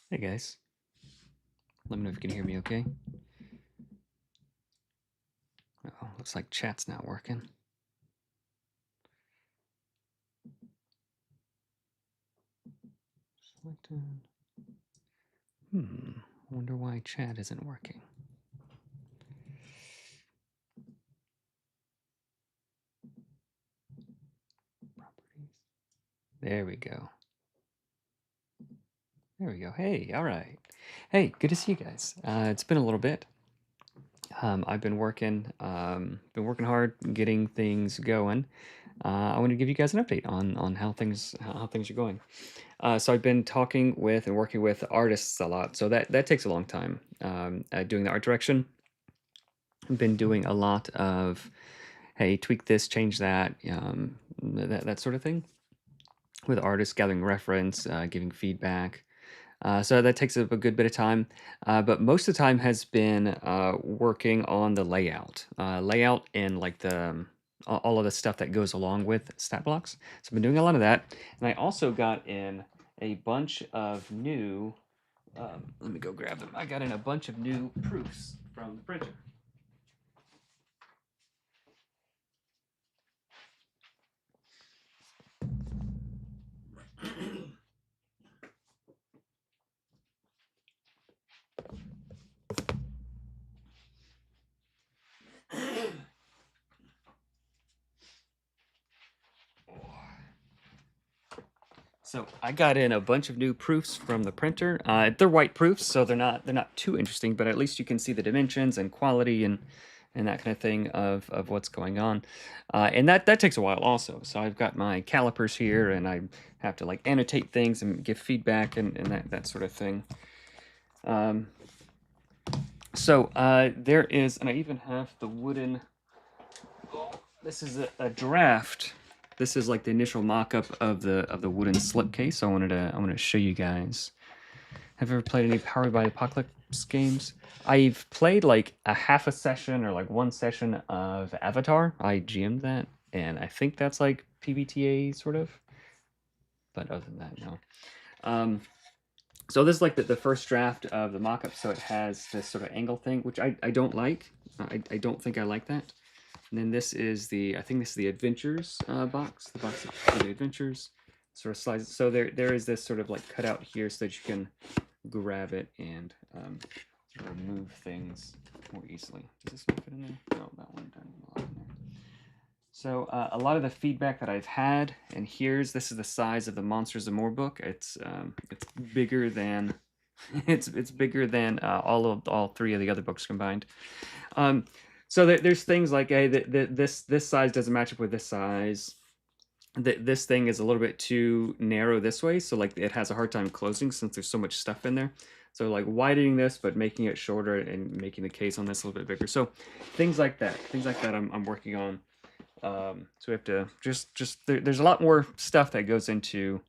Hey guys, let me know if you can hear me okay. Oh, looks like chat's not working. Selected. Wonder why chat isn't working. Properties. There we go. There we go. Hey, all right. Hey, good to see you guys. It's been a little bit. I've been working hard getting things going. I want to give you guys an update on how things are going. So I've been talking with and working with artists a lot, so that takes a long time. Doing the art direction, I've been doing a lot of, hey, tweak this, change that, that sort of thing. With artists, gathering reference, giving feedback. So that takes a good bit of time, but most of the time has been working on the layout and like the all of the stuff that goes along with stat blocks. So I've been doing a lot of that, and I also got in a bunch of new. Let me go grab them. I got in a bunch of new proofs from the printer. So I got in a bunch of new proofs from the printer. They're white proofs, so they're not too interesting, but at least you can see the dimensions and quality and that kind of thing of what's going on. And that takes a while also. So I've got my calipers here, and I have to like annotate things and give feedback and that sort of thing. So there is, and I even have the wooden. This is a draft. This is like the initial mock-up of the wooden slipcase. I wanted to show you guys. Have you ever played any Powered by Apocalypse games? I've played like a half a session or like one session of Avatar. I GM'd that, and I think that's like PBTA sort of. But other than that, no. So this is like the first draft of the mock-up. So it has this sort of angle thing, which I don't like. I don't think I like that. And then this is I think this is the Adventures box, the box for the Adventures. Sort of slides. So there is this sort of like cutout here so that you can grab it and remove things more easily. Does this one fit in there? No, that one doesn't belong in there. So a lot of the feedback that I've had, and this is the size of the Monsters and More book. It's bigger than it's bigger than all three of the other books combined. So there's things like, hey, this size doesn't match up with this size. This thing is a little bit too narrow this way, so like it has a hard time closing since there's so much stuff in there. So like widening this, but making it shorter and making the case on this a little bit bigger. So things like that I'm working on. So we have to there's a lot more stuff that goes into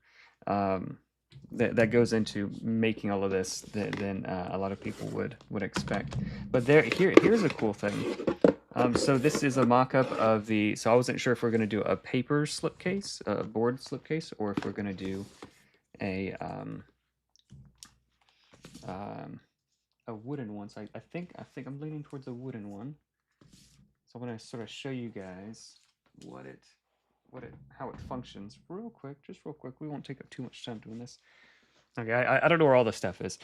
that goes into making all of this than a lot of people would expect. But here's a cool thing. So this is a mock-up of the. So I wasn't sure if we're going to do a paper slipcase, a board slipcase, or if we're going to do a wooden one. So I think I'm leaning towards a wooden one. So I'm going to sort of show you guys how it functions just real quick. We won't take up too much time doing this. Okay, I don't know where all this stuff is,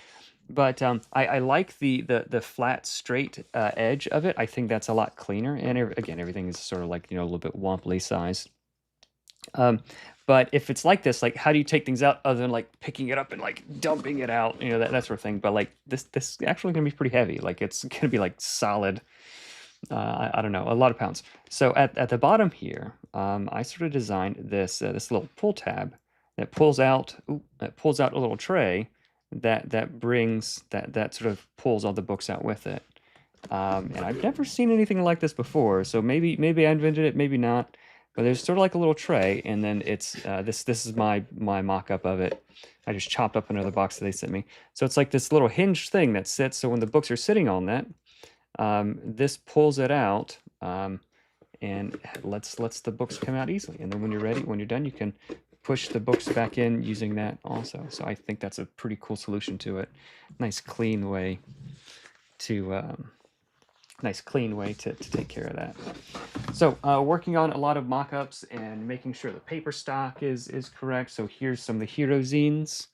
but I like the flat straight edge of it. I think that's a lot cleaner, and again, everything is sort of like a little bit womply sized. But if it's like this, like how do you take things out other than like picking it up and like dumping it out, that sort of thing. But like this actually gonna be pretty heavy. Like it's gonna be like solid. I don't know, a lot of pounds. So at the bottom here, I sort of designed this little pull tab that pulls out a little tray that brings that sort of pulls all the books out with it. And I've never seen anything like this before, so maybe I invented it, maybe not. But there's sort of like a little tray, and then it's this is my mock-up of it. I just chopped up another box that they sent me. So it's like this little hinge thing that sits, so when the books are sitting on that, this pulls it out and lets the books come out easily. And then when you're ready, when you're done, you can push the books back in using that also. So I think that's a pretty cool solution to it. Nice clean way to take care of that. So working on a lot of mock-ups and making sure the paper stock is correct. So here's some of the hero zines.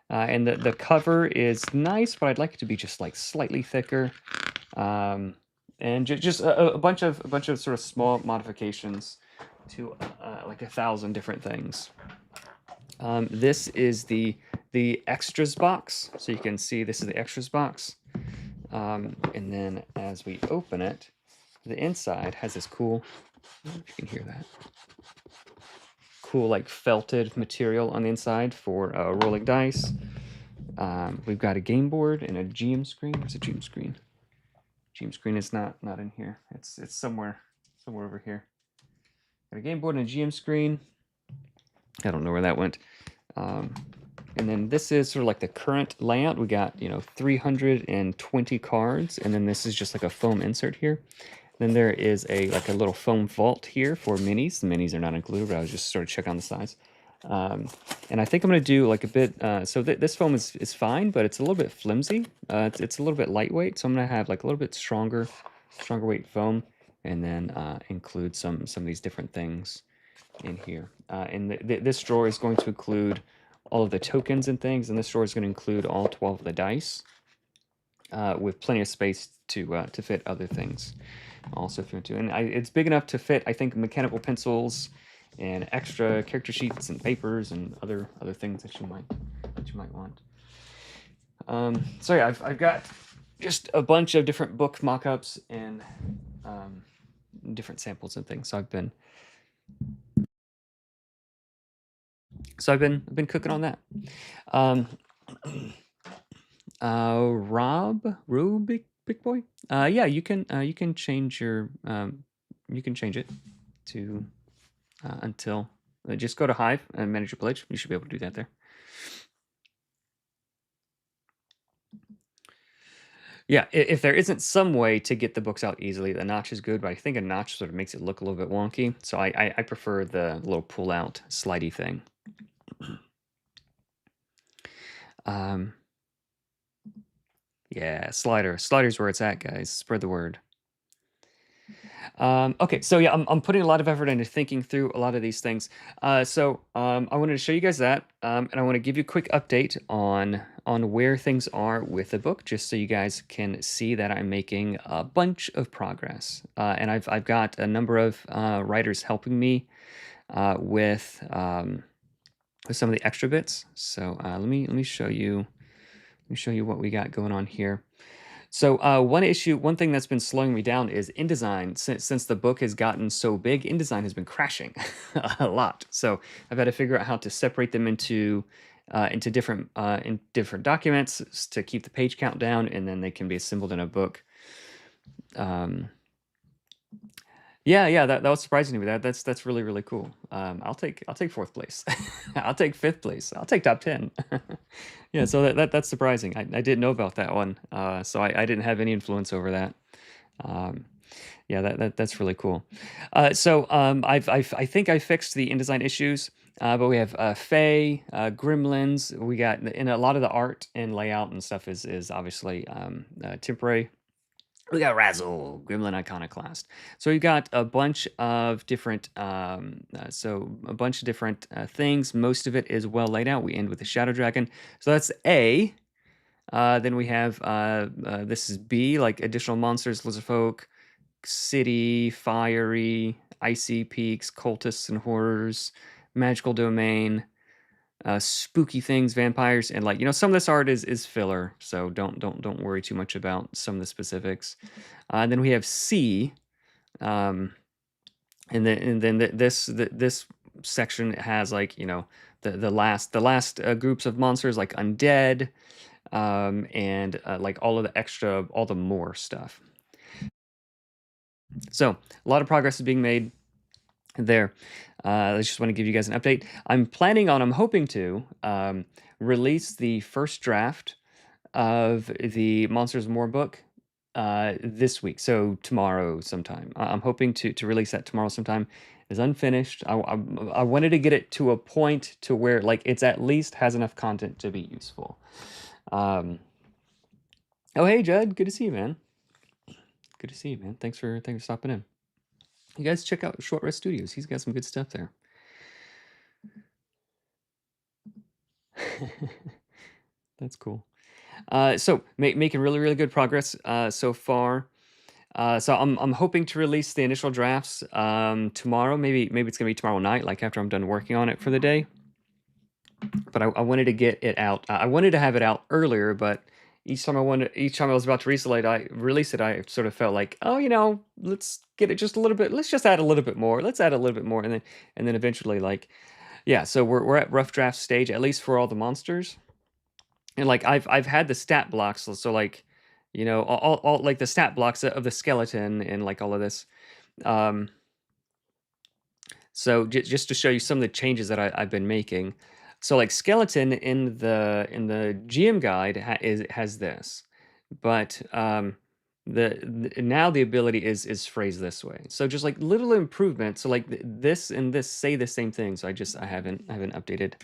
And the cover is nice, but I'd like it to be just like slightly thicker. And just a bunch of sort of small modifications to like 1,000 different things. This is the extras box. So you can see this is the extras box. And then as we open it, the inside has this cool, I don't know if you can hear that, cool like felted material on the inside for rolling dice. We've got a game board and a GM screen. Where's the GM screen? GM screen is not in here. It's somewhere over here. Got a game board and a GM screen. I don't know where that went. And then this is sort of like the current layout. We got 320 cards, and then this is just like a foam insert here. Then there is a little foam vault here for minis. The minis are not included, but I was just sort of checking on the size. And I think I'm going to do like a bit. So this foam is fine, but it's a little bit flimsy. It's a little bit lightweight, so I'm going to have like a little bit stronger weight foam, and then include some of these different things in here. And this drawer is going to include all of the tokens and things, and this drawer is going to include all 12 of the dice, with plenty of space to fit other things. Also, if you want to, and it's big enough to fit, I think, mechanical pencils and extra character sheets and papers and other things that you might want. So yeah, I've got just a bunch of different book mock-ups and different samples and things. So I've been been cooking on that. Rob, big boy. Yeah, you can change your you can change it to until just go to Hive and manage your pledge. You should be able to do that there. Yeah, if there isn't some way to get the books out easily, the notch is good, but I think a notch sort of makes it look a little bit wonky. So I prefer the little pull-out slidey thing. Yeah, slider's where it's at, guys. Spread the word. Okay, so yeah, I'm putting a lot of effort into thinking through a lot of these things. So I wanted to show you guys that, and I want to give you a quick update on where things are with the book, just so you guys can see that I'm making a bunch of progress. And I've got a number of writers helping me with some of the extra bits. So let me show you. Let me show you what we got going on here. So one thing that's been slowing me down is InDesign. Since the book has gotten so big, InDesign has been crashing a lot. So I've had to figure out how to separate them into different documents to keep the page count down, and then they can be assembled in a book. Yeah, that was surprising to me. That's really cool. I'll take fourth place. I'll take fifth place. I'll take top 10. Yeah, so that's surprising. I didn't know about that one. So I didn't have any influence over that. Yeah, that's really cool. So I think I fixed the InDesign issues. But we have Fae, Gremlins. We got, and a lot of the art and layout and stuff is obviously temporary. We got Razzle, Gremlin Iconoclast. So we've got a bunch of different, things. Most of it is well laid out. We end with the Shadow Dragon. So that's A. Then we have, this is B, like additional monsters, Lizardfolk, City, Fiery, Icy Peaks, Cultists and Horrors, Magical Domain, spooky things, vampires, and some of this art is filler, so don't worry too much about some of the specifics. Then we have C, and then this section has the last groups of monsters like undead, and like all the more stuff. So a lot of progress is being made there. I just want to give you guys an update. I'm hoping to release the first draft of the Monsters More book this week, so tomorrow sometime. I'm hoping to release that tomorrow sometime, is unfinished. I wanted to get it to a point to where like it's at least has enough content to be useful. Oh hey Judd, good to see you, man. Good to see you, man. Thanks for stopping in. You guys check out Short Rest Studios. He's got some good stuff there. That's cool. So making really good progress so far. So I'm hoping to release the initial drafts tomorrow. Maybe it's gonna be tomorrow night, like after I'm done working on it for the day. But I wanted to get it out. I wanted to have it out earlier, but each time I was about to release it, I sort of felt like, oh, let's get it just a little bit. Let's just add a little bit more. Let's add a little bit more, and then eventually, like, yeah. So we're at rough draft stage, at least for all the monsters. And like I've had the stat blocks, so like, all like the stat blocks of the skeleton and like all of this. So just to show you some of the changes that I've been making. So like skeleton in the GM guide has this, but now the ability is phrased this way. So just like little improvements. So like this and this say the same thing. So I haven't updated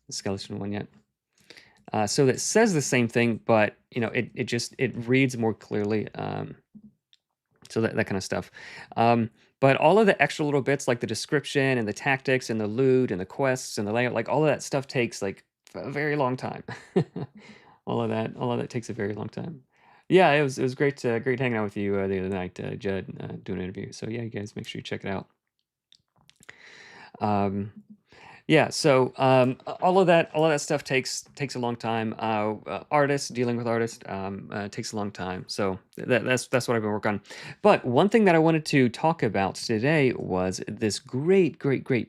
the skeleton one yet. So that says the same thing, but it reads more clearly. So that kind of stuff. But all of the extra little bits like the description and the tactics and the loot and the quests and the layout, like all of that stuff takes like a very long time. all of that takes a very long time. Yeah, it was great hanging out with you the other night, Judd, doing an interview. So yeah, you guys make sure you check it out. Yeah, so all of that stuff takes a long time. Dealing with artists takes a long time. So that's what I've been working on. But one thing that I wanted to talk about today was this great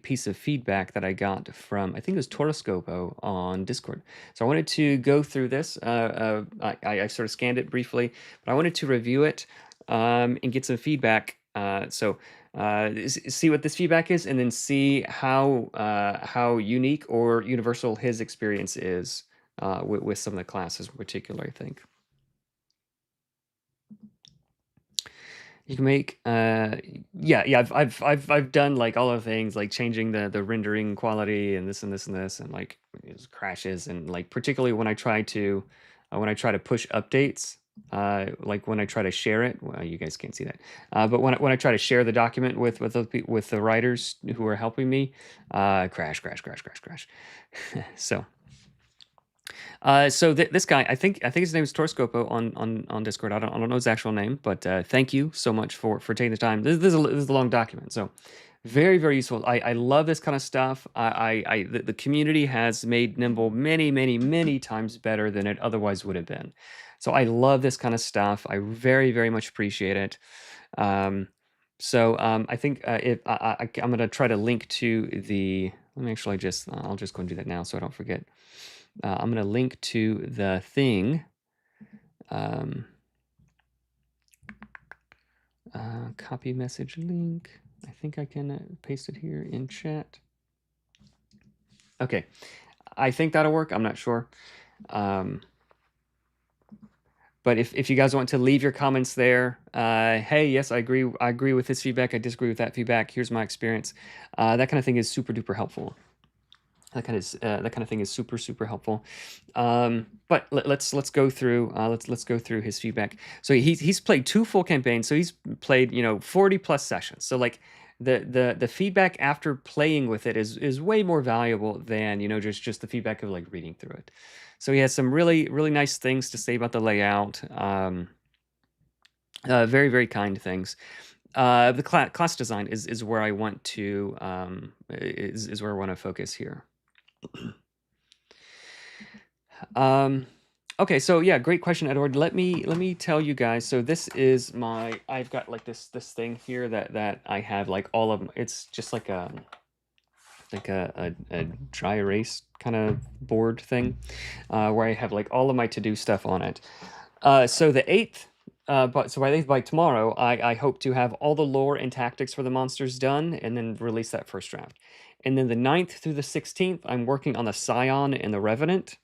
piece of feedback that I got from, I think it was Toroscopo on Discord. So I wanted to go through this. I sort of scanned it briefly, but I wanted to review it and get some feedback. See what this feedback is, and then see how unique or universal his experience is with some of the classes in particular. I think you can make I've done like all of the things like changing the rendering quality and this and this and this and like crashes and like particularly when I try to push updates. Like when I try to share it, well, you guys can't see that. But when I try to share the document with the writers who are helping me, crash. So, this guy, I think his name is Torscopo on Discord. I don't know his actual name, but thank you so much for taking the time. This is a long document, so very useful. I love this kind of stuff. The community has made Nimble many times better than it otherwise would have been. So I love this kind of stuff. I very much appreciate it. I think if I'm going to try to link to the. Let me actually I'll just go and do that now so I don't forget. I'm going to link to the thing. Copy message link. I think I can paste it here in chat. Okay, I think that'll work. I'm not sure. But if you guys want to leave your comments there, hey, yes, I agree with this feedback. I disagree with that feedback. Here's my experience. That kind of thing is super duper helpful. That kind of thing is super helpful. But let's go through let's go through his feedback. So he's played 2 full campaigns. So he's played 40 plus sessions. So like the feedback after playing with it is way more valuable than just the feedback of like reading through it. So he has some really nice things to say about the layout. Very kind things. The class design is where I want to is where I want to focus here. Okay, so yeah, great question, Edward. Let me tell you guys. So this is I've got like this thing here that I have like all of them. It's just like a dry erase kind of board thing where I have like all of my to-do stuff on it. So the 8th, by tomorrow, I hope to have all the lore and tactics for the monsters done and then release that first draft. And then the 9th through the 16th, I'm working on the Scion and the Revenant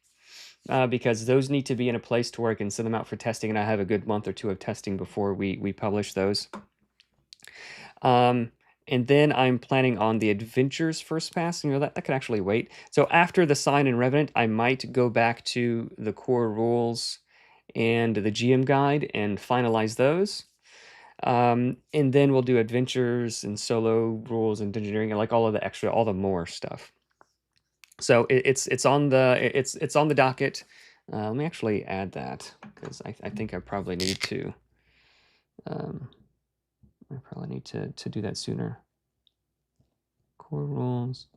because those need to be in a place to where I can send them out for testing, and I have a good month or 2 of testing before we publish those. And then I'm planning on the Adventures first pass. You know, that could actually wait. So after the Sign and Revenant, I might go back to the core rules and the GM guide and finalize those. And then we'll do Adventures and solo rules and engineering and like all of the extra, all the more stuff. So it's on the docket. Let me actually add that because I think I probably need to. I probably need to do that sooner. Core rules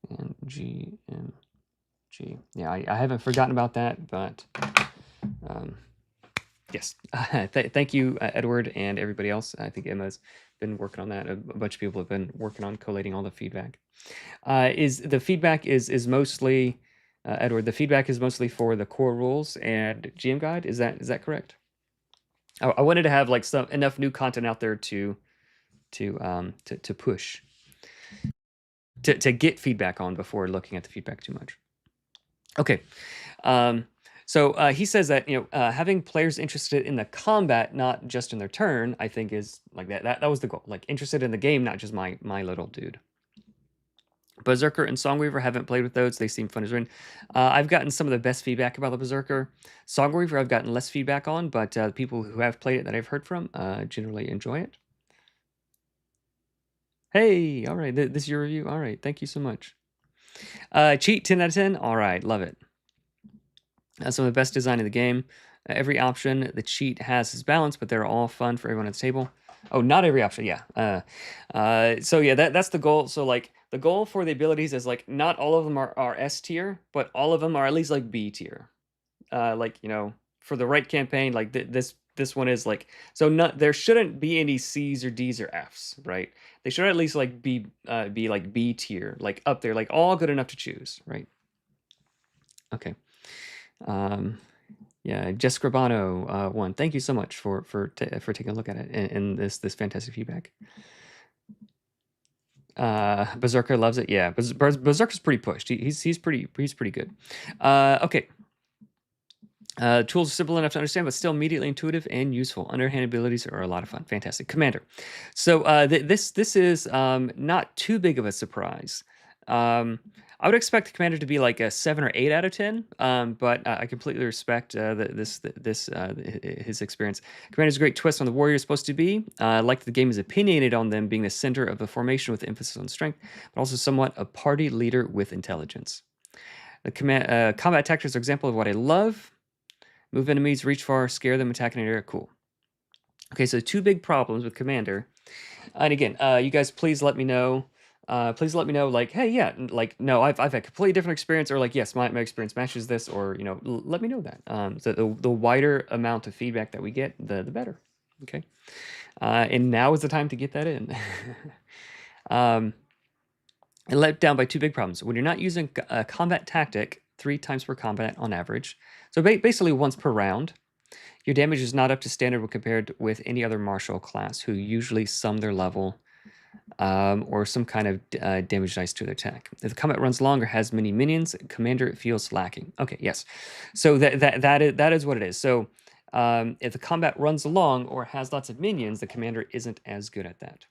and GMG. Yeah, I haven't forgotten about that, but yes. Thank you, Edward, and everybody else. I think Emma's been working on that. A bunch of people have been working on collating all the feedback. The feedback is mostly Edward? The feedback is mostly for the core rules and GM guide. Is that correct? I wanted to have like enough new content out there to push to get feedback on before looking at the feedback too much. Okay. So he says that having players interested in the combat, not just in their turn, I think is like that was the goal. Like interested in the game, not just my little dude. Berserker and Songweaver, haven't played with those. They seem fun as rain. I've gotten some of the best feedback about the Berserker. Songweaver I've gotten less feedback on, but people who have played it that I've heard from generally enjoy it. Hey, all right, this is your review. All right, thank you so much. Cheat 10 out of 10. All right, love it. Some of the best design in the game. Every option the cheat has is balanced, but they're all fun for everyone at the table. Oh, not every option, yeah. So yeah, that's the goal. So like the goal for the abilities is like not all of them are S tier, but all of them are at least like B tier. Like for the right campaign, like this one is like there shouldn't be any C's or D's or F's, right? They should at least like be like B tier, like up there, like all good enough to choose, right? Okay. Yeah, Jess Scribano won. Thank you so much for taking a look at it and this fantastic feedback. Berserker loves it. Yeah, Berserker's pretty pushed. He's pretty good. Okay. Tools are simple enough to understand, but still immediately intuitive and useful. Underhand abilities are a lot of fun. Fantastic. Commander. So this is not too big of a surprise. I would expect the Commander to be like a 7 or 8 out of 10, but I completely respect his experience. Commander's a great twist on the warrior is supposed to be. Like the game is opinionated on them being the center of the formation with emphasis on strength, but also somewhat a party leader with intelligence. The combat tactics are an example of what I love. Move enemies, reach far, scare them, attack an area. Cool. Okay, so 2 big problems with Commander. And again, you guys, please let me know. Please let me know, like, hey, yeah, like, no, I've had a completely different experience, or like, yes, my experience matches this, or let me know that. So the wider amount of feedback that we get, the better. Okay, and now is the time to get that in. And let down by 2 big problems. When you're not using a combat tactic 3 times per combat on average, so basically once per round, your damage is not up to standard when compared with any other martial class who usually sum their level or some kind of damage dice to their attack. If the combat runs longer, has many minions, Commander feels lacking. Okay, yes. So that is what it is. So if the combat runs long or has lots of minions, the Commander isn't as good at that.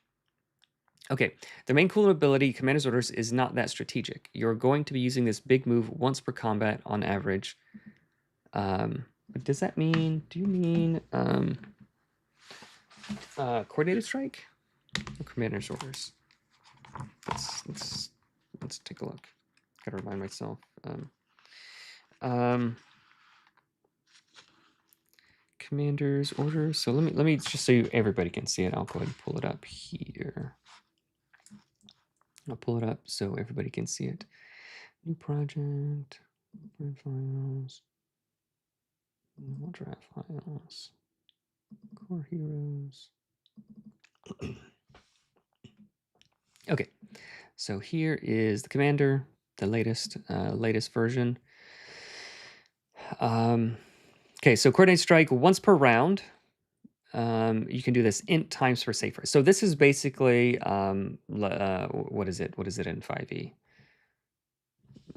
Okay, the main cool ability, Commander's Orders, is not that strategic. You're going to be using this big move once per combat on average. But does that mean, do you mean Coordinated Strike or Commander's Orders? Let's take a look. Gotta remind myself. Commander's Orders. So let me just so everybody can see it. I'll go ahead and pull it up here. I'll pull it up so everybody can see it. New project, files, draft files, core heroes. Okay, so here is the Commander, the latest version. Okay, so Coordinate Strike once per round. You can do this int times per safer. So this is basically what is it? What is it in 5e?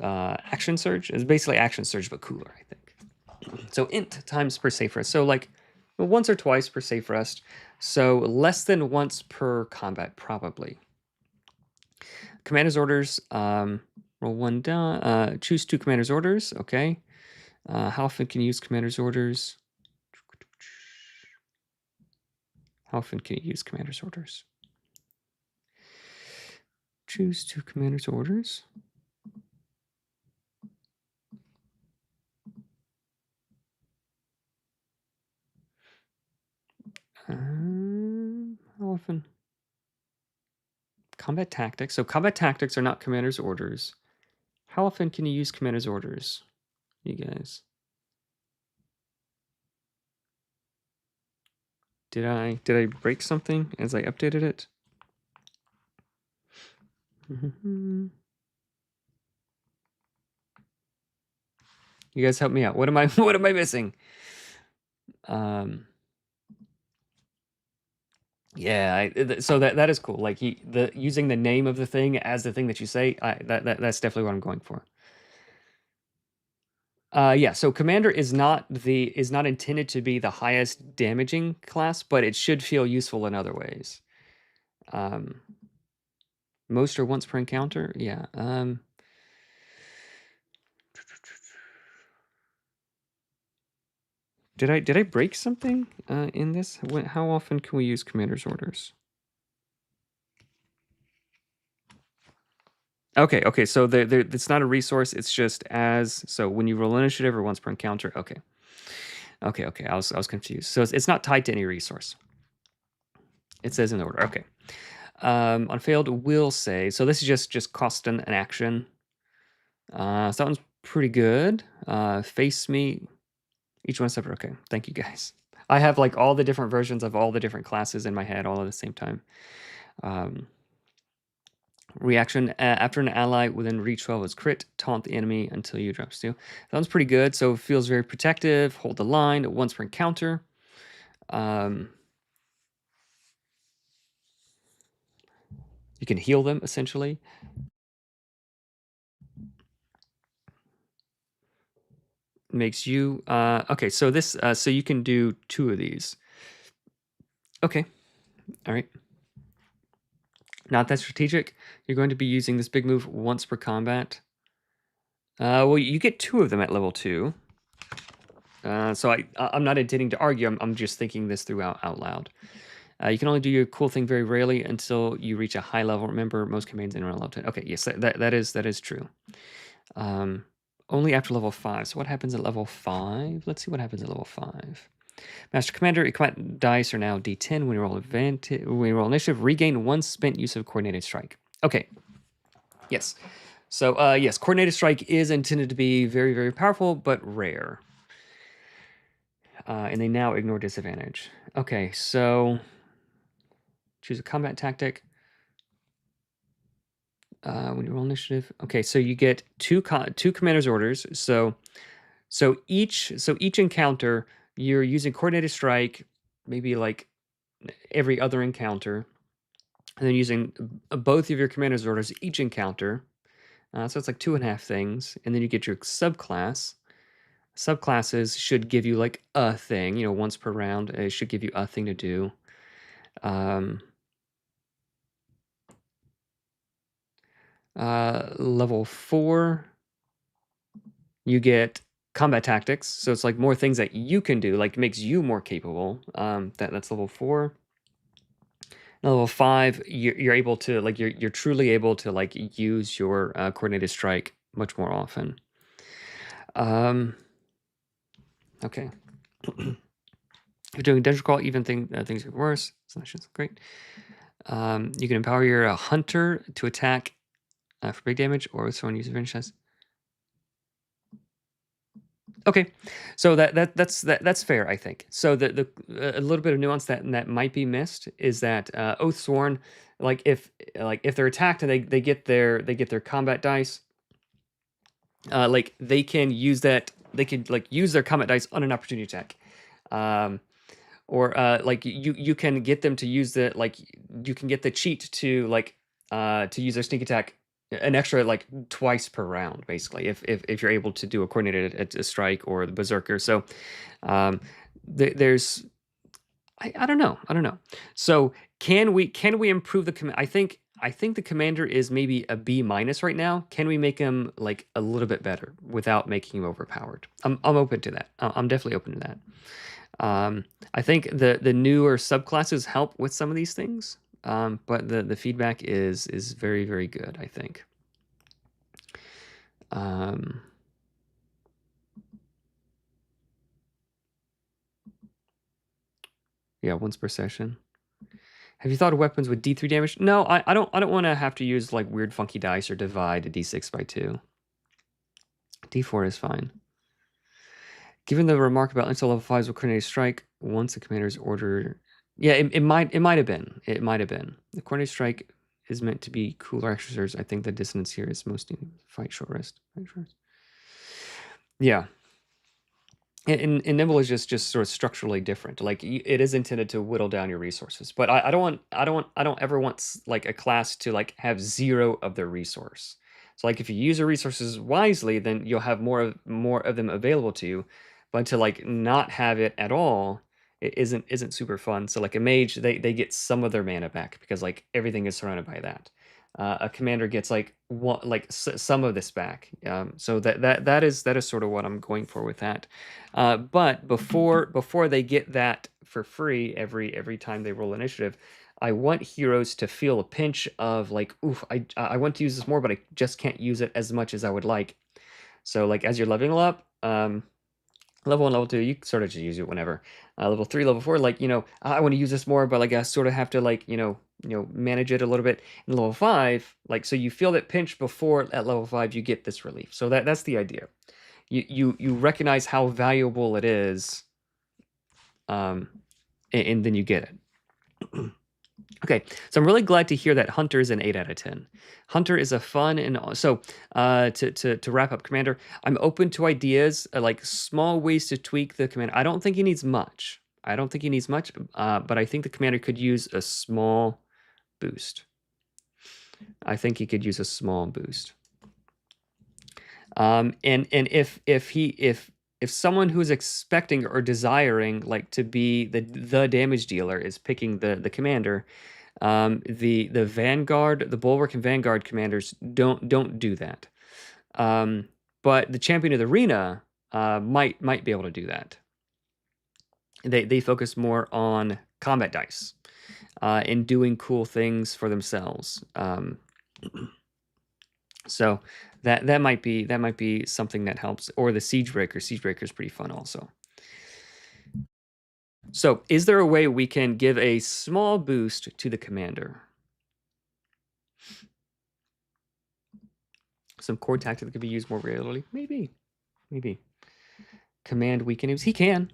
Action Surge is basically Action Surge but cooler, I think. So int times per safe rest. So like once or twice per safe rest. So less than once per combat probably. commander's orders. Roll 1 die. Choose 2 commander's orders. Okay. How often can you use commander's orders? How often can you use commander's orders? Choose 2 commander's orders. How often? Combat tactics. So combat tactics are not commander's orders. How often can you use commander's orders, you guys? Did I break something as I updated it? You guys help me out. What am I missing? Yeah, so that is cool. Like using the name of the thing as the thing that you say, that's definitely what I'm going for. Yeah, so commander is not intended to be the highest damaging class, but it should feel useful in other ways. Most are once per encounter. Yeah. Did I break something in this? How often can we use commander's orders? Okay. So it's not a resource. It's just so when you roll initiative or once per encounter. Okay. I was confused. So it's not tied to any resource. It says in the order. Okay. On failed, will say. So this is just cost an action. So that one's pretty good. Face me. Each one separate. Okay. Thank you guys. I have like all the different versions of all the different classes in my head all at the same time. Reaction after an ally within reach 12 is crit, taunt the enemy until you drop steel. That one's pretty good. So it feels very protective. Hold the line once per encounter. You can heal them essentially. Makes you okay. So this so you can do 2 of these. Okay, all right. Not that strategic. You're going to be using this big move once per combat. Well, you get 2 of them at level 2. So I'm not intending to argue. I'm just thinking this through out loud. You can only do your cool thing very rarely until you reach a high level. Remember, most commands in around level 10. Okay, yes, that is true. Only after level 5. So what happens at level 5? Let's see what happens at level 5. Master Commander, your combat dice are now D10. When you roll initiative, regain 1 spent use of coordinated strike. Okay. Yes. So yes, coordinated strike is intended to be very, very powerful, but rare. And they now ignore disadvantage. Okay, so choose a combat tactic. When you roll initiative. Okay, so you get 2 commander's orders. So each encounter you're using coordinated strike, maybe like every other encounter, and then using both of your commander's orders each encounter. So it's like 2.5 things, and then you get your subclass. Subclasses should give you like a thing, once per round. It should give you a thing to do. Level 4, you get combat tactics, so it's like more things that you can do, like makes you more capable. That's level 4. Level 5, you're able to like you're truly able to like use your coordinated strike much more often. Okay. If you're doing dungeon crawl, even things get worse. So that's just great. You can empower your hunter to attack for big damage, or with someone using finish test. Okay, so that's fair, I think. So the a little bit of nuance that might be missed is that Oath Sworn, like if they're attacked and they get their combat dice, like they can use that, they can like use their combat dice on an opportunity attack, or like you can get them to use the you can get the cheat to to use their sneak attack an extra like twice per round, basically, if you're able to do a coordinated strike or the berserker. So there's I don't know. So can we improve the command? I think I think the commander is maybe a B minus right now. Can we make him like a little bit better without making him overpowered? I'm open to that. I'm definitely open to that. I think the newer subclasses help with some of these things, but the feedback is very, very good, I think. Yeah, once per session. Have you thought of weapons with D3 damage? No, I don't want to have to use like weird funky dice or divide a D6 by 2. D4 is fine. Given the remark about until level 5s will coordinate strike once the commander's order. Yeah, it might have been. It might have been. The coordinate strike is meant to be cooler exercises. I think the dissonance here is mostly fight short rest. Yeah. And Nimble is just sort of structurally different. Like it is intended to whittle down your resources, but I don't ever want like a class to like have 0 of their resource. So like if you use your resources wisely, then you'll have more of them available to you. But to like not have it at all, it isn't super fun. So like a mage, they get some of their mana back because like everything is surrounded by that. A commander gets like some of this back. So that is sort of what I'm going for with that. But before they get that for free every time they roll initiative, I want heroes to feel a pinch of like, oof, I want to use this more, but I just can't use it as much as I would like. So like as you're leveling up, level 1, level 2, you sort of just use it whenever. Level 3, level 4, like, I want to use this more, but like I sort of have to like, manage it a little bit. In level 5, like, so you feel that pinch before at level 5 you get this relief. So that's the idea. You recognize how valuable it is, and then you get it. Okay, so I'm really glad to hear that Hunter is an 8 out of 10. Hunter is a fun and so to wrap up Commander, I'm open to ideas like small ways to tweak the commander. I don't think he needs much. But I think the commander could use a small boost. I think he could use a small boost. And if someone who's expecting or desiring like to be the damage dealer is picking the commander, the Vanguard, the Bulwark and Vanguard commanders don't do that. But the Champion of the Arena might be able to do that. They focus more on combat dice and doing cool things for themselves. So that might be something that helps. Or the Siegebreaker. Siegebreaker is pretty fun also. So is there a way we can give a small boost to the commander? Some core tactic that could be used more regularly? Maybe. Command weak enemies? He can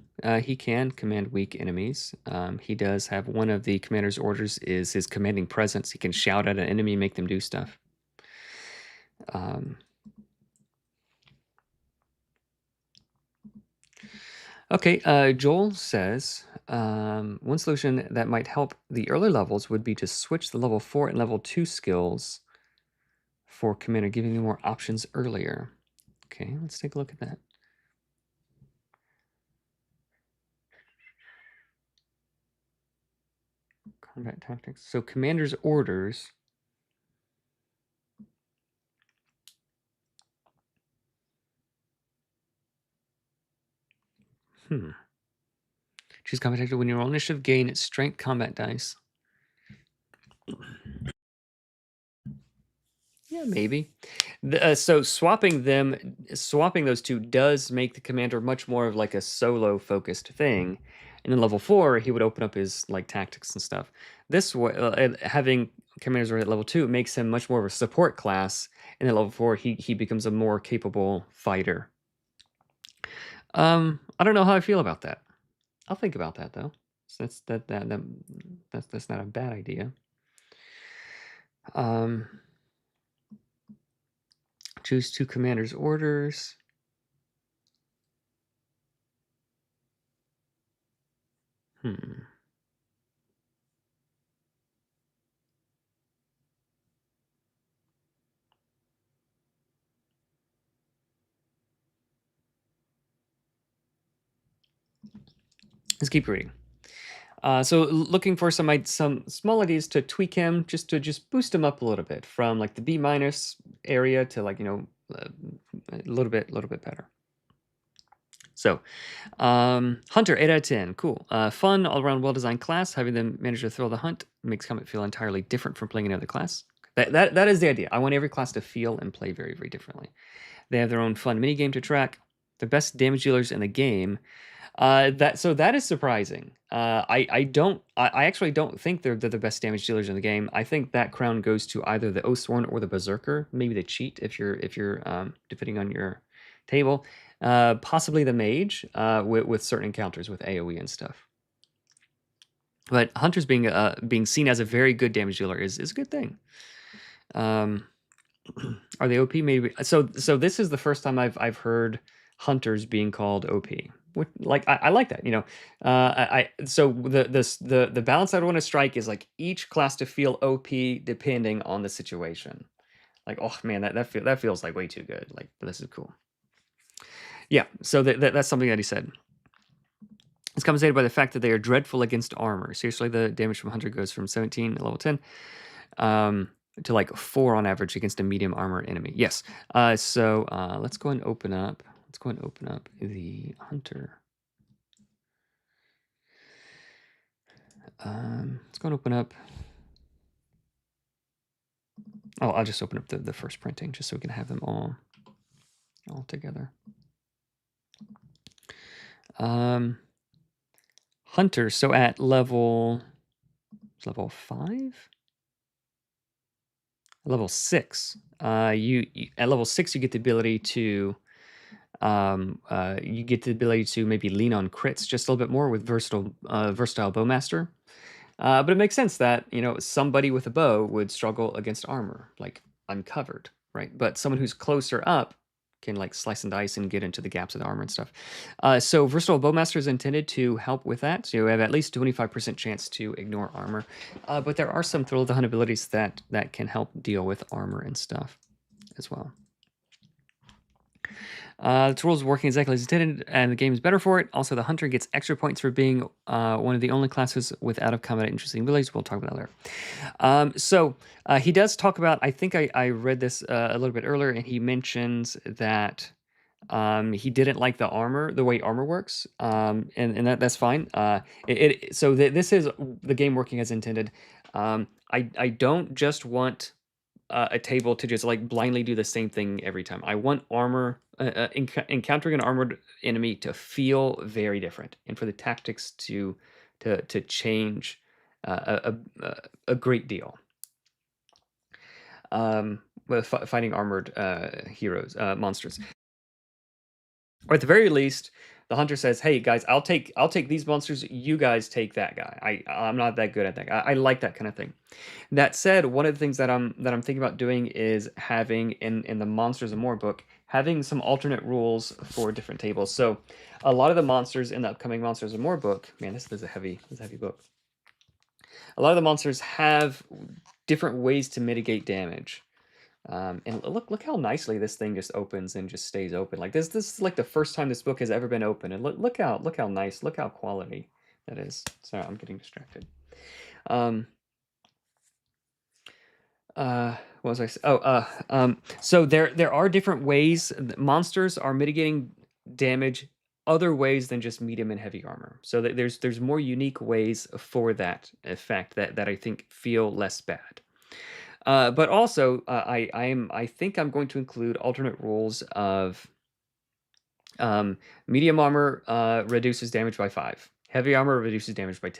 command weak enemies. He does have one of the commander's orders is his commanding presence. He can shout at an enemy, make them do stuff. Okay, Joel says, one solution that might help the early levels would be to switch the level 4 and level 2 skills for commander, giving you more options earlier. Okay, let's take a look at that. Combat tactics. So commander's orders. Choose combat tactic when you roll initiative, gain strength combat dice. Yeah, maybe. So swapping those two does make the commander much more of like a solo focused thing. And then level 4, he would open up his like tactics and stuff. This way, having commanders at level 2 makes him much more of a support class. And then level 4, he becomes a more capable fighter. I don't know how I feel about that. I'll think about that though. So that's not a bad idea. Choose 2 commanders' orders. Let's keep reading. So looking for some small ideas to tweak him, just to boost him up a little bit from like the B- area to like a little bit better. So Hunter, 8 out of 10. Cool. Fun, all around well designed class. Having them manage to thrill the hunt makes combat feel entirely different from playing another class. That is the idea. I want every class to feel and play very, very differently. They have their own fun mini game to track. The best damage dealers in the game. That is surprising. I actually don't think they're the best damage dealers in the game. I think that crown goes to either the Oathsworn or the Berserker. Maybe the cheat if you're depending on your table. Possibly the Mage with certain encounters with AoE and stuff. But Hunters being seen as a very good damage dealer is a good thing. Are they OP? Maybe. So this is the first time I've heard Hunters being called OP. Like I like that, so the balance I want to strike is like each class to feel OP depending on the situation. Like, oh man, that feels like way too good. Like, this is cool. Yeah, so that's something that he said. It's compensated by the fact that they are dreadful against armor. Seriously, the damage from Hunter goes from 17 to level 10 to like 4 on average against a medium armor enemy. Yes. So let's go and open up. Let's go and open up the Hunter. Let's go and open up. Oh, I'll just open up the first printing just so we can have them all together. Hunter. So at level 5, level 6. You at level 6 you get the ability to maybe lean on crits just a little bit more with versatile bowmaster. But it makes sense that somebody with a bow would struggle against armor, like uncovered, right? But someone who's closer up can like slice and dice and get into the gaps of the armor and stuff. So versatile bowmaster is intended to help with that. So you have at least 25% chance to ignore armor. But there are some thrill of the hunt abilities that can help deal with armor and stuff as well. The tool is working exactly as intended, and the game is better for it. Also, the Hunter gets extra points for being one of the only classes with out-of-combat interesting abilities. We'll talk about that later. He does talk about, I think I read this a little bit earlier, and he mentions that he didn't like the armor, the way armor works, and that's fine. This is the game working as intended. I don't just want a table to just like blindly do the same thing every time. I want armor encountering an armored enemy to feel very different, and for the tactics to change a great deal. With fighting armored heroes, monsters, or at the very least, the hunter says, "Hey guys, I'll take these monsters. You guys take that guy. I'm not that good at that guy." I like that kind of thing. That said, one of the things that I'm thinking about doing is having in the Monsters and More book, having some alternate rules for different tables. So a lot of the monsters in the upcoming Monsters and More book, man, this is a heavy book. A lot of the monsters have different ways to mitigate damage. And look how nicely this thing just opens and just stays open. Like this is like the first time this book has ever been open. And look how nice, look how quality that is. Sorry, I'm getting distracted. What was I saying? So there are different ways monsters are mitigating damage other ways than just medium and heavy armor. So there's more unique ways for that effect that I think feel less bad. But also, I think I'm going to include alternate rules of medium armor reduces damage by 5. Heavy armor reduces damage by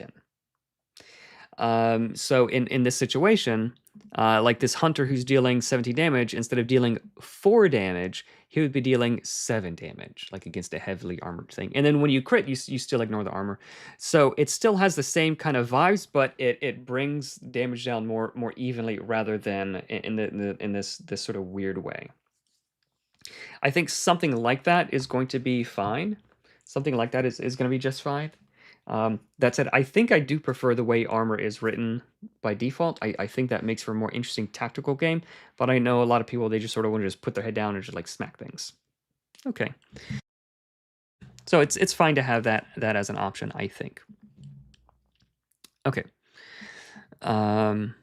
10. So in this situation, like this hunter who's dealing 70 damage, instead of dealing 4 damage, he would be dealing 7 damage, like against a heavily armored thing. And then when you crit, you still ignore the armor. So it still has the same kind of vibes, but it brings damage down more evenly rather than in this sort of weird way. I think something like that is going to be fine. Something like that is going to be just fine. That said, I think I do prefer the way armor is written by default. I think that makes for a more interesting tactical game, but I know a lot of people, they just sort of want to just put their head down and just like smack things. Okay. So it's fine to have that as an option, I think. Okay. One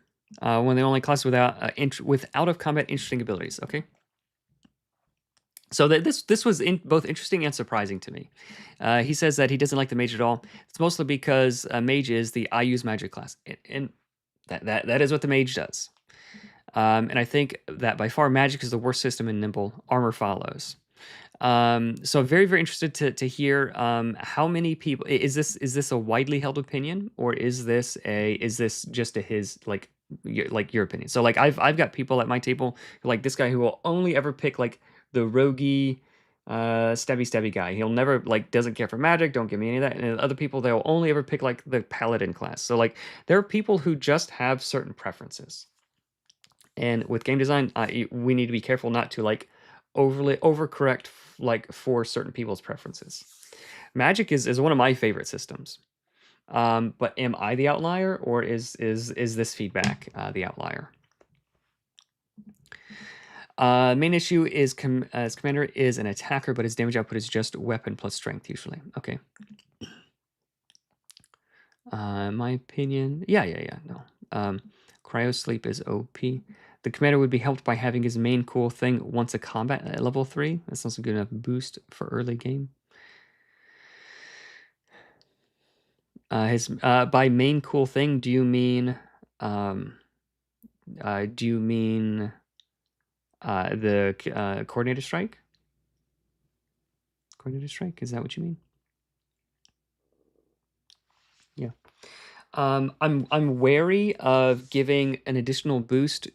of the only classes without with out of combat interesting abilities. Okay. So this was both interesting and surprising to me. He says that he doesn't like the mage at all. It's mostly because mage is the I use magic class, and that is what the mage does. And I think that by far magic is the worst system in Nimble. Armor follows. So I'm very interested to hear how many people is this a widely held opinion, or is this just his like your opinion? So like I've got people at my table like this guy who will only ever pick like the roguey stabby guy. He'll never like doesn't care for magic, don't give me any of that. And other people they'll only ever pick like the paladin class. So like there are people who just have certain preferences. And with game design, we need to be careful not to like overly overcorrect like for certain people's preferences. Magic is one of my favorite systems. But am I the outlier, or is this feedback the outlier? Main issue is as commander is an attacker, but his damage output is just weapon plus strength usually. Okay. My opinion, yeah, no. Cryo sleep is OP. The commander would be helped by having his main cool thing once a combat at level 3. That's also a good enough boost for early game. His by main cool thing, do you mean the coordinated strike? Coordinated strike, is that what you mean? Yeah. I'm wary of giving an additional boost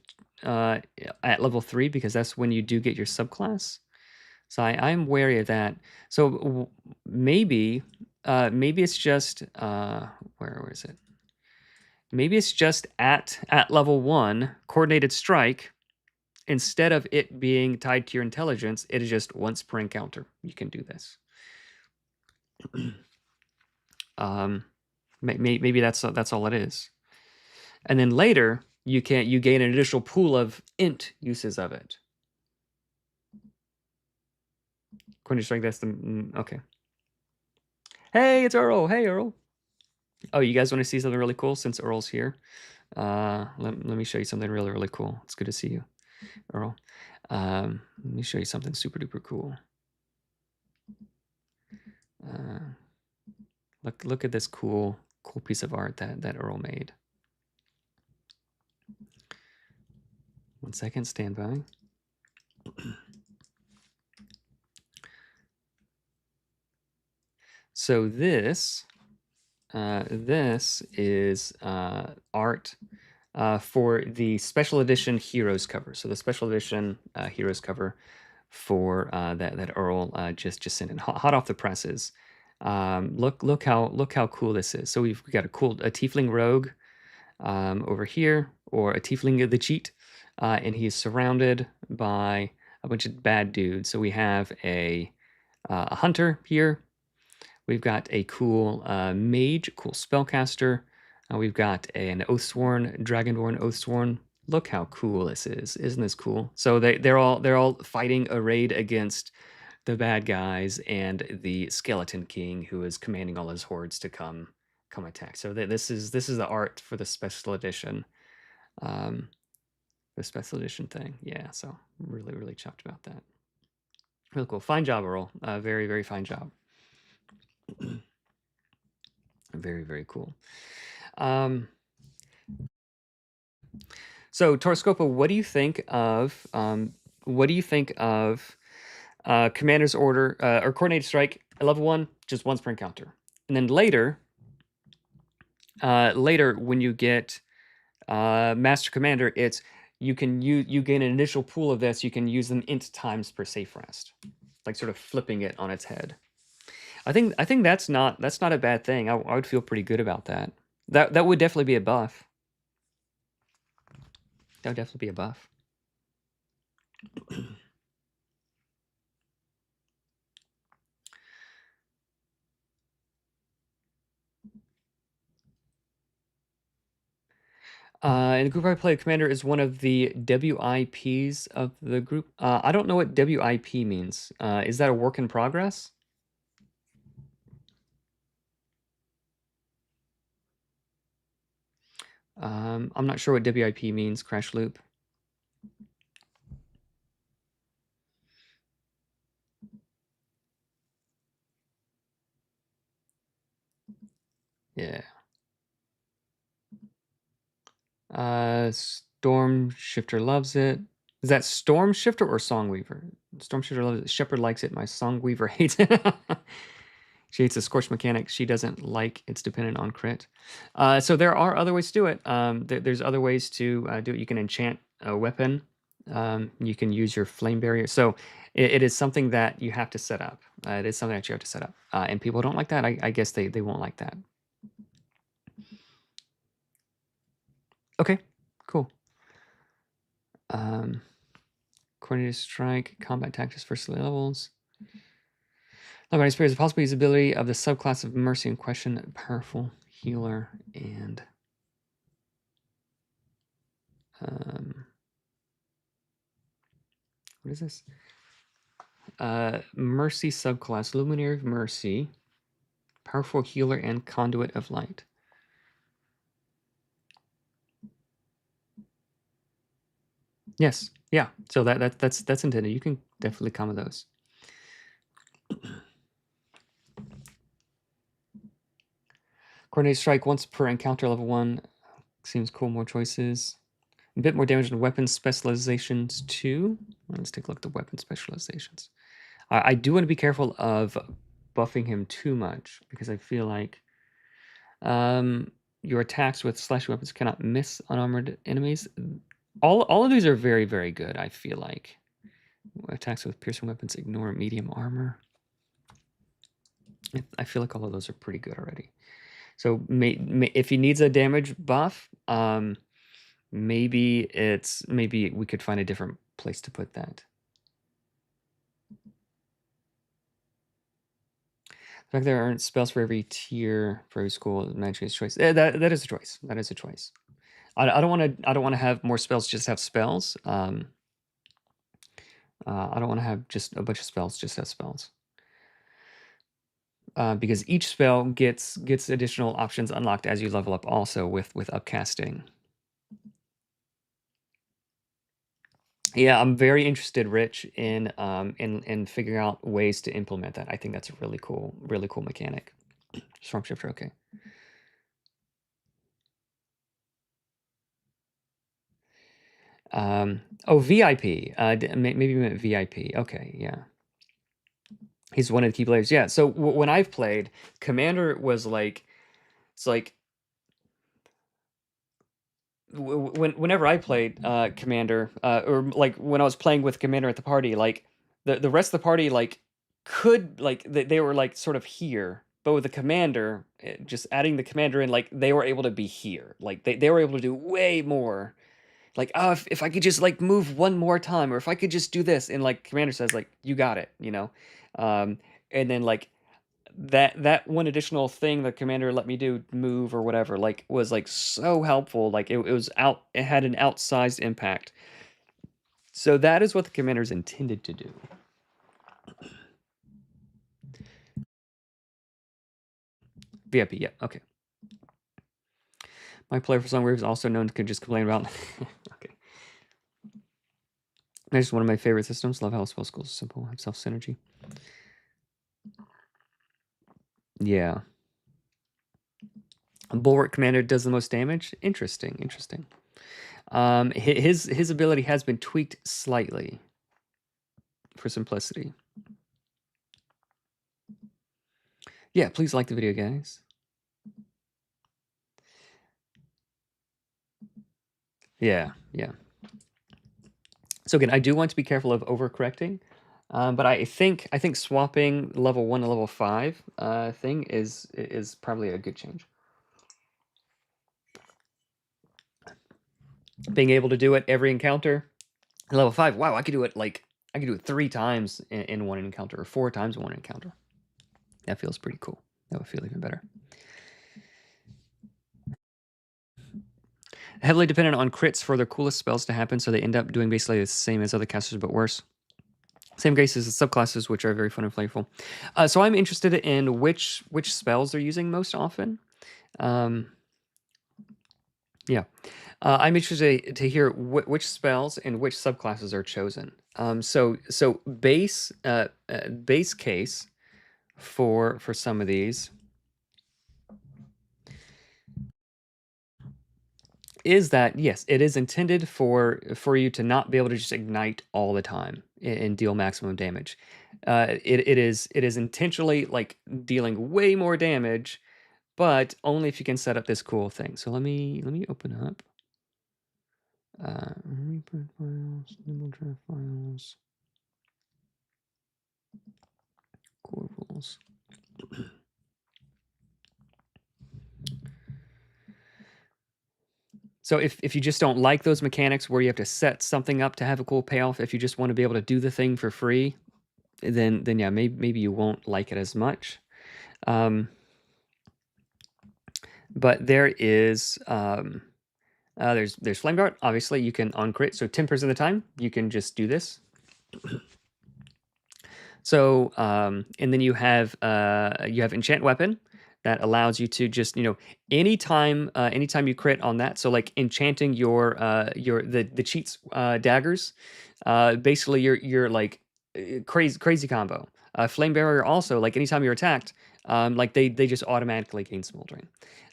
at level 3 because that's when you do get your subclass. So I'm wary of that. So maybe it's just where is it? Maybe it's just at level 1 coordinated strike. Instead of it being tied to your intelligence, it is just once per encounter. You can do this. Maybe that's all it is. And then later you gain an additional pool of int uses of it. Coordinated strike. That's the okay. Hey, it's Earl. Hey, Earl. Oh, you guys want to see something really cool since Earl's here? Let me show you something really cool. It's good to see you, Earl. Let me show you something super duper cool. Look at this cool piece of art that Earl made. 1 second, stand by. So this is art for the special edition Heroes cover. So the special edition Heroes cover for that Earl just sent in hot off the presses. Look how cool this is. So we've got a tiefling rogue over here, or a tiefling of the cheat, and he's surrounded by a bunch of bad dudes. So we have a hunter here. We've got a cool mage, cool spellcaster. We've got an Oathsworn, Dragonborn Oathsworn. Look how cool this is! Isn't this cool? So they're all fighting arrayed against the bad guys and the Skeleton King, who is commanding all his hordes to come attack. So this is the art for the special edition, the special edition thing. Yeah, so really chuffed about that. Really cool. Fine job, Earl. Very fine job. Very cool. So Toroscopa, what do you think of Commander's Order or Coordinated Strike at level 1, just once per encounter, and then later when you get Master Commander, it's you gain an initial pool of this. You can use them int times per safe rest, like sort of flipping it on its head. I think that's not a bad thing. I would feel pretty good about that. That would definitely be a buff. That would definitely be a buff. And the group I play, Commander is one of the WIPs of the group. I don't know what WIP means. Is that a work in progress? I'm not sure what WIP means, crash loop. Yeah. Stormshifter loves it. Is that Stormshifter or Songweaver? Stormshifter loves it. Shepherd likes it. My Songweaver hates it. She hates the scorch mechanic. She doesn't like it's dependent on crit. So there are other ways to do it. There's other ways to do it. You can enchant a weapon. You can use your flame barrier. So it is something that you have to set up. It is something that you have to set up. And people don't like that. I guess they won't like that. Okay, cool. Coordinated strike, combat tactics, first levels. Look, experience the possible usability of the subclass of mercy in question, powerful healer and what is this? Mercy subclass, Luminary of Mercy, powerful healer and conduit of light. Yes, yeah. So that's intended. You can definitely come with those. Coordinated strike once per encounter, level 1. Seems cool. More choices. A bit more damage in weapon specializations too. Let's take a look at the weapon specializations. I do want to be careful of buffing him too much because I feel like your attacks with slash weapons cannot miss unarmored enemies. All of these are very, very good, I feel like. Attacks with piercing weapons ignore medium armor. I feel like all of those are pretty good already. So if he needs a damage buff, maybe we could find a different place to put that. The fact there aren't spells for every tier for every school, Magic choice. That is a choice. That is a choice. I don't want to have more spells just have spells. I don't want to have just a bunch of spells just have spells. Because each spell gets additional options unlocked as you level up also with upcasting. Yeah, I'm very interested, Rich, in figuring out ways to implement that. I think that's a really cool mechanic. Stormshifter, okay. Oh, VIP. Maybe you meant VIP. Okay, yeah. He's one of the key players. Yeah. So when I've played, Commander was like, it's like whenever I played Commander, or like when I was playing with Commander at the party, like the rest of the party like could like they were like sort of here, but with the Commander, just adding the Commander in, like they were able to be here. Like they were able to do way more. Like, oh, if I could just like move one more time, or if I could just do this, and like Commander says, like you got it, you know, and then like that one additional thing the Commander let me do, move or whatever, like was like so helpful. Like it had an outsized impact. So that is what the Commander's intended to do. VIP, yeah, okay. My player for Songweaver is also known to just complain about. Okay. That's just one of my favorite systems. Love how spell schools are simple, have self synergy. Yeah. Bulwark Commander does the most damage. Interesting. His ability has been tweaked slightly for simplicity. Yeah, please like the video, guys. Yeah. So again, I do want to be careful of overcorrecting, but I think swapping level 1 to level 5 thing is probably a good change. Being able to do it every encounter, level 5. Wow, I could do it 3 times in one encounter, or 4 times in one encounter. That feels pretty cool. That would feel even better. Heavily dependent on crits for their coolest spells to happen, so they end up doing basically the same as other casters, but worse. Same case as the subclasses, which are very fun and playful. So I'm interested in which spells they're using most often. Yeah. I'm interested to hear which spells and which subclasses are chosen. So base case for some of these is that yes, it is intended for you to not be able to just ignite all the time and deal maximum damage. It is intentionally like dealing way more damage, but only if you can set up this cool thing. So let me open up reprint files, Nimble draft files, core rules. So if you just don't like those mechanics where you have to set something up to have a cool payoff, if you just want to be able to do the thing for free, then yeah, maybe you won't like it as much. But there is there's Flame Dart. Obviously, you can on crit, so 10% of the time you can just do this. So and then you have Enchant Weapon that allows you to just anytime you crit on that. So like enchanting the cheats daggers, basically you're like crazy combo. Flame Barrier also, like anytime you're attacked, like they just automatically gain Smoldering.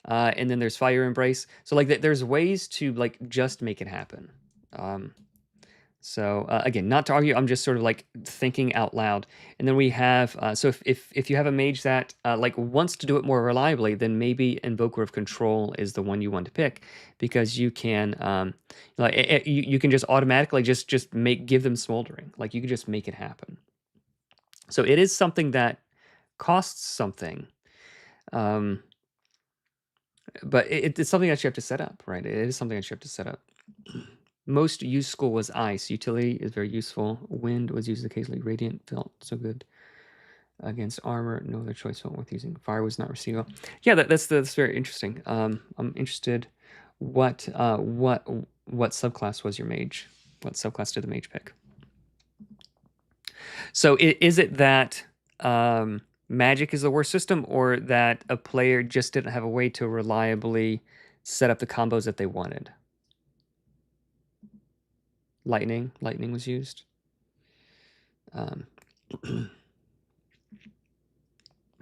And then there's Fire Embrace. So like there's ways to like just make it happen. So again, not to argue, I'm just sort of like thinking out loud. And then we have so if you have a mage that like wants to do it more reliably, then maybe Invoker of Control is the one you want to pick, because you can you can just automatically just give them Smoldering. Like you can just make it happen. So it is something that costs something, but it's something that you have to set up, right? It is something that you have to set up. Most useful was ice. Utility is very useful. Wind was used occasionally. Radiant felt so good against armor. No other choice felt worth using. Fire was not receivable. Yeah, that's very interesting. I'm interested. What subclass was your mage? What subclass did the mage pick? So is it that magic is the worst system, or that a player just didn't have a way to reliably set up the combos that they wanted? Lightning was used.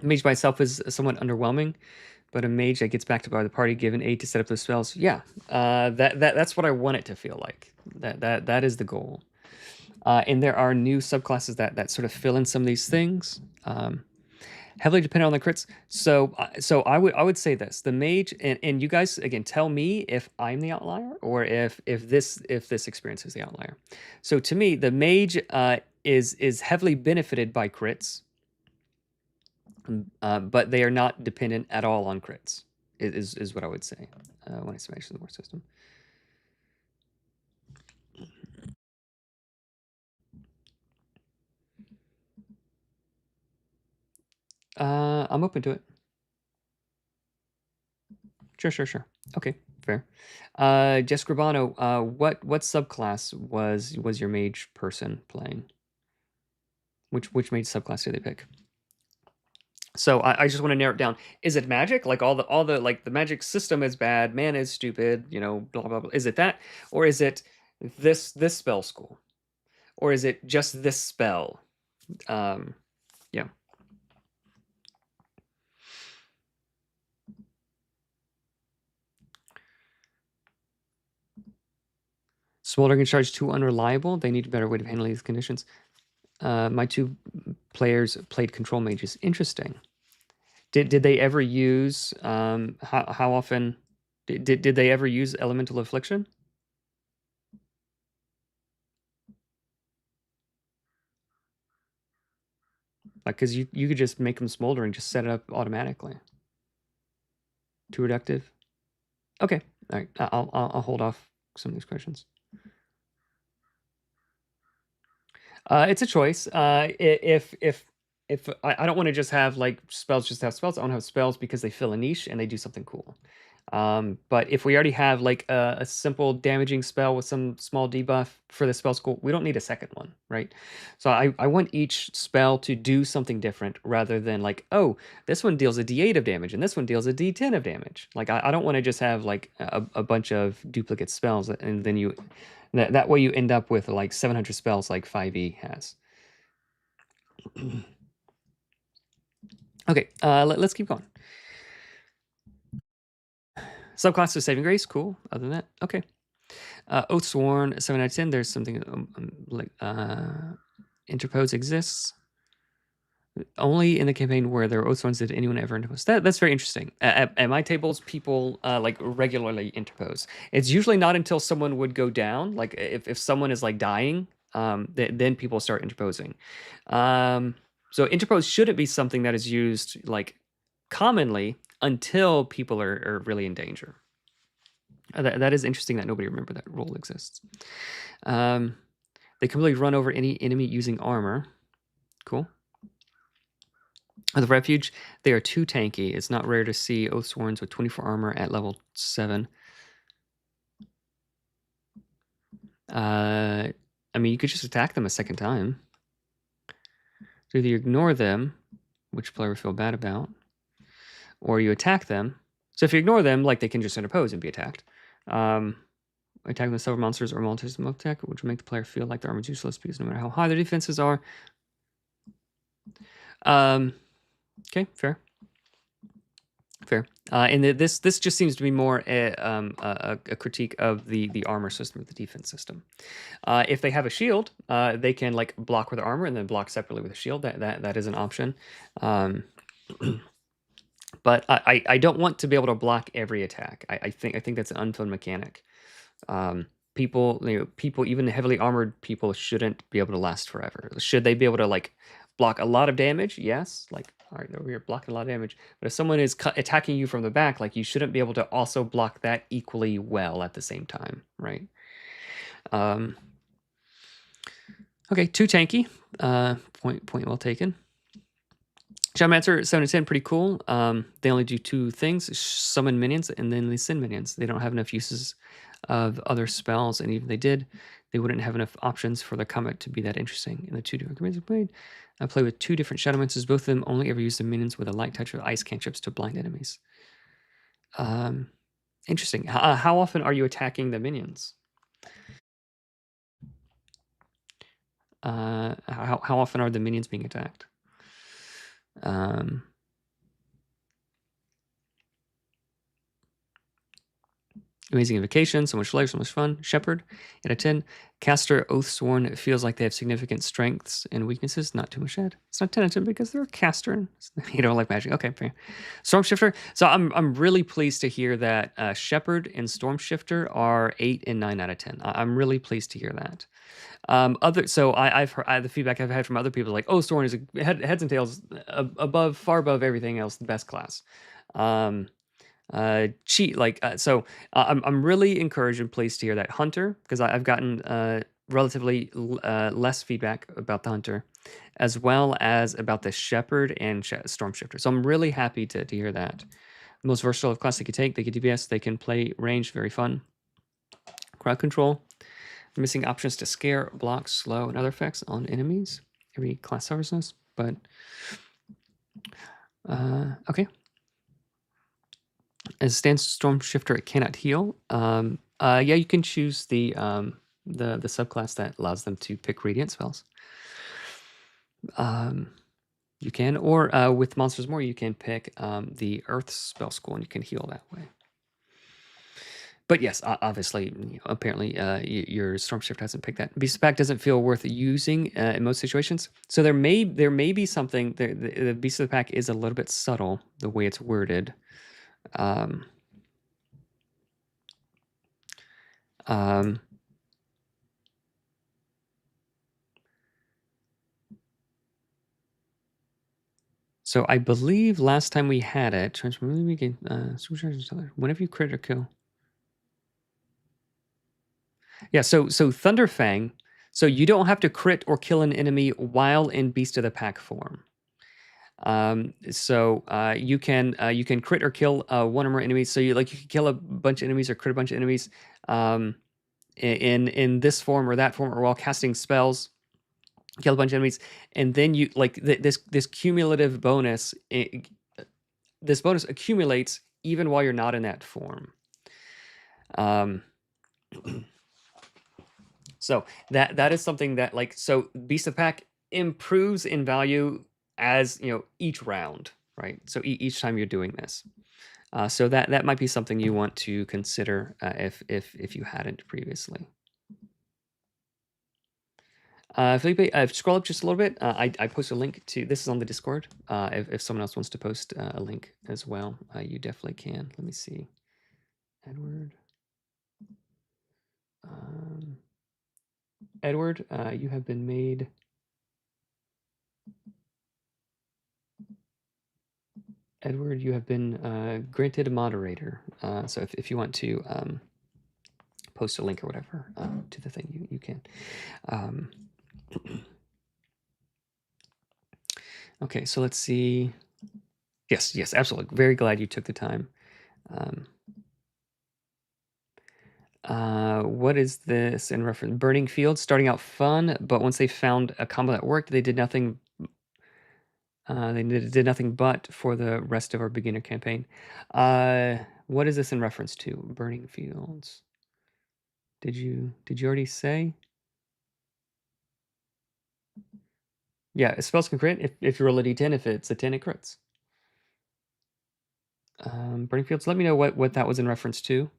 Mage by itself is somewhat underwhelming, but a mage that gets backed by the party given aid to set up those spells, yeah, that's what I want it to feel like. That is the goal. And there are new subclasses that sort of fill in some of these things. Heavily dependent on the crits. So I would say this: the mage, and you guys again tell me if I'm the outlier or if this experience is the outlier. So to me, the mage is heavily benefited by crits, but they are not dependent at all on crits. Is what I would say when I smash the war system. I'm open to it. Sure. Okay, fair. Jess Grabano, what subclass was your mage person playing? Which mage subclass did they pick? So I just want to narrow it down. Is it magic? Like all the like the magic system is bad, mana is stupid, blah blah blah. Is it that, or is it this spell school, or is it just this spell? Yeah. Smoldering and Charge too unreliable. They need a better way of handling these conditions. My two players played control mages. Interesting. Did they ever use how often did they ever use Elemental Affliction? Like, because you could just make them Smoldering, just set it up automatically. Too reductive. Okay, all right. I'll hold off some of these questions. It's a choice. If I don't want to just have like spells, I want to have spells because they fill a niche and they do something cool. But if we already have like a simple damaging spell with some small debuff for the spell school, we don't need a second one, right? So I want each spell to do something different rather than like, oh, this one deals a D8 of damage and this one deals a D10 of damage. Like I don't want to just have like a bunch of duplicate spells and then that way you end up with like 700 spells like 5e has. Okay, let's keep going. Subclass of Saving Grace, cool. Other than that, okay. Oathsworn, 7 out of 10. There's something like Interpose exists. Only in the campaign where there are Oathsworns did anyone ever interpose. That's very interesting. At my tables, people like regularly interpose. It's usually not until someone would go down, like if someone is like dying, then people start interposing. So interpose shouldn't be something that is used like commonly until people are really in danger. That is interesting that nobody remembered that rule exists. They completely run over any enemy using armor. Cool. The Refuge, they are too tanky. It's not rare to see Oathsworns with 24 armor at level 7. I mean, you could just attack them a second time. So either you ignore them, which player would feel bad about, or you attack them. So if you ignore them, like they can just interpose and be attacked. Attacking the several monsters or monsters in attack, which would make the player feel like their armor is useless because no matter how high their defenses are. Okay, fair. And this just seems to be more a critique of the armor system or the defense system. If they have a shield, they can like block with their armor and then block separately with a shield. That is an option. But I don't want to be able to block every attack. I think that's an unfun mechanic. People, even heavily armored people shouldn't be able to last forever. Should they be able to like block a lot of damage? Yes. Like, all right, over here blocking a lot of damage. But if someone is attacking you from the back, like you shouldn't be able to also block that equally well at the same time, right? Okay, too tanky. Point well taken. Shadowmancer 7 to 10, pretty cool. They only do 2 things: summon minions and then they send minions. They don't have enough uses of other spells, and even if they did, they wouldn't have enough options for the combat to be that interesting. In the 2 different commands I played, I play with 2 different Shadowmancers. Both of them only ever use the minions with a light touch of ice cantrips to blind enemies. Interesting. How often are you attacking the minions? How often are the minions being attacked? Amazing Invocation, so much life, so much fun. Shepherd, 8 out of 10. Caster, Oathsworn, feels like they have significant strengths and weaknesses. Not too much ed. It's not 10 out of 10 because they're a caster. You don't like magic. Okay, fair. Stormshifter. So I'm really pleased to hear that Shepherd and Stormshifter are 8 and 9 out of 10. I'm really pleased to hear that. I've heard the feedback I've had from other people like, oh, Storm is heads and tails far above everything else, the best class. I'm really encouraged and pleased to hear that. Hunter, because I've gotten relatively less feedback about the Hunter, as well as about the Shepherd and Stormshifter. So I'm really happy to hear that. The most versatile class they could take. They can DPS. They can play range. Very fun. Crowd control. Missing options to scare, block, slow, and other effects on enemies. Every class suffers this, but okay. As stands Stormshifter, it cannot heal. Yeah, you can choose the subclass that allows them to pick radiant spells. You can, or with Monsters More, you can pick the Earth spell school, and you can heal that way. But yes, obviously, apparently, your Stormshifter hasn't picked that. Beast of the Pack doesn't feel worth using in most situations. So there may be something. The Beast of the Pack is a little bit subtle the way it's worded. So I believe last time we had it, transform whenever you crit or kill. Yeah, so Thunderfang, so you don't have to crit or kill an enemy while in Beast of the Pack form. So you can crit or kill one or more enemies. So you can kill a bunch of enemies or crit a bunch of enemies in this form or that form, or while casting spells. Kill a bunch of enemies, and then you this cumulative bonus. This bonus accumulates even while you're not in that form. So that is something that so Beast of Pack improves in value as each round, right? So each time you're doing this. So that might be something you want to consider if you hadn't previously. Felipe, scroll up just a little bit. I posted a link to this is on the Discord. If someone else wants to post a link as well, you definitely can. Let me see. Edward. Edward, you have been made. Edward, you have been granted a moderator. So if you want to post a link or whatever to the thing, you can. Okay, so let's see. Yes, absolutely. Very glad you took the time. What is this in reference? Burning Fields, starting out fun, but once they found a combo that worked, they did nothing. They did nothing but for the rest of our beginner campaign. What is this in reference to? Burning Fields. Did you already say? Yeah, spells can crit if you roll a d10. If it's a 10, it crits. Burning Fields, let me know what that was in reference to.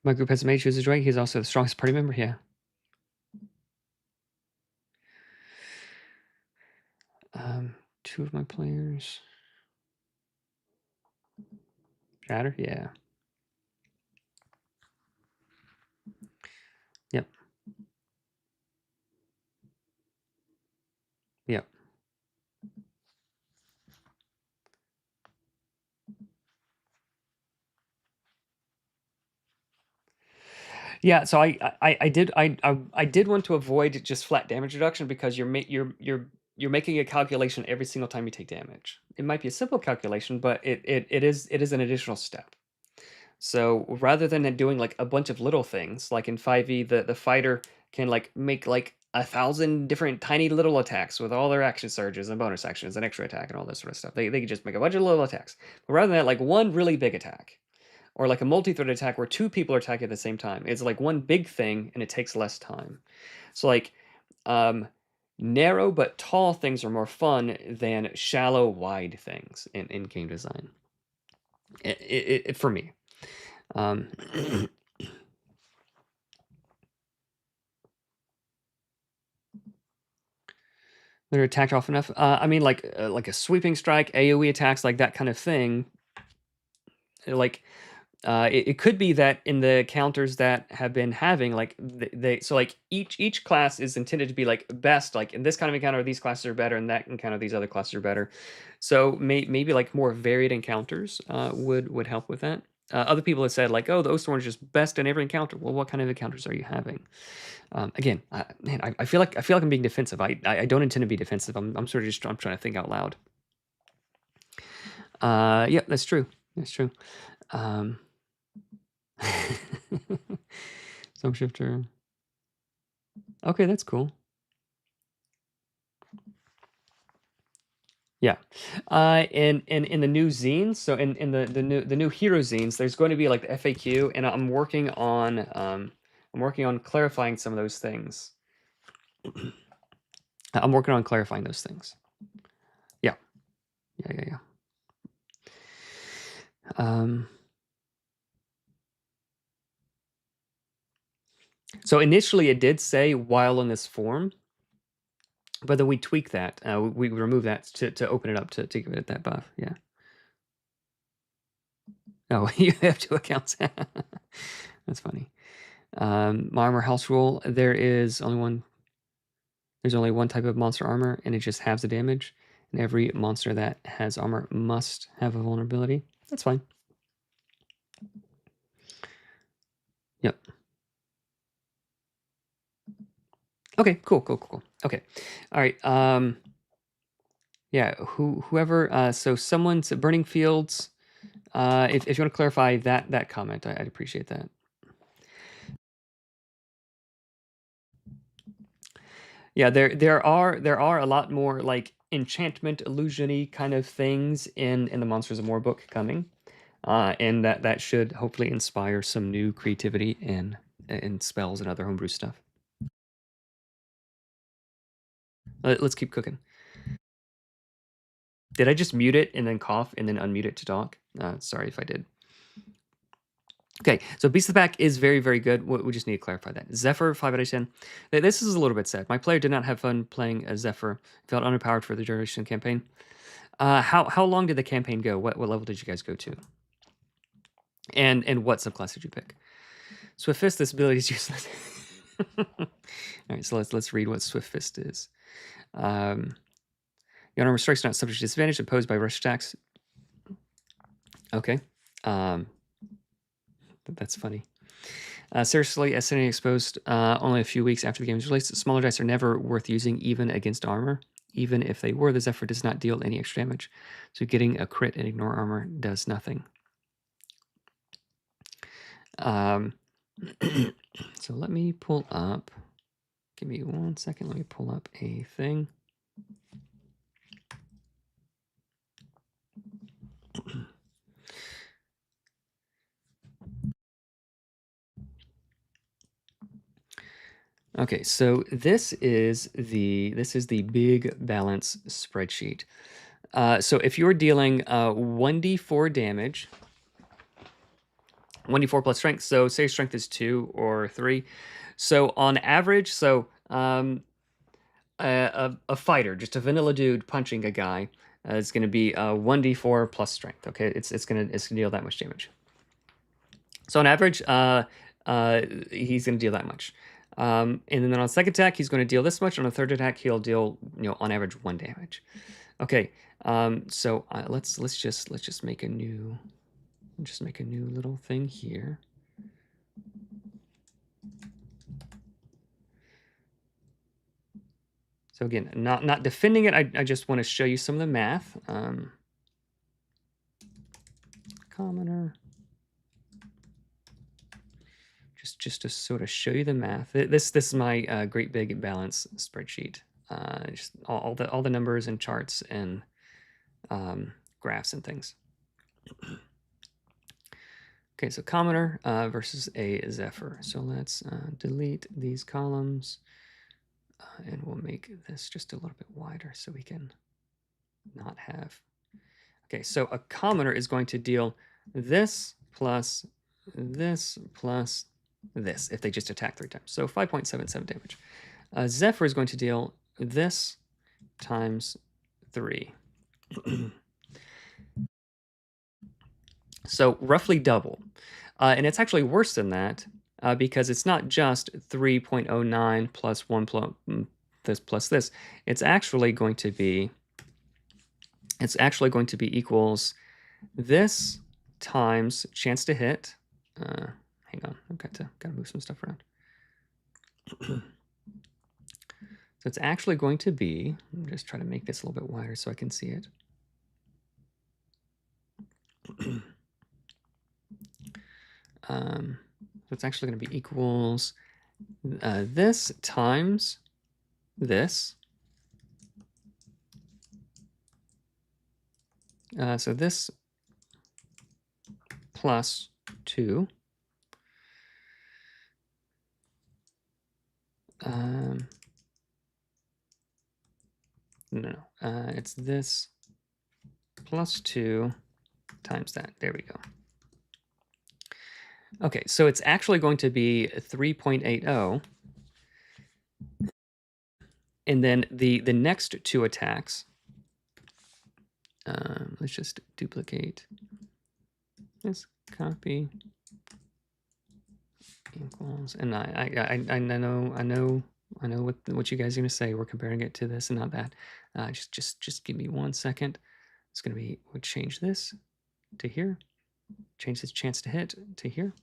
My group has a mage who's a dragon. He's also the strongest party member. Yeah. Two of my players. Shatter? Yeah. Yep. Yep. Yeah, so I did want to avoid just flat damage reduction because you're making a calculation every single time you take damage. It might be a simple calculation, but it is an additional step. So rather than doing like a bunch of little things, like in 5e, the fighter can make 1,000 different tiny little attacks with all their action surges and bonus actions and extra attack and all this sort of stuff. They can just make a bunch of little attacks. But rather than that, one really big attack. Or like a multi-threat attack where two people are attacking at the same time. It's like one big thing and it takes less time. So narrow but tall things are more fun than shallow, wide things in game design. For me. They're attacked off enough. I mean, like a sweeping strike, AOE attacks, like that kind of thing. It could be that in the counters that have been having each class is intended to be best, in this kind of encounter these classes are better, and that encounter these other classes are better. So maybe more varied encounters would help with that. Other people have said oh, the Oathsworn is just best in every encounter. Well, what kind of encounters are you having? Again, man, I feel like I'm being defensive. I don't intend to be defensive. I'm sort of I'm trying to think out loud. Yeah, that's true. That's true. Stormshifter. Okay, that's cool. Yeah. In the new zines, so in the new hero zines, there's going to be the FAQ, and I'm working on clarifying some of those things. I'm working on clarifying those things. Yeah. Yeah. So initially it did say while in this form, but then we tweak that. We remove that to open it up to give it that buff. Yeah. Oh, you have 2 accounts. That's funny. My armor house rule. There's only one type of monster armor, and it just halves the damage. And every monster that has armor must have a vulnerability. That's fine. Yep. Okay, cool. Okay, all right. Yeah, whoever. So someone's Burning Fields. If you want to clarify that comment, I'd appreciate that. Yeah, there are a lot more like enchantment illusion-y kind of things in the Monsters of More book coming, and that should hopefully inspire some new creativity in spells and other homebrew stuff. Let's keep cooking. Did I just mute it and then cough and then unmute it to talk? Sorry if I did. Okay, so Beast of the Pack is very, very good. We just need to clarify that. Zephyr, 5 out of 10. This is a little bit sad. My player did not have fun playing as Zephyr. Felt underpowered for the duration of the campaign. How long did the campaign go? What level did you guys go to? And what subclass did you pick? Swift Fist, this ability is useless. All right, so let's read what Swift Fist is. Your armor strikes not subject to disadvantage imposed by rush attacks. Okay. That's funny. Seriously, as sitting exposed only a few weeks after the game is released, smaller dice are never worth using even against armor. Even if they were, the Zephyr does not deal any extra damage. So getting a crit and ignore armor does nothing. So let me pull up. Give me 1 second. Let me pull up a thing. Okay, so this is the big balance spreadsheet. So if you're dealing 1d4 damage, 1d4 plus strength, so say strength is 2 or 3. So on average, a fighter, just a vanilla dude punching a guy, is going to be 1d4 plus strength. Okay, it's gonna deal that much damage. So on average, he's going to deal that much. And then on second attack, he's going to deal this much. On a third attack, he'll deal, on average 1 damage. Okay, so let's just make a new little thing here. So again, not defending it. I just want to show you some of the math. Commoner. Just to sort of show you the math. This is my great big balance spreadsheet. Just all the numbers and charts and graphs and things. Okay, so commoner versus a Zephyr. So let's delete these columns, and we'll make this just a little bit wider so we can not have. Okay, so a commoner is going to deal this plus this plus this if they just attack 3 times. So 5.77 damage. Zephyr is going to deal this times 3. So roughly double. And it's actually worse than that because it's not just 3.09 plus 1 plus this plus this. It's actually going to be equals this times chance to hit. Hang on, I've got to move some stuff around. So it's actually going to be, I'm just trying to make this a little bit wider so I can see it. So it's actually going to be equals this times this. So this plus 2. No, it's this plus 2 times that. There we go. Okay, so it's actually going to be 3.80. And then the next 2 attacks, let's just duplicate this, copy, equals, and I know what you guys are going to say. We're comparing it to this and not that. Just give me 1 second. It's going to be, we'll change this to here, change this chance to hit to here.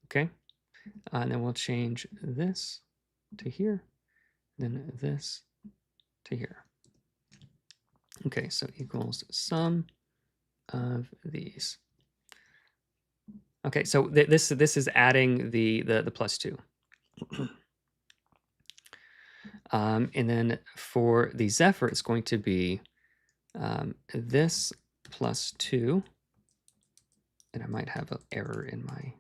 Okay, and then we'll change this to here. then this to here. Okay, so equals sum of these. Okay, so this is adding the +2. And then for the Zephyr, it's going to be this +2, and I might have an error in my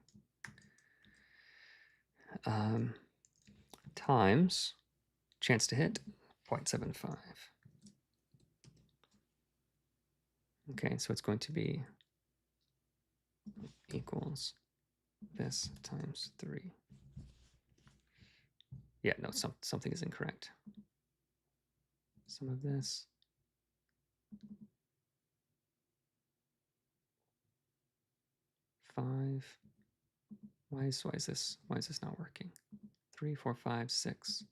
times chance to hit 0.75. Okay, so it's going to be equals this times 3. Yeah, no, something is incorrect. Some of this. Five. Why is this not working? 3, 4, 5, 6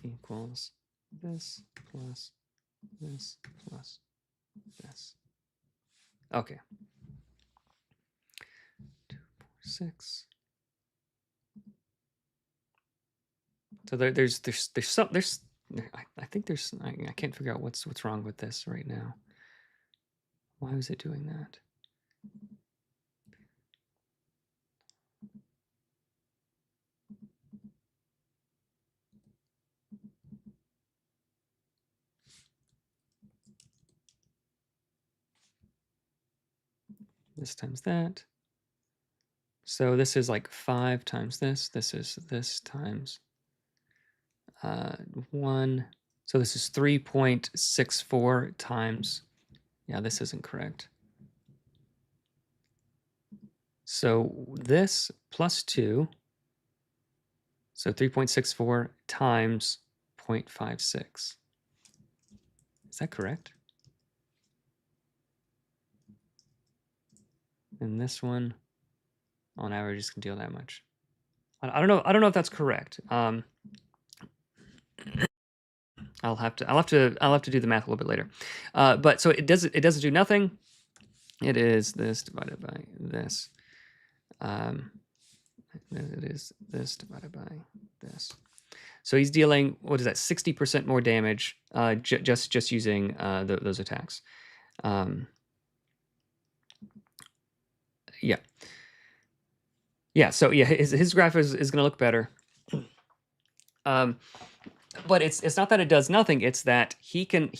equals this plus this plus this. Okay. 2, 4, 6. So there's I think there's I can't figure out what's wrong with this right now. Why was it doing that? This times that. So this is like 5 times this. This is this times 1. So this is 3.64 times. Yeah, this isn't correct. So this plus 2. So 3.64 times 0.56. Is that correct? And this one, on average, is going to deal that much. I don't know. I don't know if that's correct. I'll have to do the math a little bit later. But so it doesn't do nothing. It is this divided by this. It is this divided by this. So he's dealing, what is that, 60% more damage just using those attacks. Yeah. Yeah, so yeah, his graph is going to look better. But it's not that it does nothing, it's that he can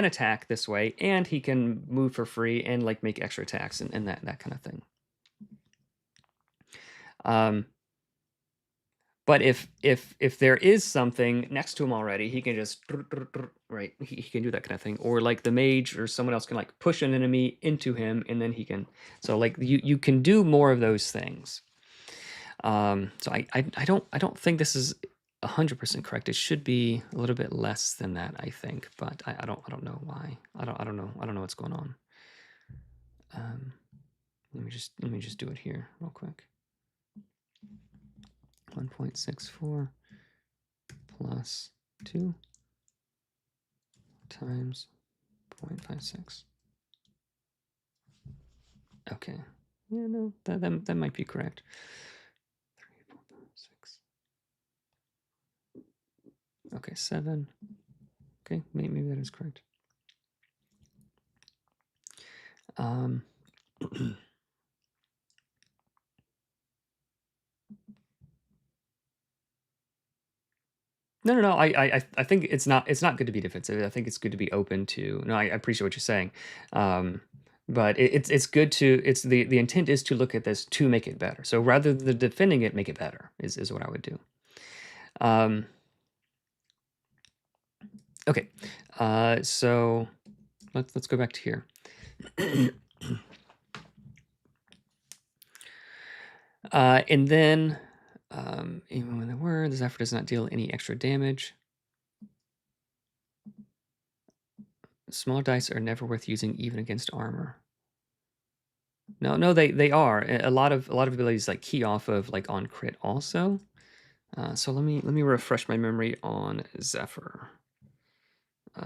attack this way, and he can move for free and like make extra attacks and that kind of thing. But if there is something next to him already, he can just right. He can do that kind of thing, or like the mage or someone else can like push an enemy into him, and then he can. So like you can do more of those things. So I don't think this is 100% correct. It should be a little bit less than that, I think, but I don't know why. I don't know what's going on. Let me just do it here real quick. 1.64 plus 2 times 0.56. Okay. Yeah, no, that might be correct. 3, 4, 5, 6. Okay, 7. Okay, maybe that is correct. No. I think it's not good to be defensive. I think it's good to be open to. No, I appreciate what you're saying, but it's good to. It's the intent is to look at this to make it better. So rather than defending it, make it better is what I would do. Okay, so let's go back to here. And then even when there were, the Zephyr does not deal any extra damage. Small dice are never worth using even against armor. No, they are. A lot of abilities like key off of like on crit also. So let me refresh my memory on Zephyr.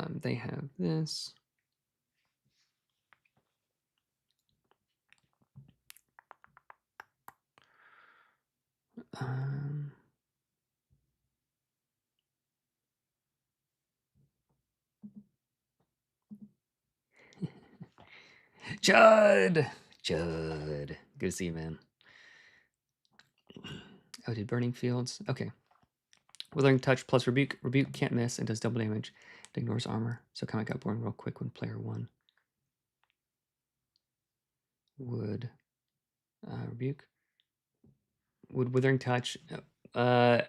They have this. Judd! Judd. Good to see you, man. Oh, did Burning Fields? Okay. Withering Touch plus Rebuke. Rebuke can't miss and does double damage. It ignores armor. So Comic got born real quick when player 1 would Rebuke. Would Withering Touch. I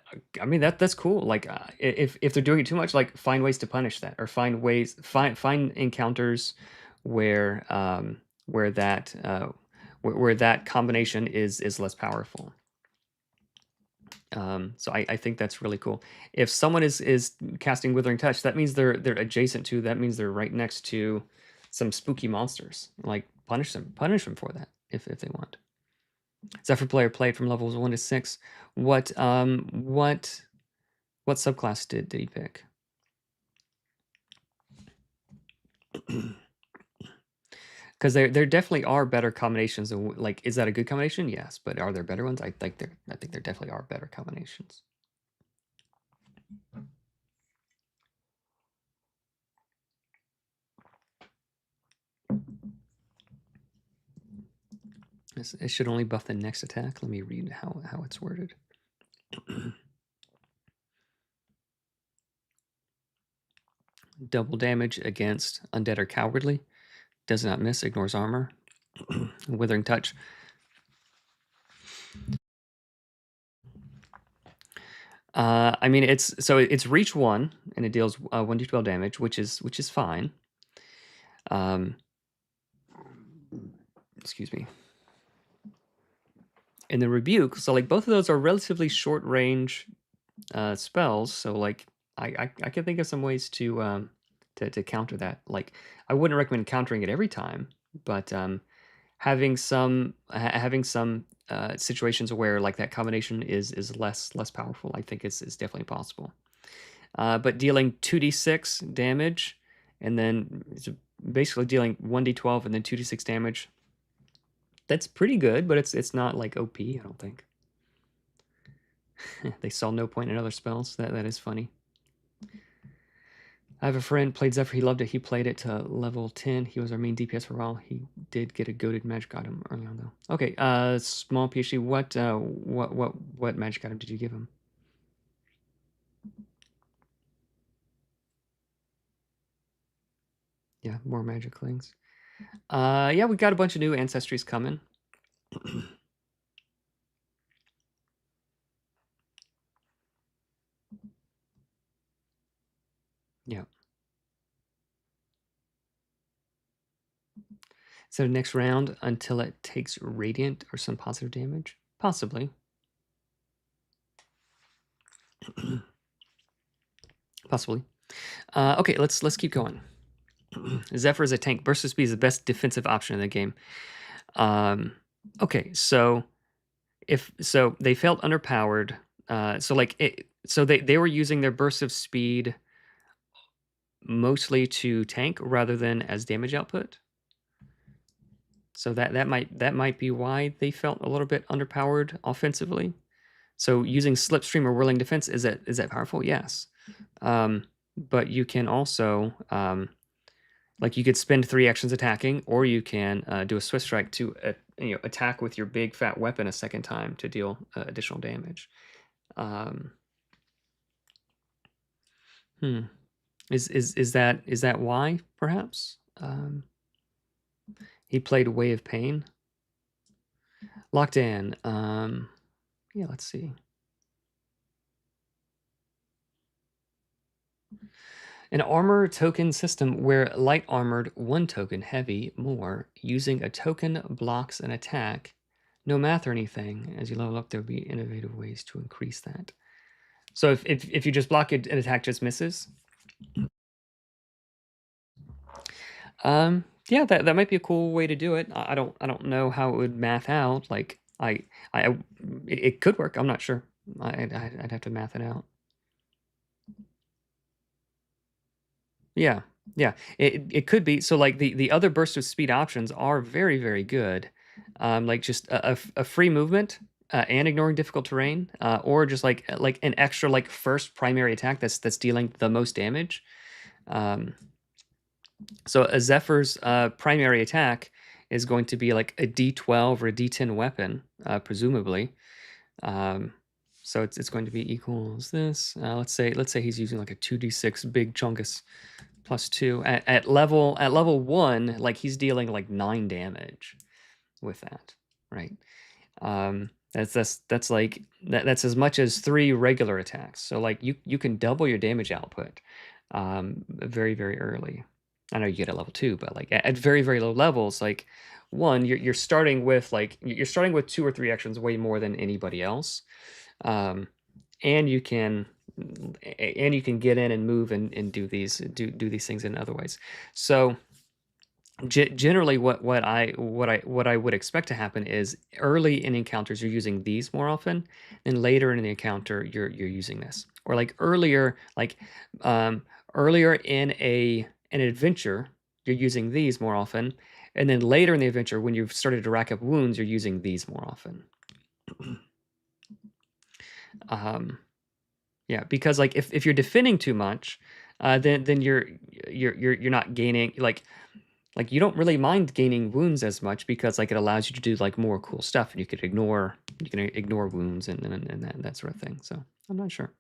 mean that's cool. Like if they're doing it too much, like find ways to punish that, or find encounters where that combination is less powerful. So I think that's really cool. If someone is casting Withering Touch, that means they're adjacent to. That means they're right next to some spooky monsters. Like punish them for that if they want. Zephyr player played from levels 1 to 6. What subclass did he pick? Because there definitely are better combinations. Like, is that a good combination? Yes, but are there better ones? I think there definitely are better combinations. It should only buff the next attack. Let me read how it's worded. Double damage against undead or cowardly. Does not miss. Ignores armor. Withering Touch. I mean, it's reach 1 and it deals 1d12 damage, which is fine. Excuse me. And the Rebuke, so like both of those are relatively short range spells. So like I can think of some ways to counter that. Like I wouldn't recommend countering it every time, but having some situations where like that combination is less powerful, I think is definitely possible. But dealing 2d6 damage and then basically dealing 1d12 and then 2d6 damage, that's pretty good, but it's not like OP, I don't think. They saw no point in other spells. That is funny. I have a friend played Zephyr. He loved it. He played it to level 10. He was our main DPS for a while. He did get a goated magic item early on though. Okay, small PhD. What magic item did you give him? Yeah, more magic things. Yeah, we got a bunch of new ancestries coming. Yeah. So next round until it takes radiant or some positive damage? Possibly. Possibly. Okay, let's keep going. Zephyr is a tank. Burst of Speed is the best defensive option in the game. Okay, so they felt underpowered. So they were using their Burst of Speed mostly to tank rather than as damage output. So that might be why they felt a little bit underpowered offensively. So using Slipstream or Whirling Defense, is that powerful? Yes. But you can also like you could spend 3 actions attacking, or you can do a Swift Strike to attack with your big fat weapon a second time to deal additional damage. Is that why perhaps? He played Way of Pain. Locked in. Yeah, let's see. An armor token system where light armored 1 token, heavy more, using a token blocks an attack. No math or anything. As you level up, there will be innovative ways to increase that. So if you just block it, an attack just misses. Yeah, that might be a cool way to do it. I don't know how it would math out. Like it could work. I'm not sure. I'd have to math it out. Yeah, it could be. So like the other burst of speed options are very, very good. Like just a free movement and ignoring difficult terrain, or just like an extra like first primary attack that's dealing the most damage. So a Zephyr's primary attack is going to be like a D12 or a D10 weapon, presumably. So it's going to be equals this. Let's say he's using like a 2d6 big chungus +2 at level 1. Like he's dealing like 9 damage with that, right? That's like that's as much as 3 regular attacks. So like you can double your damage output very early. I know you get at level 2, but like at very low levels, like one, you're starting with 2 or 3 actions way more than anybody else, and you can get in and move and do these things in other ways. So generally, what I would expect to happen is early in encounters you're using these more often, and later in the encounter you're using this, or like earlier in an adventure you're using these more often, and then later in the adventure when you've started to rack up wounds you're using these more often. Yeah, because like if you're defending too much, then you're not gaining like you don't really mind gaining wounds as much because like it allows you to do like more cool stuff, and you can ignore wounds and that sort of thing. So I'm not sure.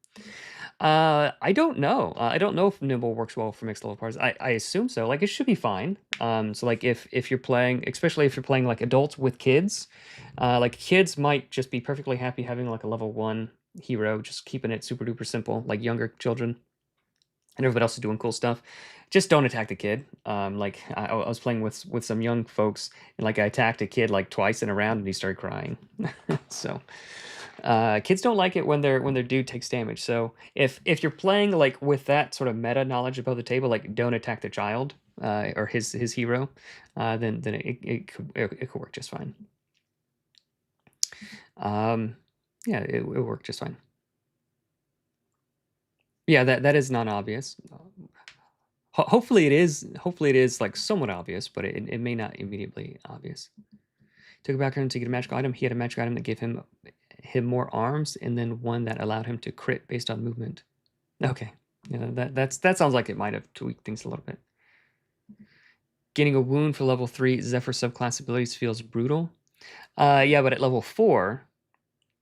I don't know. I don't know if Nimble works well for mixed level parties. I assume so. Like it should be fine. So like if you're playing, especially if you're playing like adults with kids, like kids might just be perfectly happy having like a level 1 hero, just keeping it super duper simple, like younger children. And everybody else is doing cool stuff. Just don't attack the kid. Like I was playing with some young folks, and like I attacked a kid like twice in a round, and he started crying. So kids don't like it when their dude takes damage. So if you're playing like with that sort of meta knowledge above the table, like don't attack the child or his hero, then it could work just fine. Yeah, it worked just fine. Yeah, that is non-obvious. Hopefully it is like somewhat obvious, but it may not immediately obvious. Took a background to get a magical item. He had a magical item that gave him more arms, and then one that allowed him to crit based on movement. Okay, yeah, that sounds like it might have tweaked things a little bit. Getting a wound for level 3 Zephyr subclass abilities feels brutal. Yeah, but at level 4.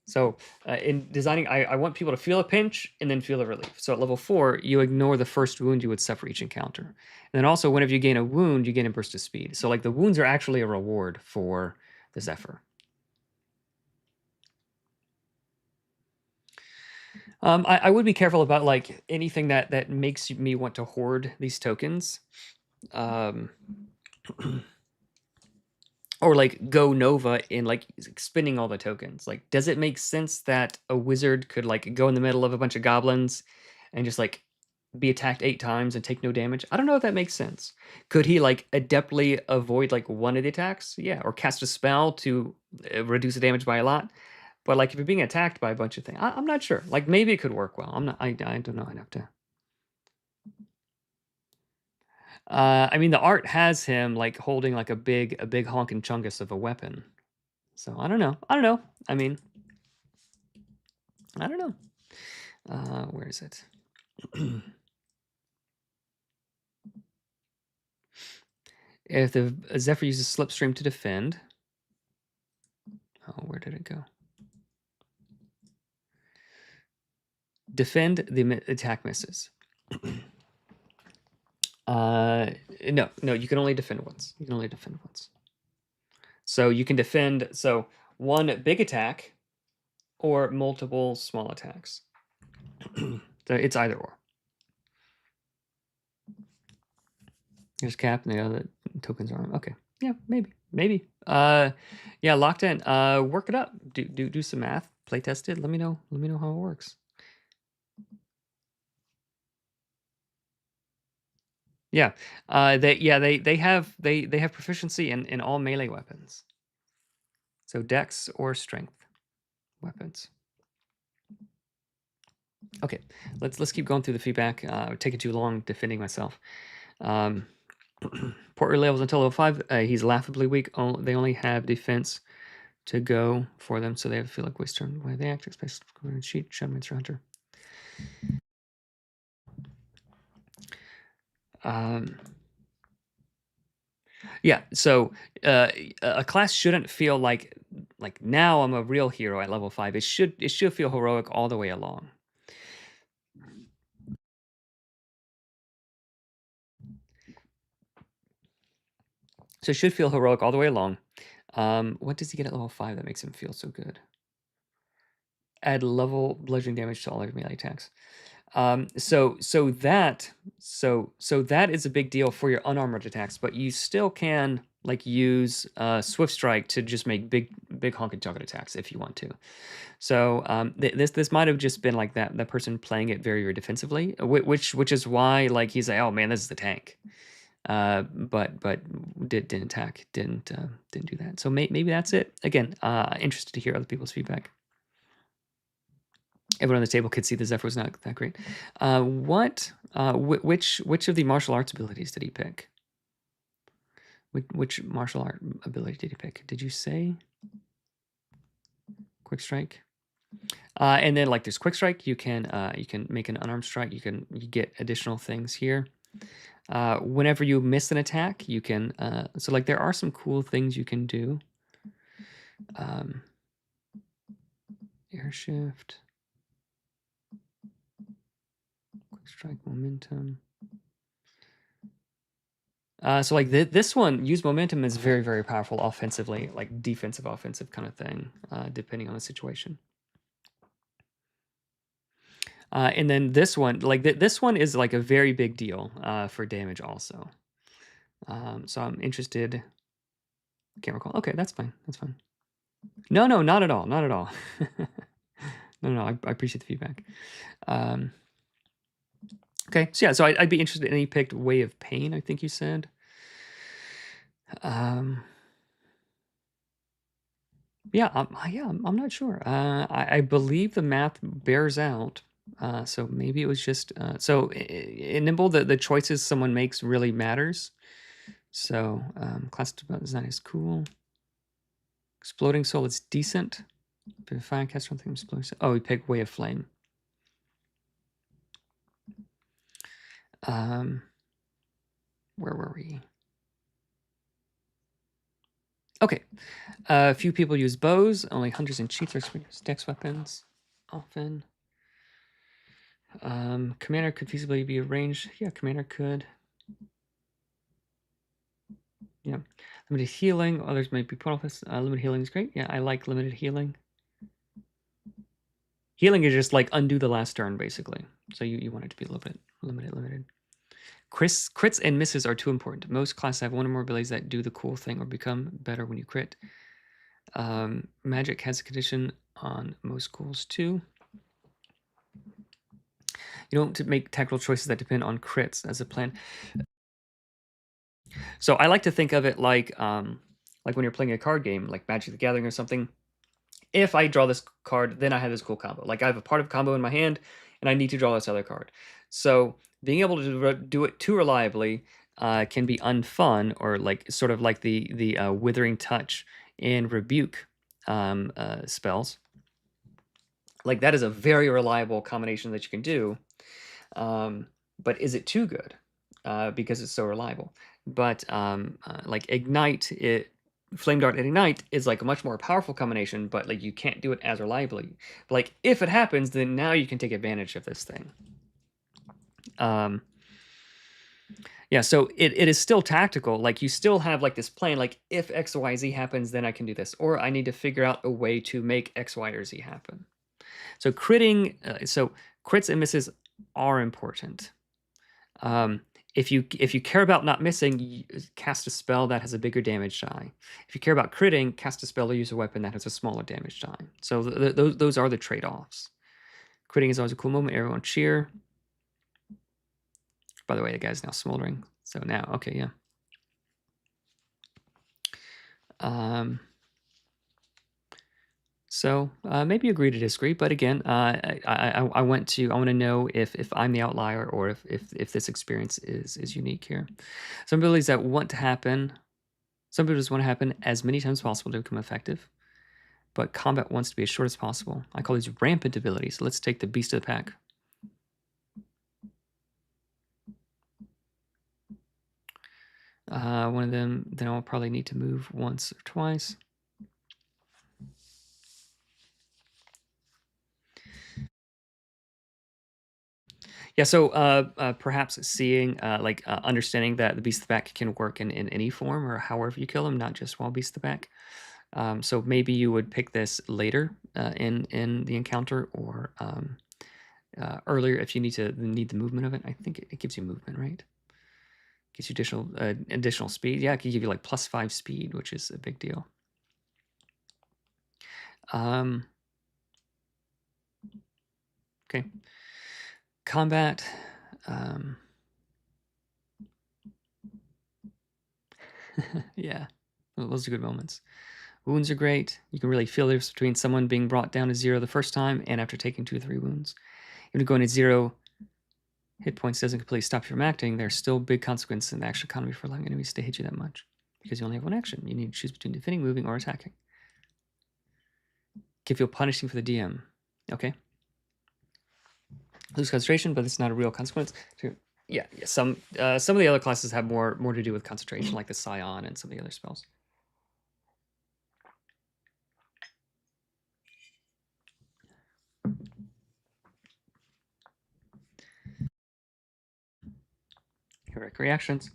So in designing, I want people to feel a pinch and then feel a relief. So at level 4, you ignore the first wound you would suffer each encounter. And then also, whenever you gain a wound, you gain a burst of speed. So like the wounds are actually a reward for the Zephyr. I would be careful about like anything that makes me want to hoard these tokens. Or like go Nova in like spinning all the tokens. Like, does it make sense that a wizard could like go in the middle of a bunch of goblins and just like be attacked 8 times and take no damage? I don't know if that makes sense. Could he like adeptly avoid like one of the attacks? Yeah, or cast a spell to reduce the damage by a lot. But like if you're being attacked by a bunch of things, I'm not sure. Like maybe it could work well. I'm not. I don't know enough to. I mean, the art has him like holding like a big honking chungus of a weapon. So I don't know. I mean, I don't know. Where is it? If the Zephyr uses Slipstream to defend. Oh, where did it go? Defend, the attack misses. No, you can only defend once. So you can defend one big attack or multiple small attacks. So it's either or. There's cap and the other tokens are on. Okay. Yeah, maybe. Yeah, locked in. Work it up. Do some math. Play test it. Let me know how it works. Yeah. They have proficiency in all melee weapons. So dex or strength weapons. Okay, let's keep going through the feedback. Taking too long defending myself. Port levels until level 5. He's laughably weak. They only have defense to go for them, so they have to feel like waste turn when they act. Especially cheat, Shadowmancer Hunter. Yeah, so a class shouldn't feel like now I'm a real hero at level 5. It should feel heroic all the way along. So it should feel heroic all the way along. What does he get at level 5 that makes him feel so good? Add level bludgeoning damage to all your melee attacks. So that is a big deal for your unarmored attacks, but you still can like use Swift Strike to just make big honking target attacks if you want to. So this might have just been like that person playing it very, very defensively, which is why like he's like, oh man, this is the tank. But didn't attack, didn't do that. So maybe that's it. Again, interested to hear other people's feedback. Everyone on the table could see the Zephyr was not that great. Which of the martial arts abilities did he pick? Which martial art ability did he pick? Did you say quick strike? And then like there's quick strike, you can make an unarmed strike. You get additional things here. Whenever you miss an attack, you can so like there are some cool things you can do. Air shift, quick strike, momentum. So like this one, use momentum is very, very powerful offensively, like defensive, offensive kind of thing, depending on the situation. And then this one, like this one is like a very big deal for damage also. So I'm interested. Can't recall. Okay, that's fine. That's fine. No, not at all. Not at all. No, I appreciate the feedback. Okay, so yeah, so I'd be interested in any picked Way of Pain, I think you said. Yeah, I'm not sure. I believe the math bears out. So maybe it was just so in Nimble the choices someone makes really matters. So class design is cool. Exploding Soul is decent. Fire cast something exploding. Oh, we picked Way of Flame. Where were we? Okay. A few people use bows. Only hunters and cheats are dex weapons often. Commander could feasibly be a ranged. Yeah, Commander could. Yeah. Limited healing. Others might be put off this. Limited healing is great. Yeah, I like limited healing. Healing is just like undo the last turn, basically. So you want it to be a little bit limited. Crits and misses are too important. Most classes have one or more abilities that do the cool thing or become better when you crit. Magic has a condition on most schools too. You don't make tactical choices that depend on crits as a plan. So I like to think of it like when you're playing a card game, like Magic the Gathering or something. If I draw this card, then I have this cool combo. Like I have a part of combo in my hand, and I need to draw this other card. So being able to do it too reliably can be unfun, or like sort of like the Withering Touch and Rebuke spells. Like that is a very reliable combination that you can do. But is it too good? Because it's so reliable. But like Ignite, Flame Dart and Ignite is like a much more powerful combination, but like you can't do it as reliably. But like if it happens, then now you can take advantage of this thing. Yeah, so it is still tactical. Like you still have like this plan, like if X, Y, Z happens, then I can do this. Or I need to figure out a way to make X, Y, or Z happen. So critting, so crits and misses are important. If you care about not missing, cast a spell that has a bigger damage die. If you care about critting, cast a spell or use a weapon that has a smaller damage die. So those are the trade-offs. Critting is always a cool moment. Everyone cheer. By the way, the guy's now smoldering. So now, okay, yeah. So maybe agree to disagree, but again, I want to know if I'm the outlier or if this experience is unique here. Some abilities that want to happen, some abilities want to happen as many times as possible to become effective, but combat wants to be as short as possible. I call these rampant abilities. So let's take the Beast of the Pack. One of them, then I'll probably need to move once or twice. Yeah, so perhaps seeing, understanding that the Beast of the Back can work in any form or however you kill him, not just while Beast of the Back. So maybe you would pick this later in the encounter, or earlier if you need the movement of it. I think it gives you movement, right? Gives you additional speed. Yeah, it can give you like +5 speed, which is a big deal. Okay. Combat. Yeah, those are good moments. Wounds are great. You can really feel the difference between someone being brought down to 0 the first time and after taking 2 or 3 wounds. Even going at 0 hit points doesn't completely stop you from acting. There's still big consequences in the action economy for allowing enemies to hit you that much, because you only have one action. You need to choose between defending, moving, or attacking. Can feel punishing for the DM. Okay. Lose concentration, but it's not a real consequence. Yeah. Some of the other classes have more to do with concentration, like the Scion and some of the other spells. Heroic reactions.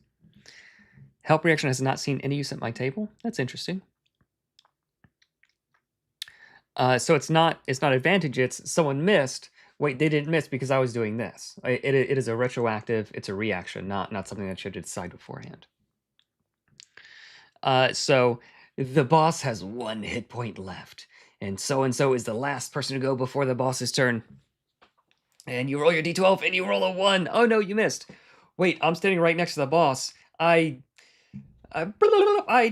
Help reaction has not seen any use at my table. That's interesting. So it's not advantage. It's someone missed. Wait, they didn't miss because I was doing this. It is a retroactive. It's a reaction, not something that should have decided beforehand. So the boss has 1 hit point left, and so is the last person to go before the boss's turn. And you roll your d12 and you roll a 1. Oh no, you missed. Wait, I'm standing right next to the boss. I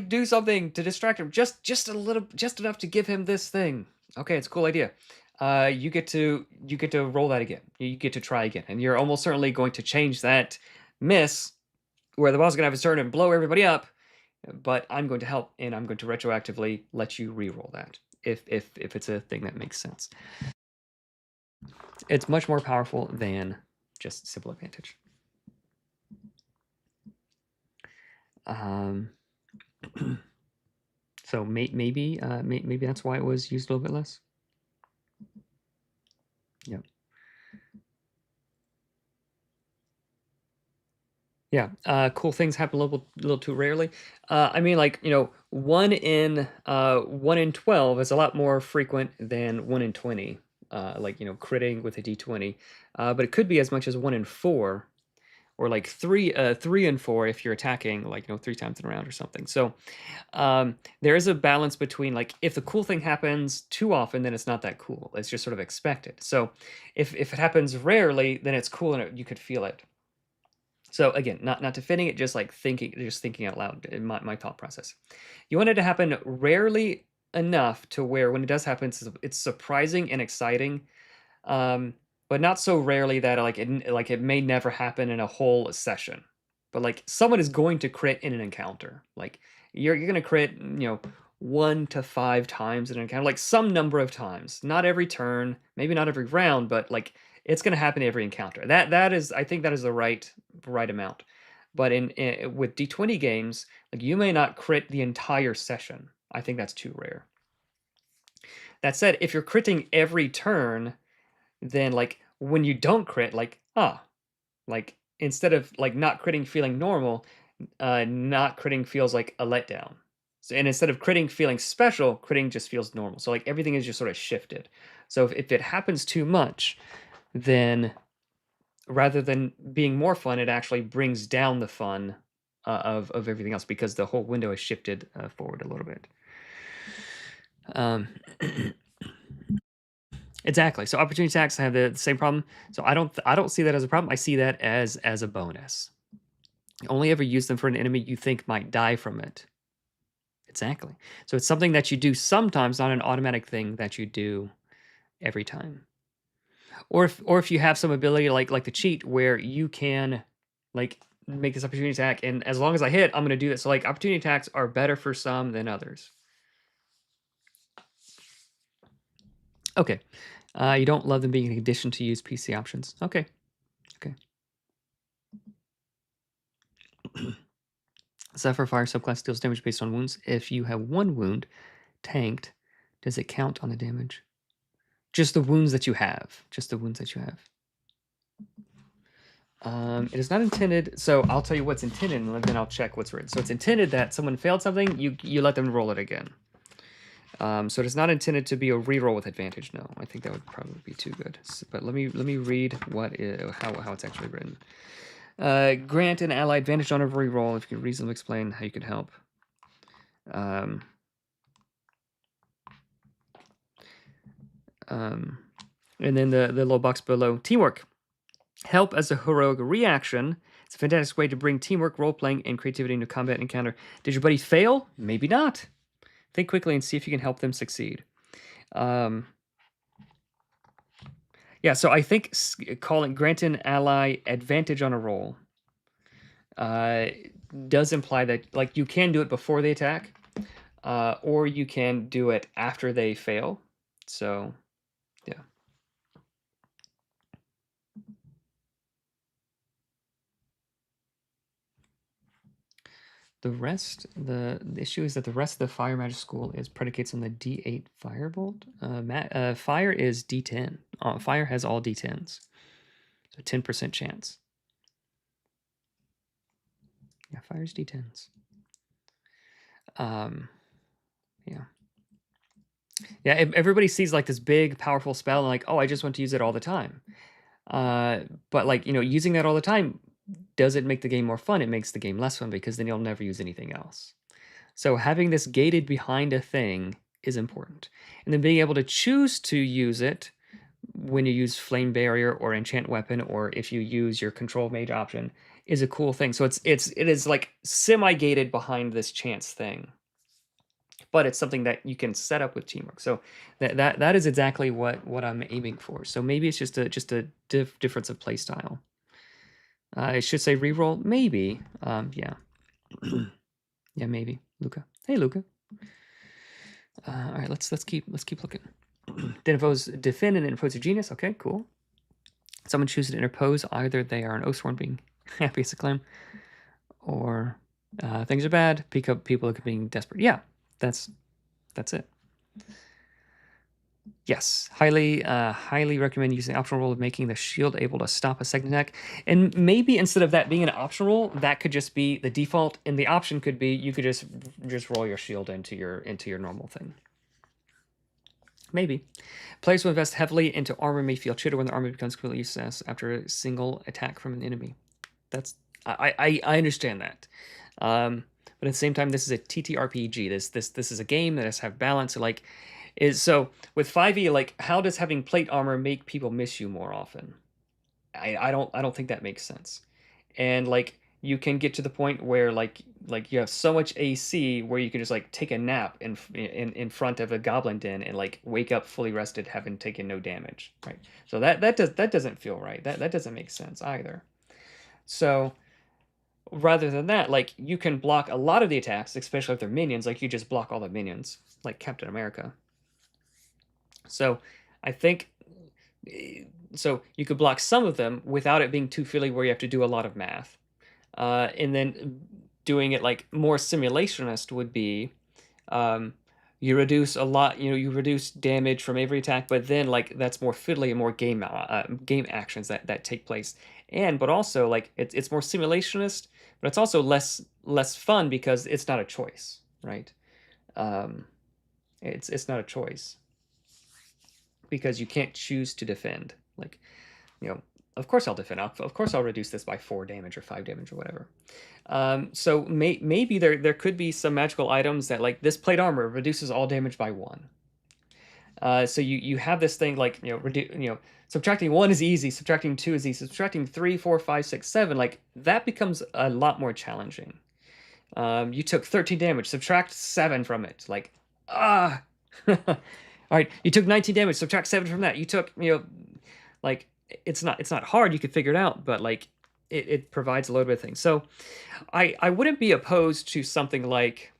do something to distract him, just enough to give him this thing. Okay, it's a cool idea. You get to roll that again. You get to try again, and you're almost certainly going to change that miss, where the boss is gonna have his turn and blow everybody up. But I'm going to help, and I'm going to retroactively let you re-roll that if it's a thing that makes sense. It's much more powerful than just simple advantage. So maybe that's why it was used a little bit less. Yep. Yeah, cool things happen a little too rarely. I mean, like, 1 in 12 is a lot more frequent than 1 in 20. Like, critting with a d20, but it could be as much as 1 in 4, or like 3 and 4 if you're attacking, like, 3 times in a round or something. So there is a balance between, like, if the cool thing happens too often, then it's not that cool. It's just sort of expected. So if it happens rarely, then it's cool and you could feel it. So again, not defending it, just like thinking out loud in my thought process. You want it to happen rarely enough to where when it does happen, it's surprising and exciting, but not so rarely that it may never happen in a whole session. But like someone is going to crit in an encounter. Like you're gonna crit, 1 to 5 times in an encounter, like some number of times. Not every turn, maybe not every round, but like it's going to happen every encounter. That is, I think that is the right amount. But with D20 games, like you may not crit the entire session. I think that's too rare. That said, if you're critting every turn, then like when you don't crit, like instead of like not critting feeling normal, not critting feels like a letdown. So, and instead of critting feeling special, critting just feels normal. So like everything is just sort of shifted. So if it happens too much, then rather than being more fun, it actually brings down the fun of everything else, because the whole window is shifted forward a little bit. Exactly. So opportunity attacks have the same problem. So I don't see that as a problem. I see that as a bonus. Only ever use them for an enemy you think might die from it. Exactly. So it's something that you do sometimes, not an automatic thing that you do every time. Or if you have some ability like the cheat where you can like make this opportunity attack, and as long as I hit, I'm going to do this. So like opportunity attacks are better for some than others. Okay. You don't love them being in addition to use PC options. Okay. Zephyr Fire subclass deals damage based on wounds. If you have 1 wound tanked, does it count on the damage? Just the wounds that you have. Just the wounds that you have. It is not intended, so I'll tell you what's intended, and then I'll check what's written. So it's intended that someone failed something, you let them roll it again. So it is not intended to be a reroll with advantage. No, I think that would probably be too good. So, but let me read how it's actually written. Grant an ally advantage on a reroll if you can reasonably explain how you could help. And then the little box below, teamwork. Help as a heroic reaction. It's a fantastic way to bring teamwork, role-playing, and creativity into combat encounter. Did your buddy fail? Maybe not. Think quickly and see if you can help them succeed. Yeah, so I think grant an ally advantage on a roll does imply that like you can do it before they attack, or you can do it after they fail. So, yeah. The issue is that the rest of the fire magic school is predicates on the D8 firebolt. Fire is D10. Fire has all D10s, so 10% chance. Yeah, fire's D10s. Yeah. Yeah, everybody sees like this big, powerful spell and like, oh, I just want to use it all the time. But like, using that all the time doesn't make the game more fun. It makes the game less fun because then you'll never use anything else. So having this gated behind a thing is important. And then being able to choose to use it when you use Flame Barrier or Enchant Weapon, or if you use your Control Mage option, is a cool thing. So it is like semi-gated behind this chance thing. But it's something that you can set up with teamwork. So that is exactly what I'm aiming for. So maybe it's just a difference of play style. I should say reroll, maybe. Yeah. Yeah, maybe. Luca. Hey, Luca. All right, let's keep looking. Defend and interpose your genius. Okay, cool. Someone chooses to interpose. Either they are an Oathsworn being happy as a claim, or things are bad. People are being desperate. Yeah, that's it. Yes, highly recommend using the optional roll of making the shield able to stop a second attack. And maybe instead of that being an optional roll, that could just be the default. And the option could be you could just roll your shield into your normal thing. Maybe. Players who invest heavily into armor may feel cheated when the armor becomes completely useless after a single attack from an enemy. I understand that. But at the same time, this is a TTRPG. This is a game that has to have balance. So with 5e, like, how does having plate armor make people miss you more often? I don't think that makes sense. And like you can get to the point where like you have so much AC where you can just like take a nap in front of a goblin den and like wake up fully rested, having taken no damage, right? So that doesn't feel right. That doesn't make sense either. So rather than that, like you can block a lot of the attacks, especially if they're minions. Like you just block all the minions, like Captain America. So I think so you could block some of them without it being too fiddly where you have to do a lot of math. And then doing it like more simulationist would be you reduce a lot, you reduce damage from every attack, but then like that's more fiddly and more game actions that take place. But also like it's more simulationist, but it's also less fun because it's not a choice, right? It's not a choice because you can't choose to defend. Like, of course I'll defend. Of course I'll reduce this by 4 damage or 5 damage or whatever. So maybe there could be some magical items that like this plate armor reduces all damage by 1. So you have this thing like subtracting 1 is easy, subtracting 2 is easy, subtracting 3, 4, 5, 6, 7, like that becomes a lot more challenging. You took 13 damage, subtract 7 from it, like all right, you took 19 damage, subtract 7 from that. You took like it's not hard, you could figure it out, but like it provides a load of things. So I wouldn't be opposed to something like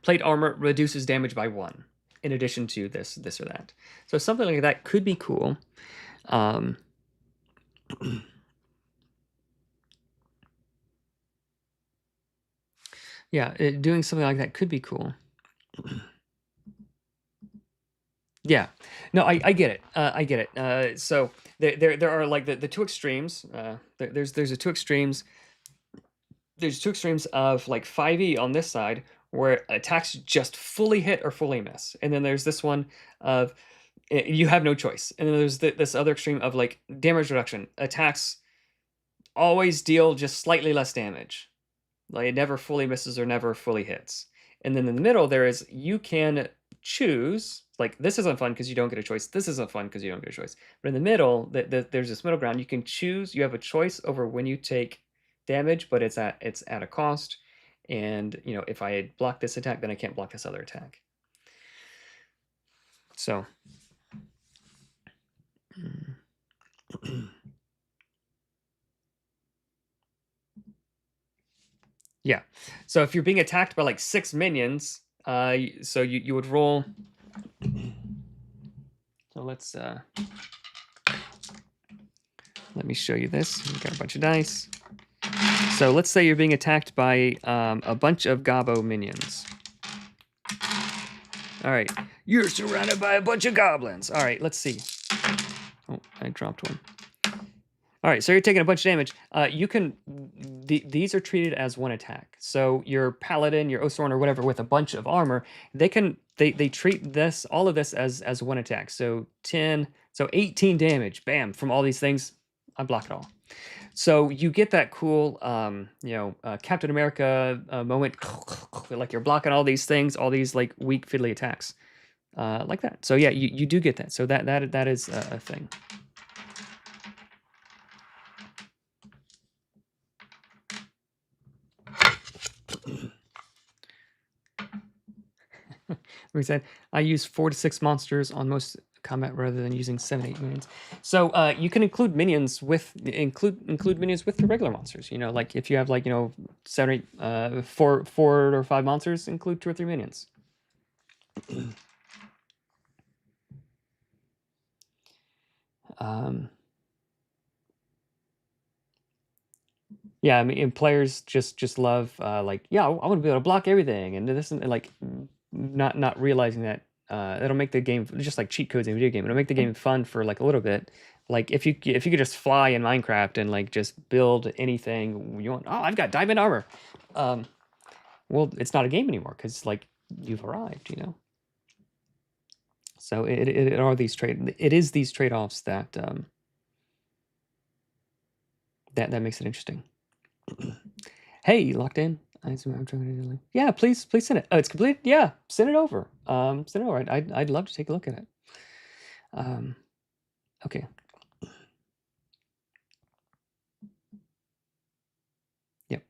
plate armor reduces damage by 1 in addition to this or that. So something like that could be cool. Yeah, doing something like that could be cool. Yeah, no, I get it. I get it. So there are like the two extremes. There's the two extremes. There's two extremes of like 5e on this side where attacks just fully hit or fully miss, and then there's this one of you have no choice, and then there's this other extreme of like damage reduction. Attacks always deal just slightly less damage. Like it never fully misses or never fully hits. And then in the middle, there is you can choose. Like this isn't fun because you don't get a choice. This isn't fun because you don't get a choice. But in the middle, there's this middle ground. You can choose. You have a choice over when you take damage, but it's at a cost. And you know, if I block this attack, then I can't block this other attack. So. Yeah. So if you're being attacked by like 6 minions, so you would roll. So let's let me show you this. We got a bunch of dice. So let's say you're being attacked by a bunch of Gobbo minions. All right, you're surrounded by a bunch of goblins. All right, let's see. Oh, I dropped one. All right, so you're taking a bunch of damage. You can, these are treated as one attack. So your paladin, your Oathsworn, or whatever with a bunch of armor, they treat this, all of this as one attack. So 18 damage, bam, from all these things. I block it all. So you get that cool, Captain America moment, like you're blocking all these things, all these like weak fiddly attacks, like that. So yeah, you do get that. So that is a thing. We said I use 4 to 6 monsters on most combat rather than using 7 to 8 minions. So you can include minions with minions with the regular monsters. You know, like if you have like 7 or 8, 4 or 5 monsters, include 2 or 3 minions. Yeah, I mean, and players just love like, yeah, I want to be able to block everything, and this and like not realizing that it'll make the game just like cheat codes in a video game. It'll make the game fun for like a little bit. Like if you could just fly in Minecraft and like just build anything you want. Oh, I've got diamond armor. Well, it's not a game anymore because like you've arrived, you know. So it is these trade-offs that that makes it interesting. Hey, locked in. Yeah, please send it. Oh, it's completed. Yeah, send it over. Send it over. I'd love to take a look at it. Okay. Yep.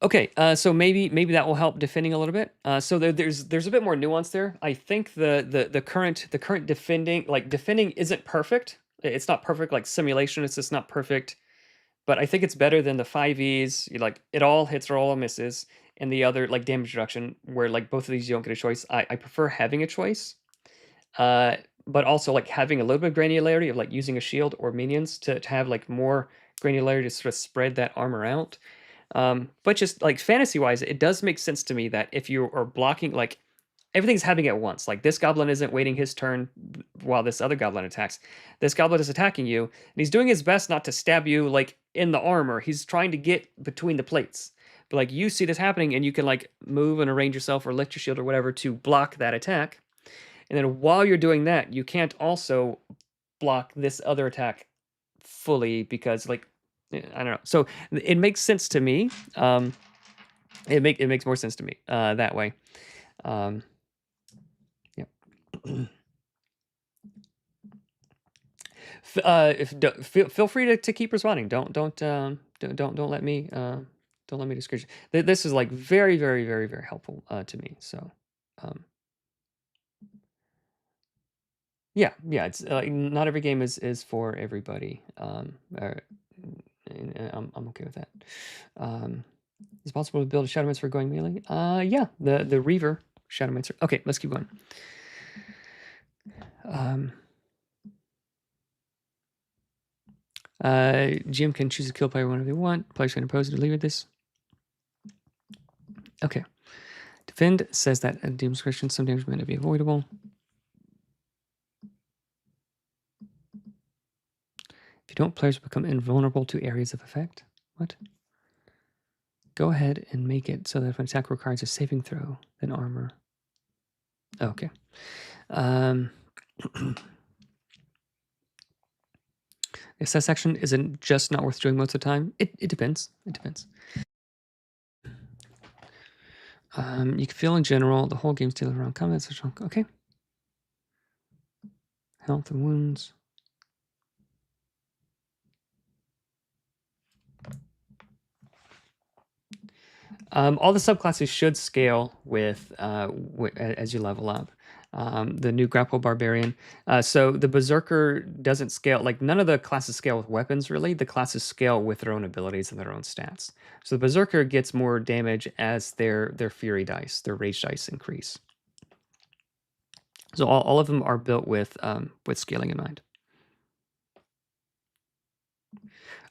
Okay. So maybe that will help defending a little bit. So there's a bit more nuance there. I think the current defending isn't perfect. It's not perfect like simulation. It's just not perfect. But I think it's better than the 5Es, like it all hits or all misses, and the other like damage reduction, where like both of these you don't get a choice. I prefer having a choice, but also like having a little bit of granularity of like using a shield or minions to have like more granularity to sort of spread that armor out. But just like fantasy wise, it does make sense to me that if you are blocking like everything's happening at once. Like this goblin isn't waiting his turn while this other goblin attacks. This goblin is attacking you, and he's doing his best not to stab you like in the armor. He's trying to get between the plates. But like you see this happening, and you can like move and arrange yourself or lift your shield or whatever to block that attack. And then while you're doing that, you can't also block this other attack fully because like I don't know. So it makes sense to me. It makes more sense to me that way. Feel free to keep responding. Don't let me discourage you. This is like very helpful to me. So yeah, it's not every game is for everybody. I'm okay with that. Is it possible to build a Shadowmancer going melee? Yeah, the Reaver Shadowmancer. Okay, let's keep going. GM can choose to kill player whenever they want. Players can impose or leave with this. Okay. Defend says that a Doom's Christian, some damage may not be avoidable. If you don't, players become invulnerable to areas of effect. What? Go ahead and make it so that if an attack requires a saving throw, then armor. Okay. Assess action isn't just not worth doing most of the time. It depends. It depends. You can feel in general the whole game's dealing around combat. Okay. Health and wounds. All the subclasses should scale with as you level up. The new grapple barbarian. So the berserker doesn't scale, like none of the classes scale with weapons really. The classes scale with their own abilities and their own stats. So the berserker gets more damage as their fury dice, their rage dice increase. So all of them are built with scaling in mind.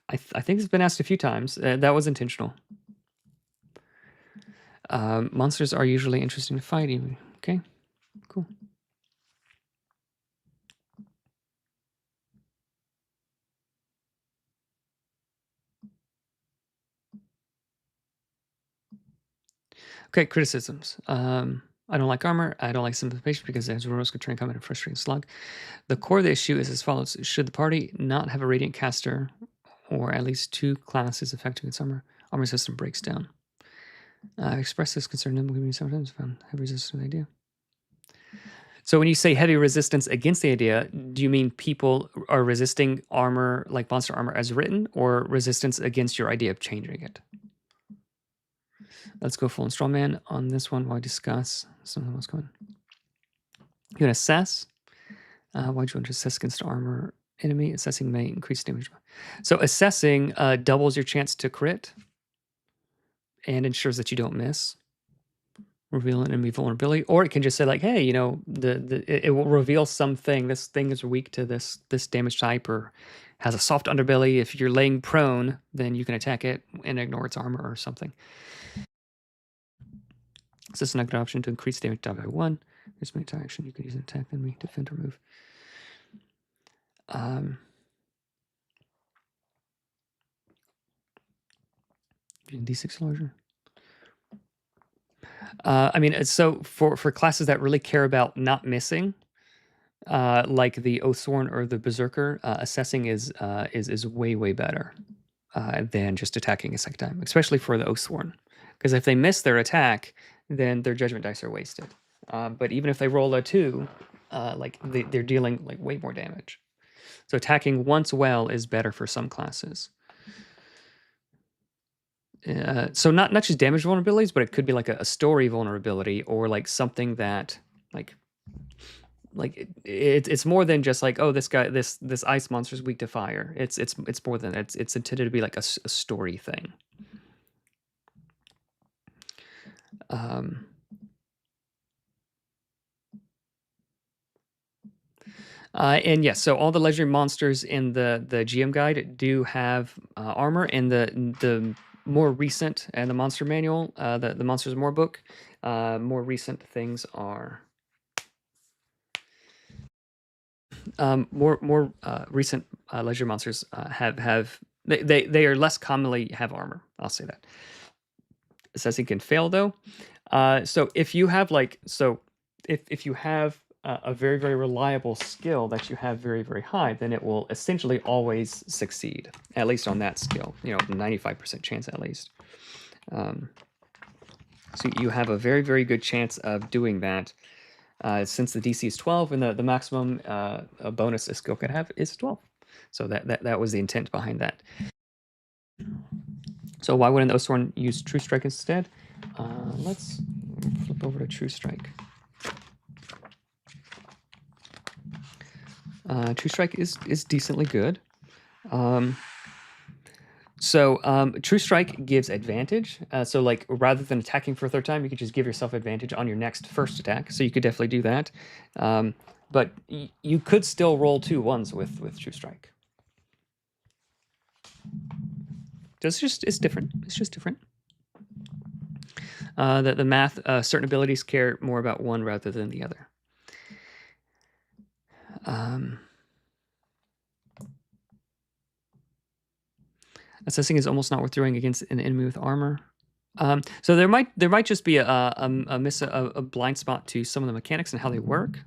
I think it's been asked a few times. That was intentional. Monsters are usually interesting to fight. Even. Okay, cool. Okay, criticisms. I don't like armor. I don't like simplification because as Rose could turn come in a frustrating slug. The core of the issue is as follows. Should the party not have a Radiant caster or at least 2 classes affecting its armor system breaks down? Express this concern. Nimble give me sometimes found heavy resistance to the idea. So when you say heavy resistance against the idea, do you mean people are resisting armor, like monster armor as written, or resistance against your idea of changing it? Let's go full and strong man on this one while I discuss something else going. You can assess. Why'd you want to assess against armor enemy? Assessing may increase damage. So assessing doubles your chance to crit and ensures that you don't miss. Reveal an enemy vulnerability, or it can just say like, hey, you know, it will reveal something. This thing is weak to this damage type, or has a soft underbelly. If you're laying prone, then you can attack it and ignore its armor or something. So this is a good option to increase damage by 1. There's my action. You can use an attack, enemy, defend, or move. D6 larger. I mean, so for classes that really care about not missing, like the Oathsworn or the Berserker, assessing is way better than just attacking a second time, especially for the Oathsworn. Because if they miss their attack, then their judgment dice are wasted. But even if they roll a 2, like they're dealing like way more damage. So attacking once well is better for some classes. So not just damage vulnerabilities, but it could be like a story vulnerability or like something that like it's more than just like, oh, this guy this ice monster is weak to fire. It's more than that. It's intended to be like a story thing. And yes, so all the legendary monsters in the GM guide do have armor, and the more recent and the monster manual, the Monsters More book, more recent things are more recent legendary monsters have they are less commonly have armor. I'll say that. Assessing can fail though. So if you have if you have a very, very reliable skill that you have very, very high, then it will essentially always succeed, at least on that skill, 95% chance at least. So you have a very, very good chance of doing that since the DC is 12 and the maximum bonus a skill could have is 12. So that was the intent behind that. So why wouldn't Oathsworn use True Strike instead? Let's flip over to True Strike. True Strike is decently good. True Strike gives advantage. So like rather than attacking for a 3rd time, you could just give yourself advantage on your next first attack. So you could definitely do that. But you could still roll 2 1s with True Strike. It's different. It's just different. that the math, certain abilities care more about one rather than the other. Assessing is almost not worth throwing against an enemy with armor. So there might just be a blind spot to some of the mechanics and how they work,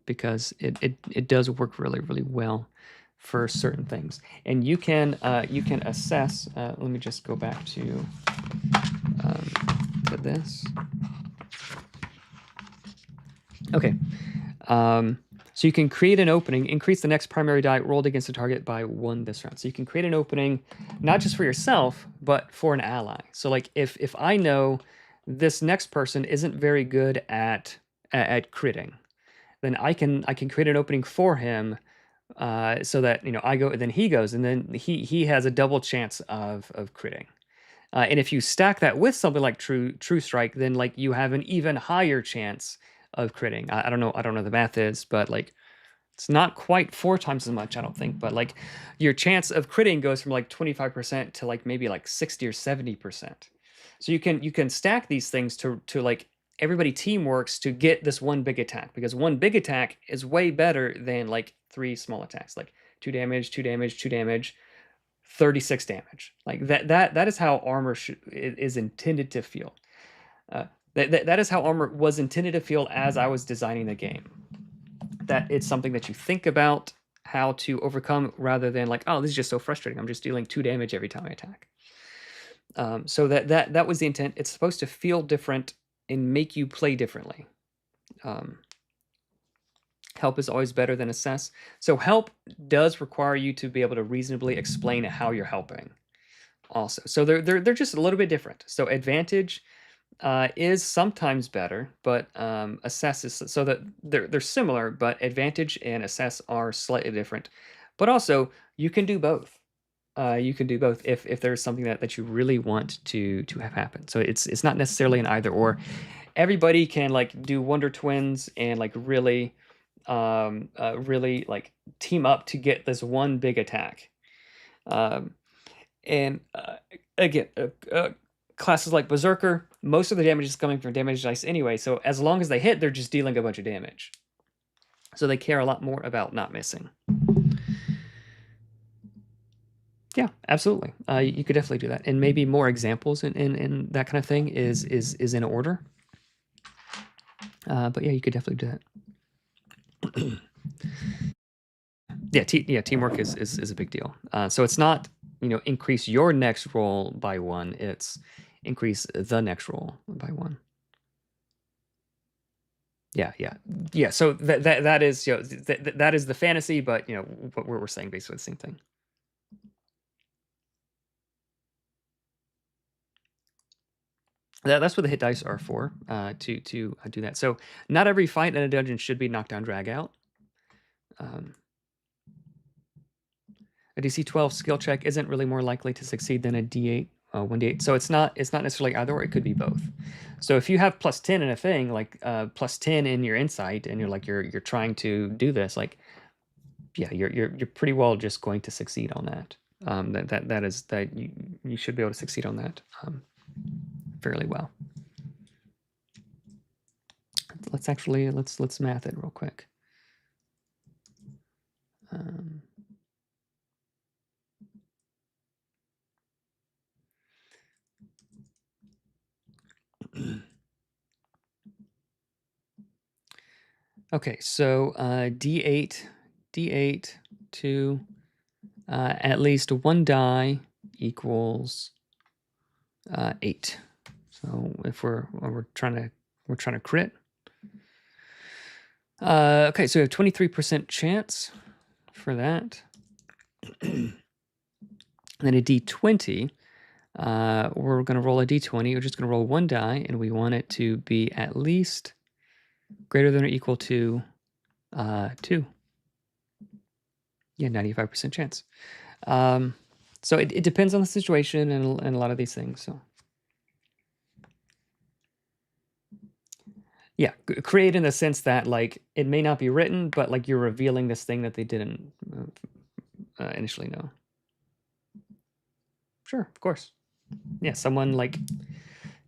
because it does work really, really well for certain things. And you can assess. Let me just go back to this. Okay. So you can create an opening, increase the next primary die rolled against the target by 1 this round. So you can create an opening, not just for yourself, but for an ally. So like if I know this next person isn't very good at critting, then I can create an opening for him, so that I go, then he goes, and then he has a double chance of critting. And if you stack that with something like True Strike, then like you have an even higher chance of critting. I don't know the math is, but like it's not quite 4 times as much, I don't think, but like your chance of critting goes from like 25% to like maybe like 60 or 70%. So you can stack these things to like everybody teamworks to get this one big attack, because one big attack is way better than like 3 small attacks, like 2 damage, 2 damage, 2 damage, 36 damage. Like that is how armor is intended to feel. That is how armor was intended to feel as I was designing the game. That it's something that you think about how to overcome, rather than like, oh, this is just so frustrating, I'm just dealing 2 damage every time I attack. So that was the intent. It's supposed to feel different and make you play differently. Help is always better than assess. So help does require you to be able to reasonably explain how you're helping also. So they're just a little bit different. So advantage is sometimes better, but assess is, so that they're similar, but advantage and assess are slightly different. But also you can do both. You can do both if there's something that you really want to have happen. So it's not necessarily an either or. Everybody can like do Wonder Twins and like really like team up to get this one big attack. And again, classes like Berserker, most of the damage is coming from damage dice anyway, so as long as they hit, they're just dealing a bunch of damage. So they care a lot more about not missing. Yeah, absolutely. You could definitely do that. And maybe more examples in that kind of thing is in order. But yeah, you could definitely do that. Teamwork is a big deal. So it's not, increase your next roll by 1, it's increase the next roll by 1. Yeah. So that is, that is the fantasy, but what we're saying basically the same thing. That's what the hit dice are for, to do that. So not every fight in a dungeon should be knockdown drag out. A DC 12 skill check isn't really more likely to succeed than a D8, 1D8. So it's not necessarily either or, it could be both. So if you have +10 in a thing, like +10 in your insight, and you're trying to do this, like, yeah, you're pretty well just going to succeed on that. That you should be able to succeed on that fairly well. Let's math it real quick. Okay, so D8 to at least 1 die equals 8. So if we're trying to crit. Okay, so we have 23% chance for that. And then a D20. We're going to roll a D20. We're just going to roll 1 die, and we want it to be at least greater than or equal to 2. Yeah, 95% chance. So it depends on the situation and a lot of these things. So yeah, create in the sense that like it may not be written, but like you're revealing this thing that they didn't initially know. Sure, of course. Yeah, someone like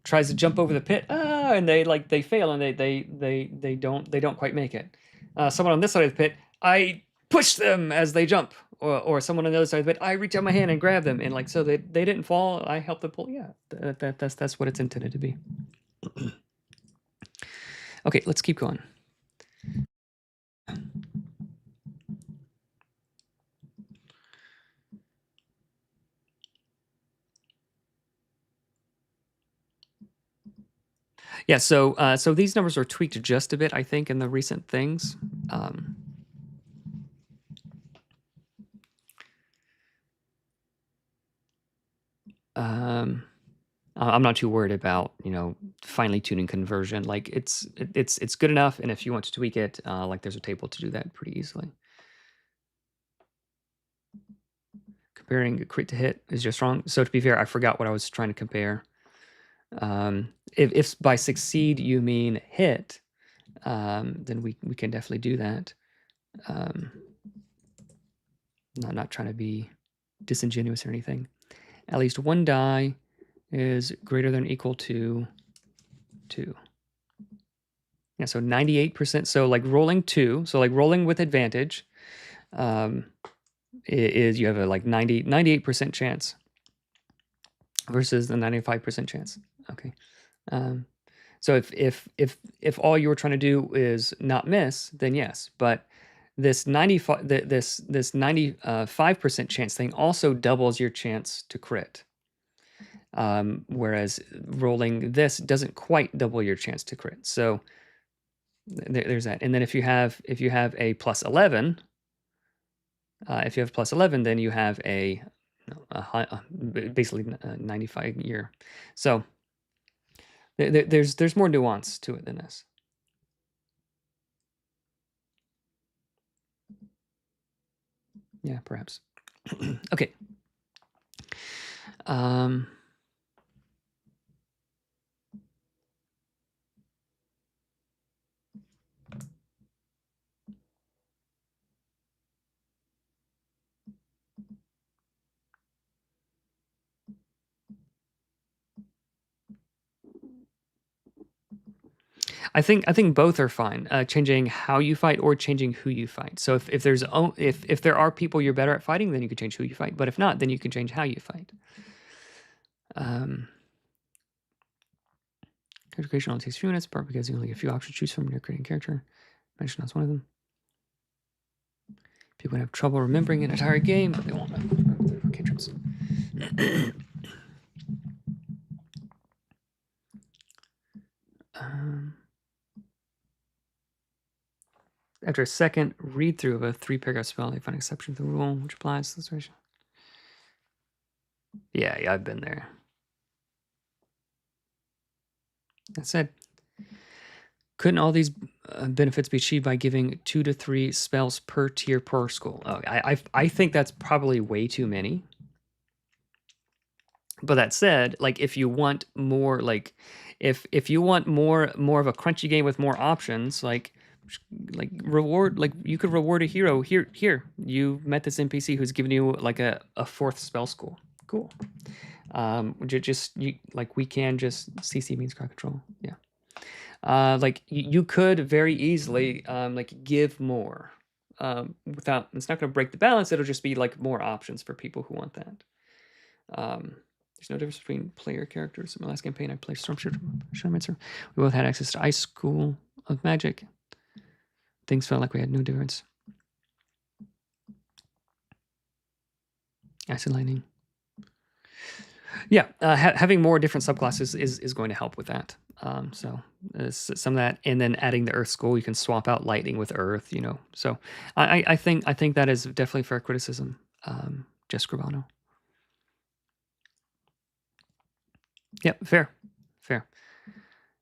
tries to jump over the pit, and they fail, and they don't quite make it. Someone on this side of the pit, I push them as they jump, or someone on the other side of the pit, I reach out my hand and grab them, and like so they didn't fall. I help them pull. Yeah, that's what it's intended to be. Okay, let's keep going. Yeah, so these numbers are tweaked just a bit, I think, in the recent things. I'm not too worried about, you know, finely tuning conversion. Like it's good enough, and if you want to tweak it, like there's a table to do that pretty easily. Comparing crit to hit is just wrong. So to be fair, I forgot what I was trying to compare. If by succeed you mean hit, then we can definitely do that. Not trying to be disingenuous or anything. At least one die is greater than or equal to 2. Yeah, so 98%. So like rolling 2, so like rolling with advantage, is you have a like 98% chance versus the 95% chance. Okay. So if all you were trying to do is not miss, then yes. But this 95% chance thing also doubles your chance to crit. Whereas rolling this doesn't quite double your chance to crit. So there's that. And then if you have a plus 11, if you have plus 11, then you have a basically 95 year. So there's more nuance to it than this. Yeah, perhaps. Okay. I think both are fine. Changing how you fight or changing who you fight. So if there are people you're better at fighting, then you can change who you fight. But if not, then you can change how you fight. Character creation only takes a few minutes, part because you only get a few options to choose from when you're creating a character. Mention that's one of them. People have trouble remembering an entire game, but they won't remember their cantrips. After a second read through of a 3-paragraph spell, they find exception to the rule, which applies to the situation. Yeah, I've been there. That said, couldn't all these benefits be achieved by giving 2 to 3 spells per tier per school? Oh, I think that's probably way too many. But that said, like if you want more, like if you want more of a crunchy game with more options, like reward, like you could reward a hero. Here you met this NPC who's giving you like a 4th spell school. Cool. We can just CC means crowd control. Yeah. Like you could very easily like give more without, it's not going to break the balance. It'll just be like more options for people who want that. There's no difference between player characters. In my last campaign, I played Stormshifter. We both had access to Ice School of Magic. Things felt like we had no difference. Acid Lightning. Yeah, having more different subclasses is going to help with that. So some of that, and then adding the Earth School, you can swap out Lightning with Earth. You know, so I think that is definitely fair criticism. Jess Gravano. Yep, fair.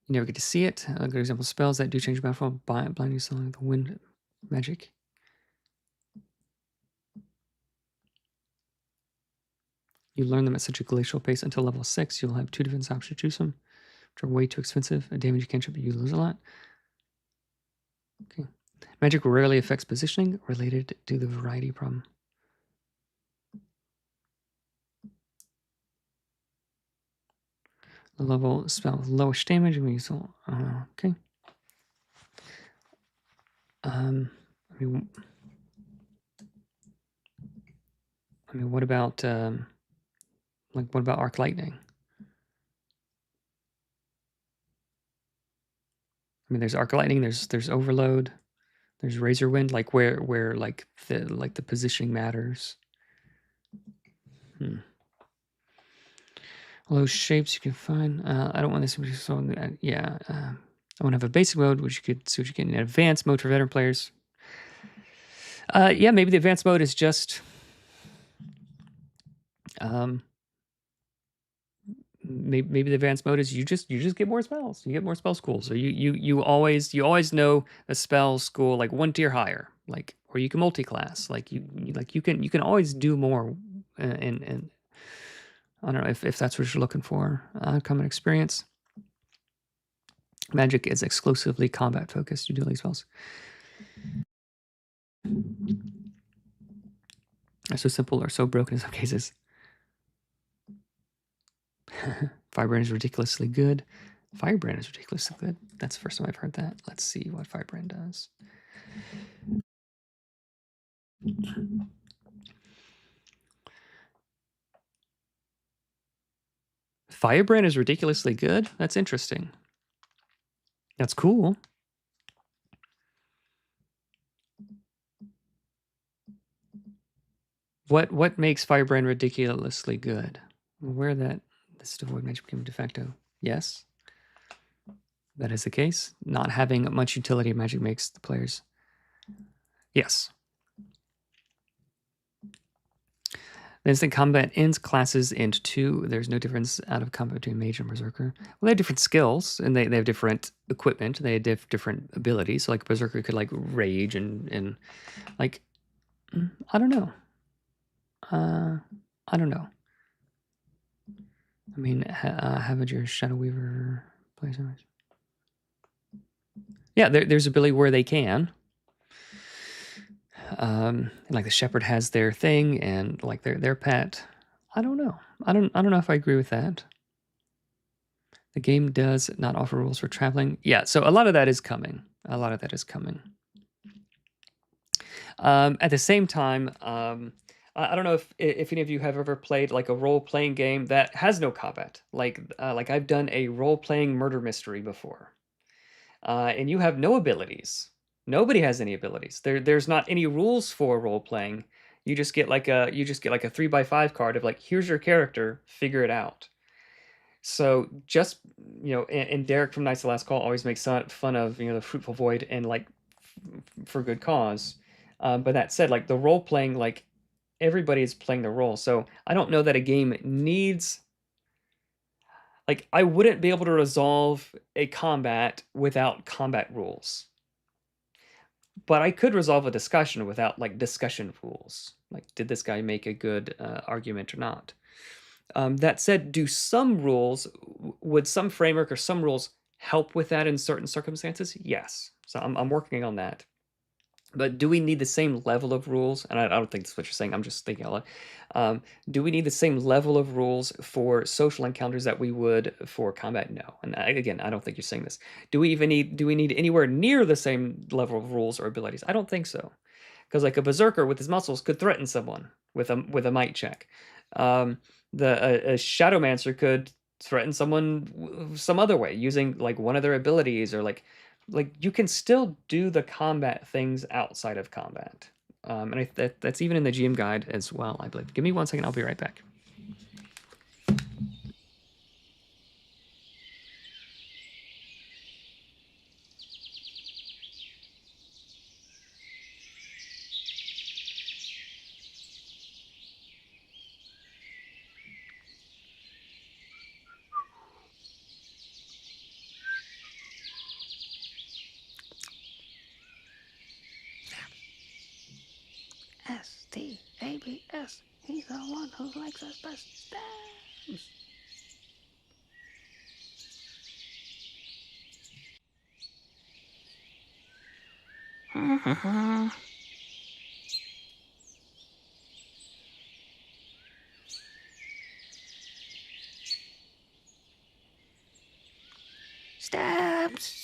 You never get to see it. A good example of spells that do change battlefield. Blinding Sun, the Wind Magic. You learn them at such a glacial pace until level 6. You'll have 2 defense options to choose from, which are way too expensive. A damage cantrip, you lose a lot. Okay. Magic rarely affects positioning related to the variety problem. The level spell with lowest damage. Okay. I mean, what about what about arc lightning? I mean, there's arc lightning. There's overload. There's razor wind. Like where like the positioning matters. All those shapes you can find. I don't want this. So yeah. I want to have a basic mode, which you could switch again in advanced mode for veteran players. Yeah, maybe the advanced mode is just maybe the advanced mode is you just get more spells. You get more spell schools. So you always know a spell school like one tier higher, like, or you can multi-class. Like you can always do more. And I don't know if that's what you're looking for. Common experience. Magic is exclusively combat focused. You do these spells. Are so simple or so broken in some cases. Firebrand is ridiculously good. Firebrand is ridiculously good. That's the first time I've heard that. Let's see what Firebrand does. Firebrand is ridiculously good? That's interesting. That's cool. What makes Firebrand ridiculously good? Where that this devoid magic became de facto. Yes. That is the case. Not having much utility of magic makes the players. Yes. The instant combat ends classes into two. There's no difference out of combat between Mage and Berserker. Well, they have different skills, and they have different equipment. They have different abilities. So, like, Berserker could, like, rage and like, I don't know. I don't know. I mean, Havager, Shadow Weaver, plays. Yeah, there's ability where they can. Like the Shepherd has their thing, and like their pet. I don't know. I don't know if I agree with that. The game does not offer rules for traveling. Yeah, so a lot of that is coming. At the same time, I don't know if any of you have ever played like a role-playing game that has no combat. Like I've done a role-playing murder mystery before, and you have no abilities. Nobody has any abilities. There's not any rules for role-playing. You just get like a 3x5 card of like, here's your character, figure it out. So just, and Derek from Knights of the Last Call always makes fun of, the Fruitful Void, and like for good cause. But that said, like the role playing, like everybody is playing the role. So I don't know that a game needs, like, I wouldn't be able to resolve a combat without combat rules. But I could resolve a discussion without like discussion rules. Like, did this guy make a good argument or not? That said, would some framework or some rules help with that in certain circumstances? Yes. So I'm working on that. But do we need the same level of rules? And I don't think that's what you're saying. I'm just thinking out loud. Do we need the same level of rules for social encounters that we would for combat? No. And again, I don't think you're saying this. Do we need anywhere near the same level of rules or abilities? I don't think so. Because like a berserker with his muscles could threaten someone with a might check. A Shadowmancer could threaten someone some other way using like one of their abilities, or like you can still do the combat things outside of combat. And that's even in the GM guide as well, I believe. Give me 1 second, I'll be right back. STABS. He's the one who likes us best.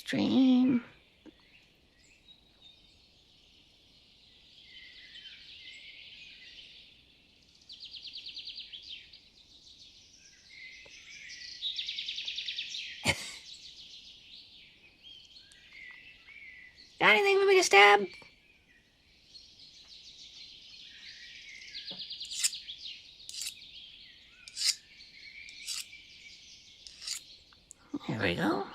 stream. Got anything for me to stab? There we go.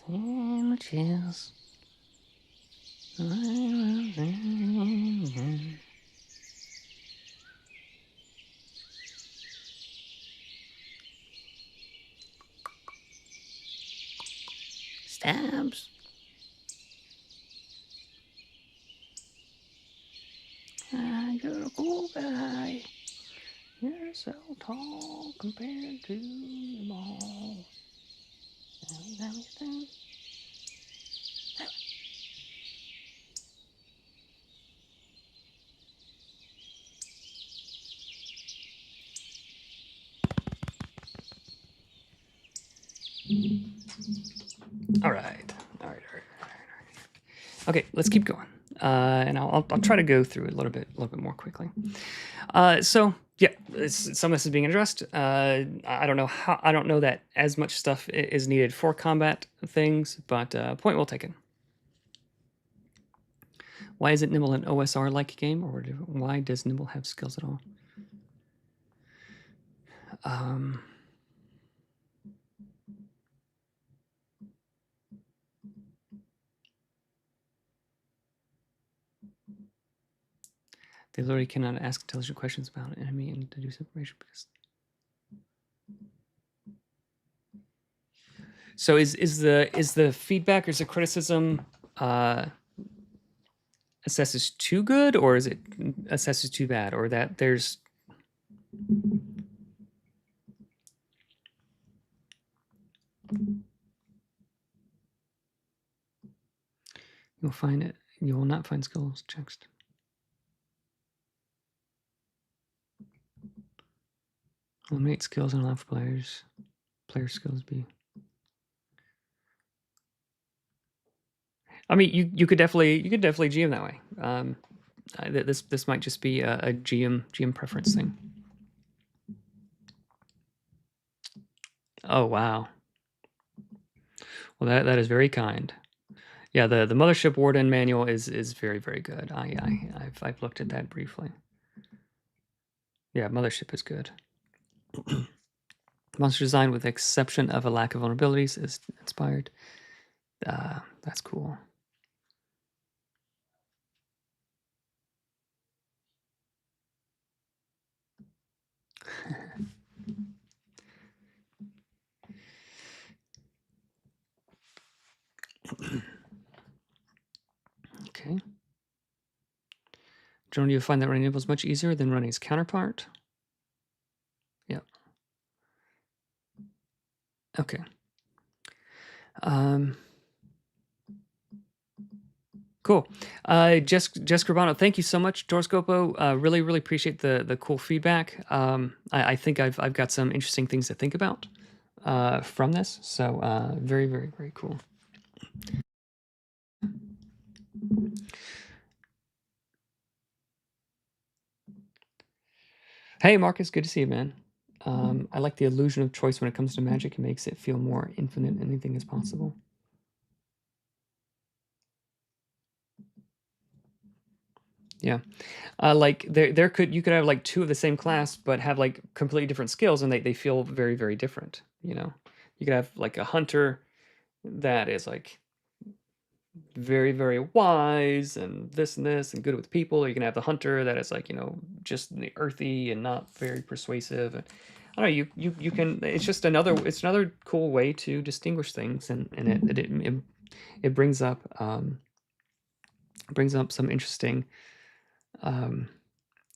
Sandwiches. Stabs. You're a cool guy. You're so tall compared to them all. All right. Okay, let's keep going, and I'll try to go through it a little bit more quickly. So yeah, some of this is being addressed. I don't know that as much stuff is needed for combat things, but point well taken. Why isn't Nimble an OSR-like game, or why does Nimble have skills at all? They literally cannot ask intelligent questions about an enemy and deduce information because. So is the feedback or is the criticism assesses too good, or is it assesses too bad, or that there's you'll find it. You will not find skills checks. Eliminate skills and allow for player skills be. I mean, you could definitely GM that way. This might just be a GM preference thing. Oh wow. Well, that is very kind. Yeah, the Mothership Warden manual is very good. I've looked at that briefly. Yeah, Mothership is good. Monster design with the exception of a lack of vulnerabilities is inspired. That's cool. Okay. Generally, you'll find that running Nimble is much easier than running its counterpart. Yep. Okay. Cool. Jessica Urbano, thank you so much. Dorscopo, really appreciate the cool feedback. I think I've got some interesting things to think about from this. So very cool. Hey, Marcus, good to see you, man. I like the illusion of choice when it comes to magic. It makes it feel more infinite. Anything is possible. Yeah, like you could have like two of the same class, but have like completely different skills, and they feel very different. You know, you could have like a hunter that is like very wise and this and good with people. Or you can have the hunter that is like, you know, just earthy and not very persuasive. And I don't know, you can. It's just another cool way to distinguish things, and it brings up some interesting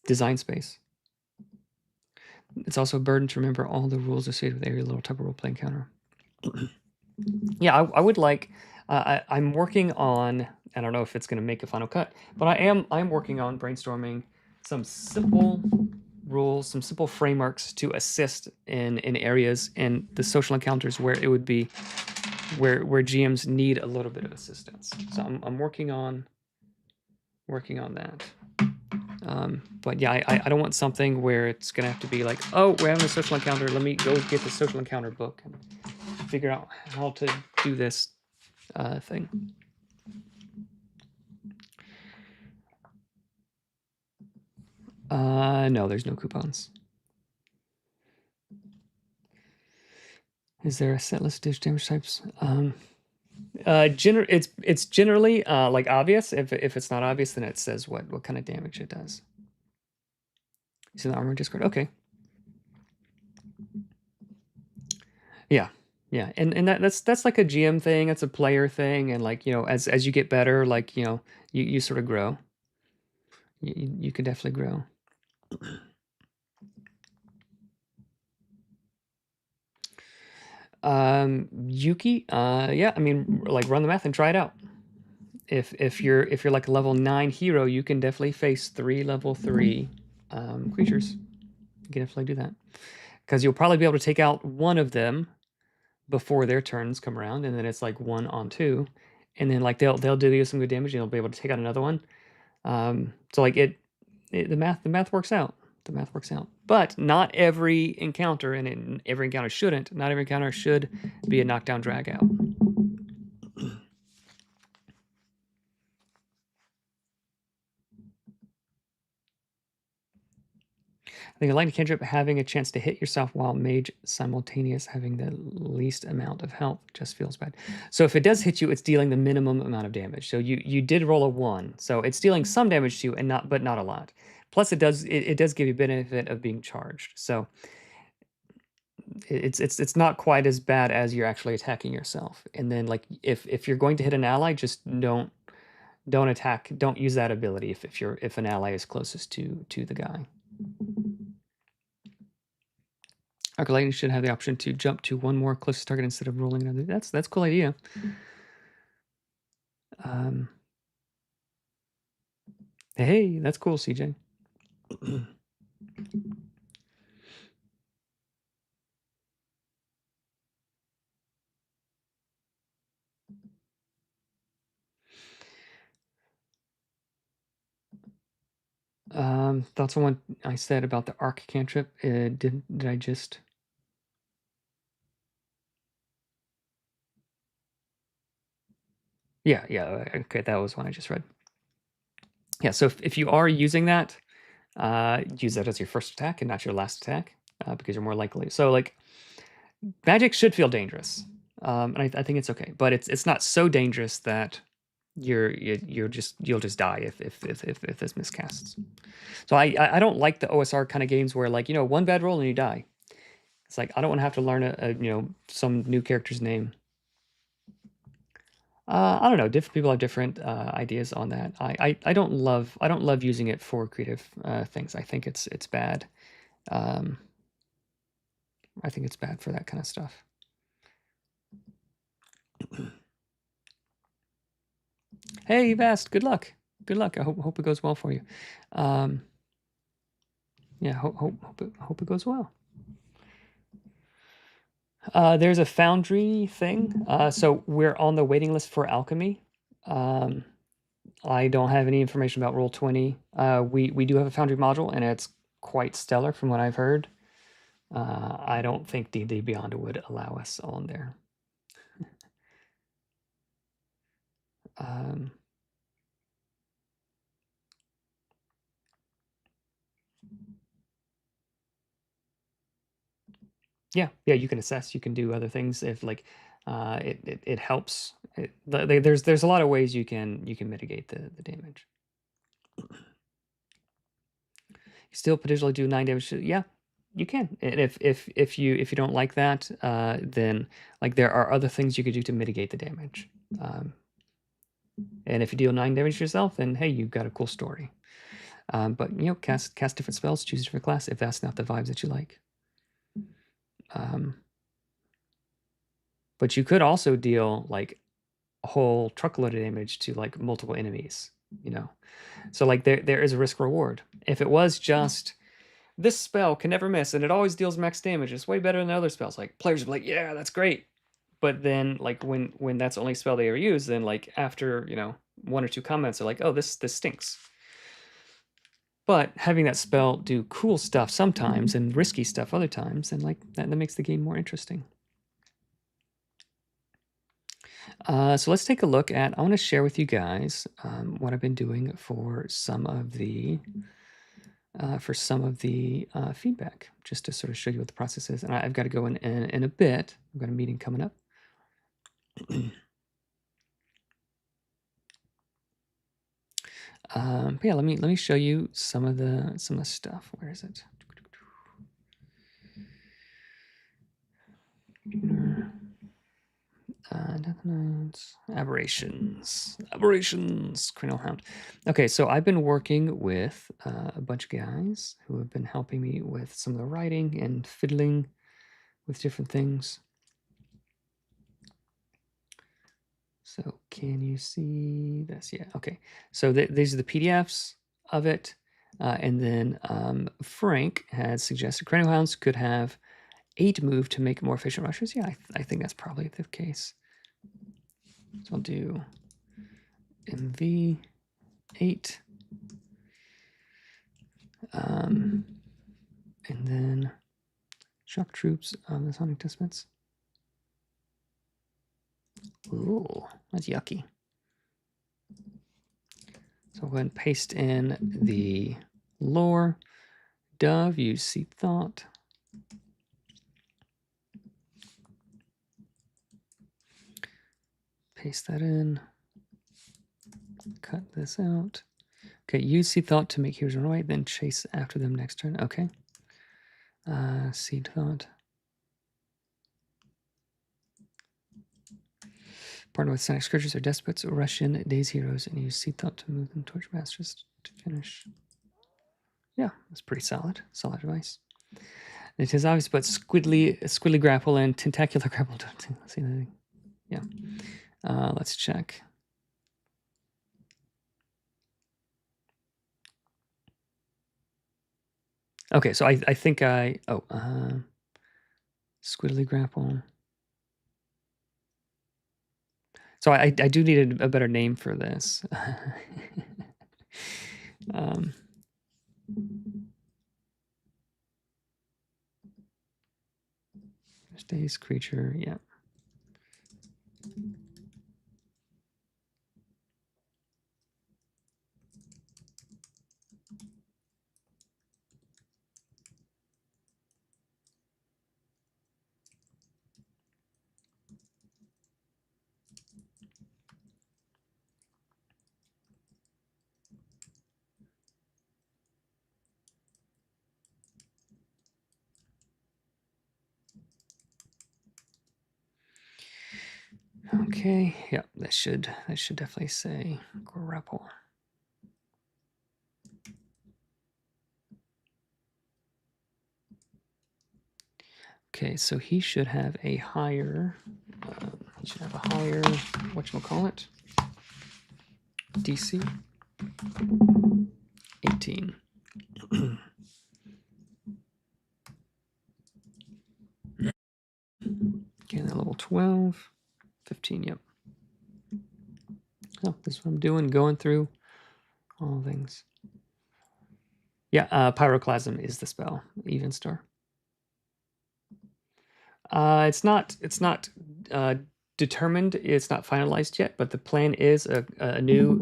design space. It's also a burden to remember all the rules associated with every little type of role-playing encounter. Yeah, I would like I'm working on. I don't know if it's going to make a final cut, but I'm working on brainstorming some simple rules, some simple frameworks to assist in areas in the social encounters where it would be where GMs need a little bit of assistance. So I'm working on that. But yeah, I don't want something where it's gonna have to be like, oh, we're having a social encounter. Let me go get the social encounter book and figure out how to do this thing. No, there's no coupons. Is there a set list of damage types? It's generally like obvious. If it's not obvious, then it says what kind of damage it does. You see the armor Discord? Okay. Yeah, yeah, and that's like a GM thing. That's a player thing, and like, you know, as you get better, like, you know, you sort of grow. You can definitely grow. Yuki, yeah, I mean, like, run the math and try it out. If you're like a level 9 hero, you can definitely face 3 level 3 creatures. You can definitely do that, because you'll probably be able to take out one of them before their turns come around, and then it's like 1 on 2, and then like they'll do you some good damage, and you'll be able to take out another one. So like the math works out. The math works out. But not every encounter, and every encounter shouldn't. Not every encounter should be a knockdown drag out. I think a lightning cantrip having a chance to hit yourself while mage simultaneous having the least amount of health just feels bad. So if it does hit you, it's dealing the minimum amount of damage. So you did roll a 1, so it's dealing some damage to you, and not a lot. Plus, it does give you benefit of being charged. So it's not quite as bad as you're actually attacking yourself. And then, like, if you're going to hit an ally, just don't attack. Don't use that ability if an ally is closest to the guy. Arc Lightning should have the option to jump to one more closest target instead of rolling another. That's a cool idea. Hey, that's cool, CJ. Thoughts on what I said about the arc cantrip? Did I just? Yeah, okay, that was one I just read. Yeah, so if you are using that, use that as your first attack and not your last attack, because you're more likely. So like, magic should feel dangerous, and I think it's okay, but it's not so dangerous that you'll just die if this miscasts. So I don't like the OSR kind of games where, like, you know, one bad roll and you die. It's like, I don't want to have to learn a you know, some new character's name. I don't know. Different people have different ideas on that. I don't love using it for creative things. I think it's bad. I think it's bad for that kind of stuff. Hey, Vast, good luck. Good luck. I hope it goes well for you. Yeah, hope it goes well. There's a foundry thing. So we're on the waiting list for alchemy. I don't have any information about Roll20. We do have a foundry module, and it's quite stellar from what I've heard. I don't think D&D Beyond would allow us on there. Yeah, you can assess. You can do other things if, like, it helps. There's a lot of ways you can mitigate the damage. You still potentially do 9 damage. Yeah, you can. And if you don't like that, then, like, there are other things you could do to mitigate the damage. And if you deal 9 damage yourself, then hey, you've got a cool story. But, you know, cast different spells, choose a different class if that's not the vibes that you like. But you could also deal, like, a whole truckload of damage to like multiple enemies, you know. So like there is a risk reward. If it was just this spell can never miss and it always deals max damage, it's way better than other spells, like players would be like, yeah, that's great. But then like when that's the only spell they ever use, then like after, you know, 1 or 2 comments they're like, oh, this stinks. But having that spell do cool stuff sometimes and risky stuff other times, and like that makes the game more interesting. So let's take a look at, I want to share with you guys what I've been doing for some of the feedback, just to sort of show you what the process is. And I've got to go in a bit. I've got a meeting coming up. But yeah, let me show you some of the stuff. Where is it? Aberrations, Cranial Hound. Okay, so I've been working with a bunch of guys who have been helping me with some of the writing and fiddling with different things. So can you see this? Yeah, okay. So these are the PDFs of it. And then Frank had suggested Cranial Hounds could have 8 move to make more efficient rushes. Yeah, I think that's probably the case. So I'll do MV 8. And then shock troops on the Sonic Testments. Ooh, that's yucky. So I'll go ahead and paste in the lore. Dove, use Seed Thought. Paste that in. Cut this out. Okay, use Seed Thought to make heroes run away, then chase after them next turn. Okay. Seed Thought. Partner with Sonic Scourgers or Despots, rush in Daze heroes, and use Seed Thought to move them towards Masters to finish. Yeah, that's pretty solid. Solid advice. It is obvious, but squiddly grapple and tentacular grapple don't see anything. Yeah. Let's check. Okay, so I think squiddly grapple. So I do need a better name for this. Stays creature, yeah. Okay, yeah, that should definitely say grapple. Okay, so he should have a higher. Whatchamacallit? DC 18. Okay, then level 12. 15, yep. Oh, this is what I'm doing, going through all things. Yeah, Pyroclasm is the spell, Even Star. It's not determined, it's not finalized yet, but the plan is a new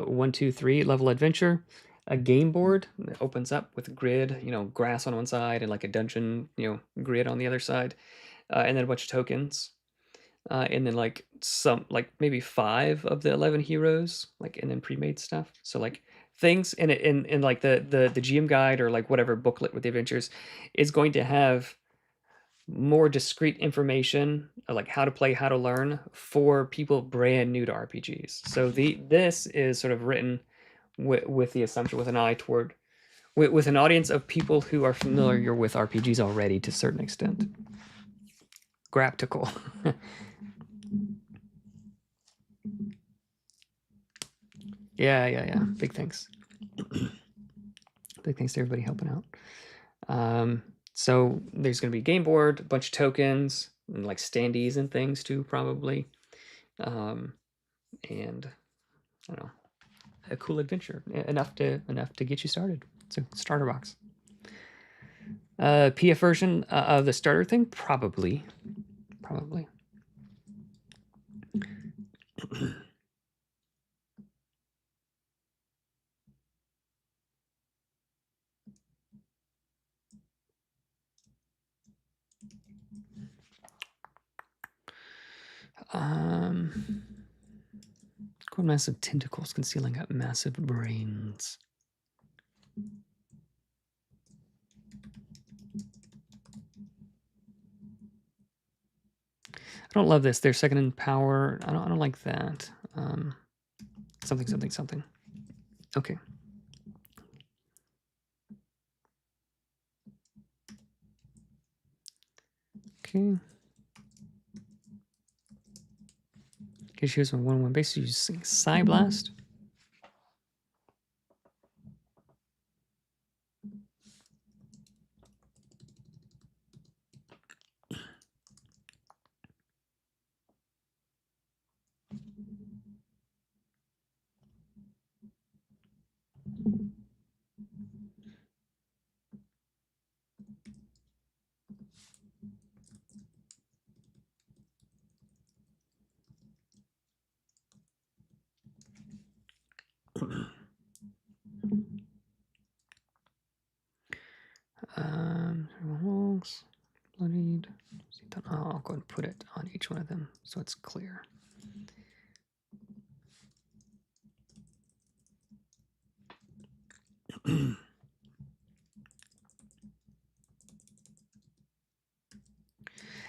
1, 2, 3 level adventure, a game board that opens up with a grid, you know, grass on one side and like a dungeon, you know, grid on the other side, and then a bunch of tokens. And then like maybe 5 of the 11 heroes, like, and then pre-made stuff. So like things in like the GM guide or like whatever booklet with the adventures is going to have more discrete information, like how to play, how to learn for people brand new to RPGs. So this is sort of written with the assumption, with an eye toward with an audience of people who are familiar with RPGs already to a certain extent. Graptical. Yeah. Big thanks. Big thanks to everybody helping out. So there's going to be game board, a bunch of tokens, and like standees and things too, probably. And I don't know, a cool adventure, enough to get you started. It's a starter box. PF version of the starter thing, probably. Got massive tentacles concealing up massive brains. I don't love this. They're second in power. I don't like that. Something. Okay. Okay. Okay, she was my 1/1 base using Psy Blast. Bloodied. I'll go and put it on each one of them so it's clear.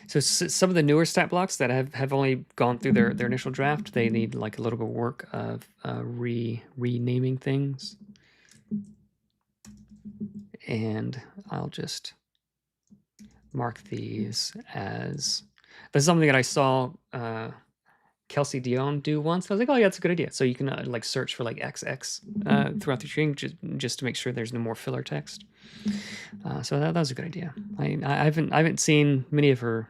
So some of the newer stat blocks that have only gone through their initial draft, they need like a little bit of work of renaming things. And I'll just mark these as, this is something that I saw Kelsey Dion do once. I was like, oh yeah, that's a good idea. So you can like search for like XX throughout the string just to make sure there's no more filler text. So that was a good idea. I haven't seen many of her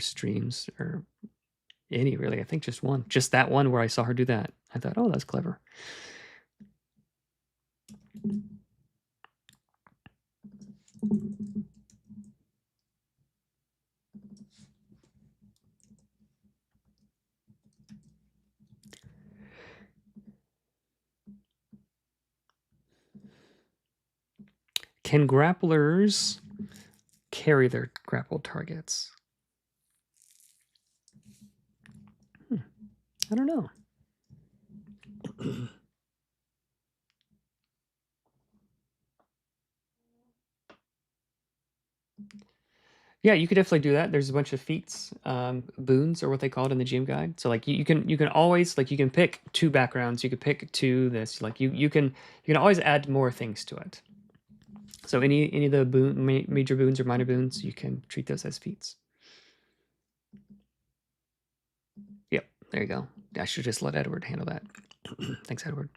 streams, or any really. I think just one, just that one where I saw her do that. I thought, oh, that's clever. Can grapplers carry their grappled targets? I don't know. Yeah, you could definitely do that. There's a bunch of feats, boons are what they call it in the GM guide. So like you can always, like, you can pick 2 backgrounds, you could pick 2 this, like you can always add more things to it. So any of the major boons or minor boons, you can treat those as feats. Yep, there you go. I should just let Edward handle that. Thanks, Edward.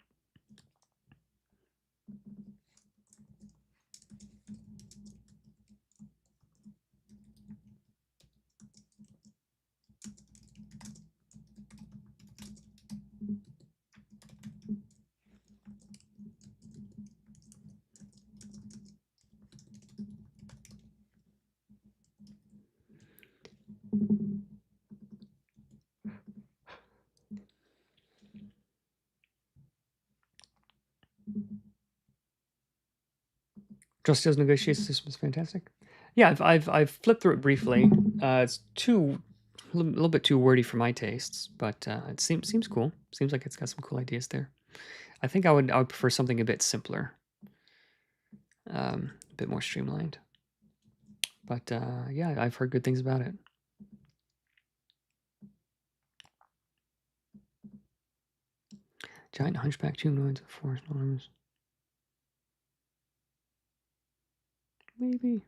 Justice negotiation system is fantastic. Yeah, I've flipped through it briefly. It's a little bit too wordy for my tastes, but it seems cool. Seems like it's got some cool ideas there. I think I would prefer something a bit simpler, a bit more streamlined. But yeah, I've heard good things about it. Giant hunchback, 2 nodes of forest arms. Maybe.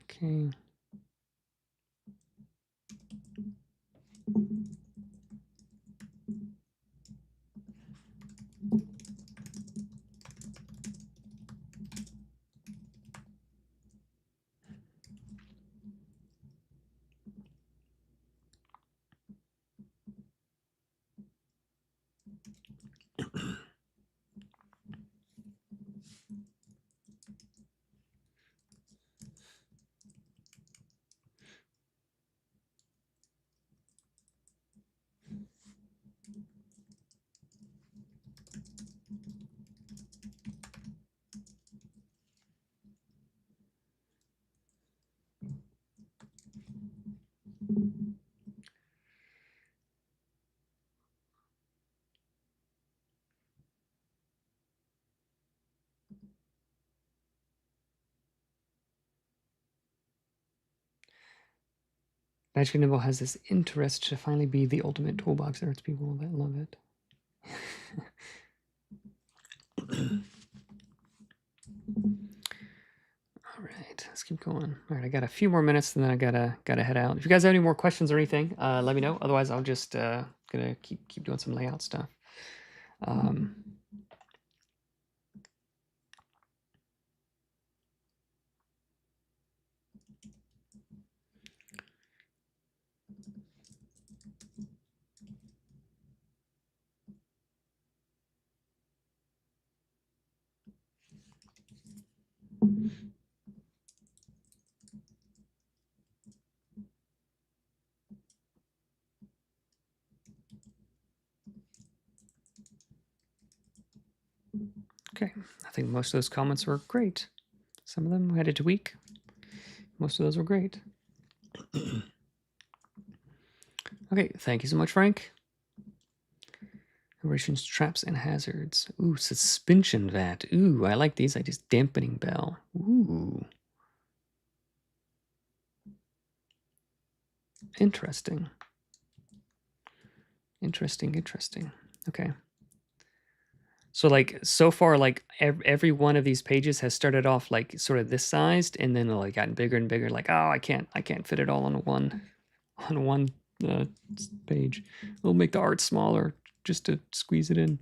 Okay. Magic Nimble has this interest to finally be the ultimate toolbox. There are people that love it. All right, let's keep going. All right, I got a few more minutes, and then I gotta head out. If you guys have any more questions or anything, let me know. Otherwise, I'll just gonna keep doing some layout stuff. Okay, I think most of those comments were great. Some of them we had to tweak. Most of those were great. Okay, thank you so much, Frank. Operations, traps, and hazards. Ooh, suspension vat. Ooh, I like these ideas. Dampening bell. Ooh. Interesting. Interesting. Okay. So like so far, like every one of these pages has started off like sort of this sized, and then like gotten bigger and bigger. Like, oh, I can't fit it all on one page. We'll make the art smaller just to squeeze it in.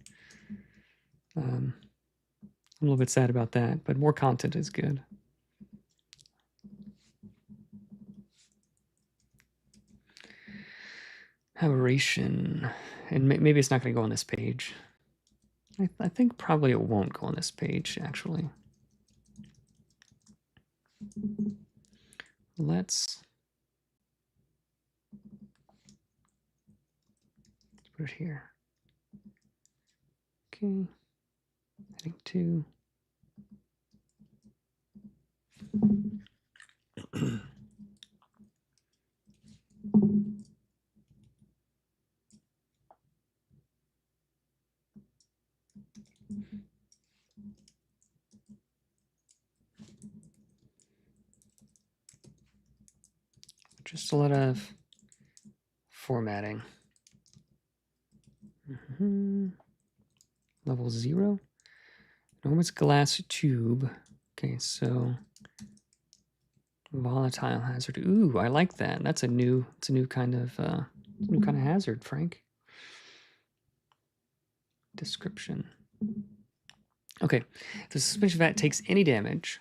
I'm a little bit sad about that, but more content is good. Aberration, and maybe it's not going to go on this page. I think probably it won't go on this page, actually. Let's put it here. Okay, heading 2. Just a lot of formatting. Level 0. Enormous glass tube. Okay, so volatile hazard. Ooh, I like that. That's a new kind of hazard, Frank. Description. Okay, if the suspension vat takes any damage,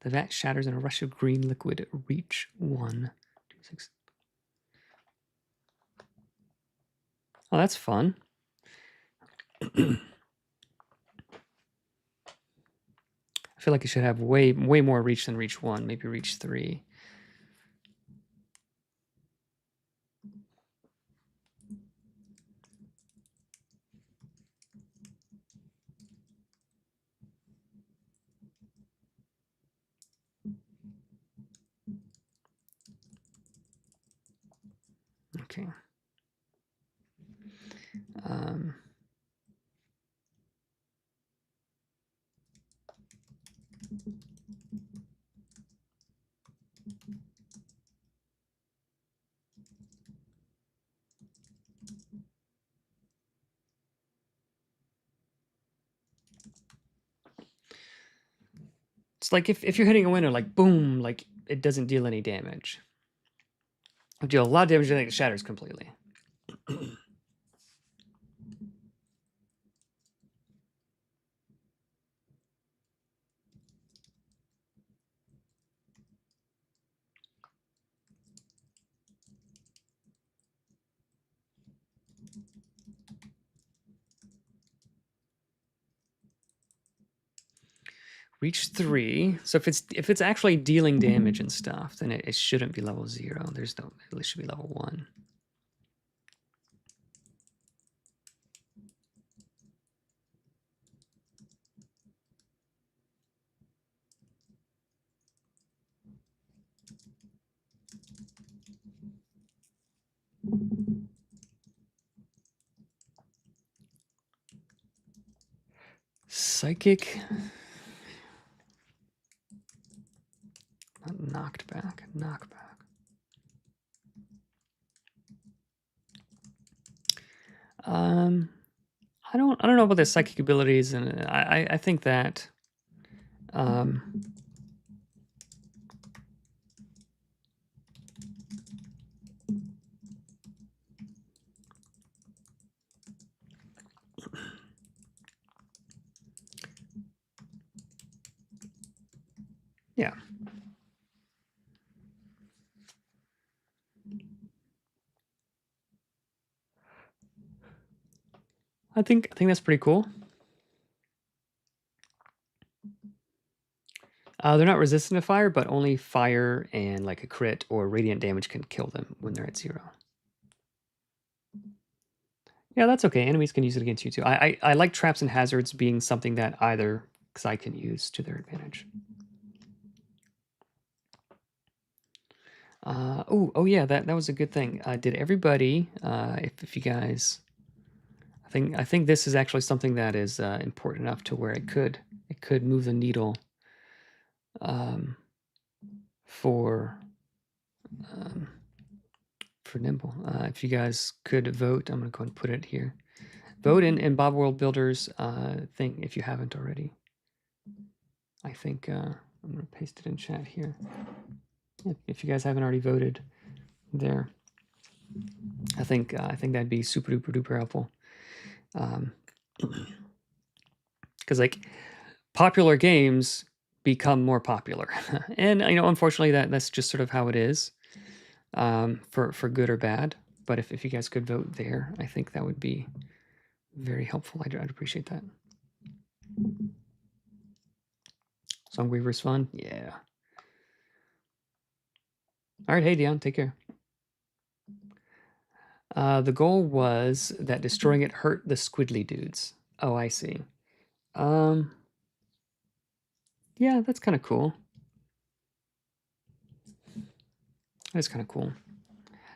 the vat shatters in a rush of green liquid. Reach 1, 2, 6. Oh, that's fun. I feel like it should have way more reach than reach 1, maybe reach 3. Okay. It's like if you're hitting a window, like boom, like it doesn't deal any damage. It deal a lot of damage, and it shatters completely. Reach 3. So if it's actually dealing damage and stuff, then it shouldn't be level 0. There's no, it should be level 1. Psychic. Not knocked back. Knockback. I don't know about the psychic abilities, and I think that yeah. I think that's pretty cool. They're not resistant to fire, but only fire and like a crit or radiant damage can kill them when they're at 0. Yeah, that's okay. Enemies can use it against you too. I like traps and hazards being something that either side can use to their advantage. Oh yeah, that was a good thing. Did everybody? If you guys, I think this is actually something that is important enough to where it could move the needle for Nimble. If you guys could vote, I'm gonna go and put it here. Vote in Bob World Builders thing if you haven't already. I think I'm gonna paste it in chat here. If you guys haven't already voted there, I think that'd be super duper duper helpful. Because like popular games become more popular, and unfortunately that's just sort of how it is, for good or bad. But if you guys could vote there, I think that would be very helpful. I'd appreciate that. Song Weaver's fun, yeah. All right, hey Dion, take care. The goal was that destroying it hurt the squiddly dudes. Oh, I see. Yeah, that's kind of cool. That's kind of cool.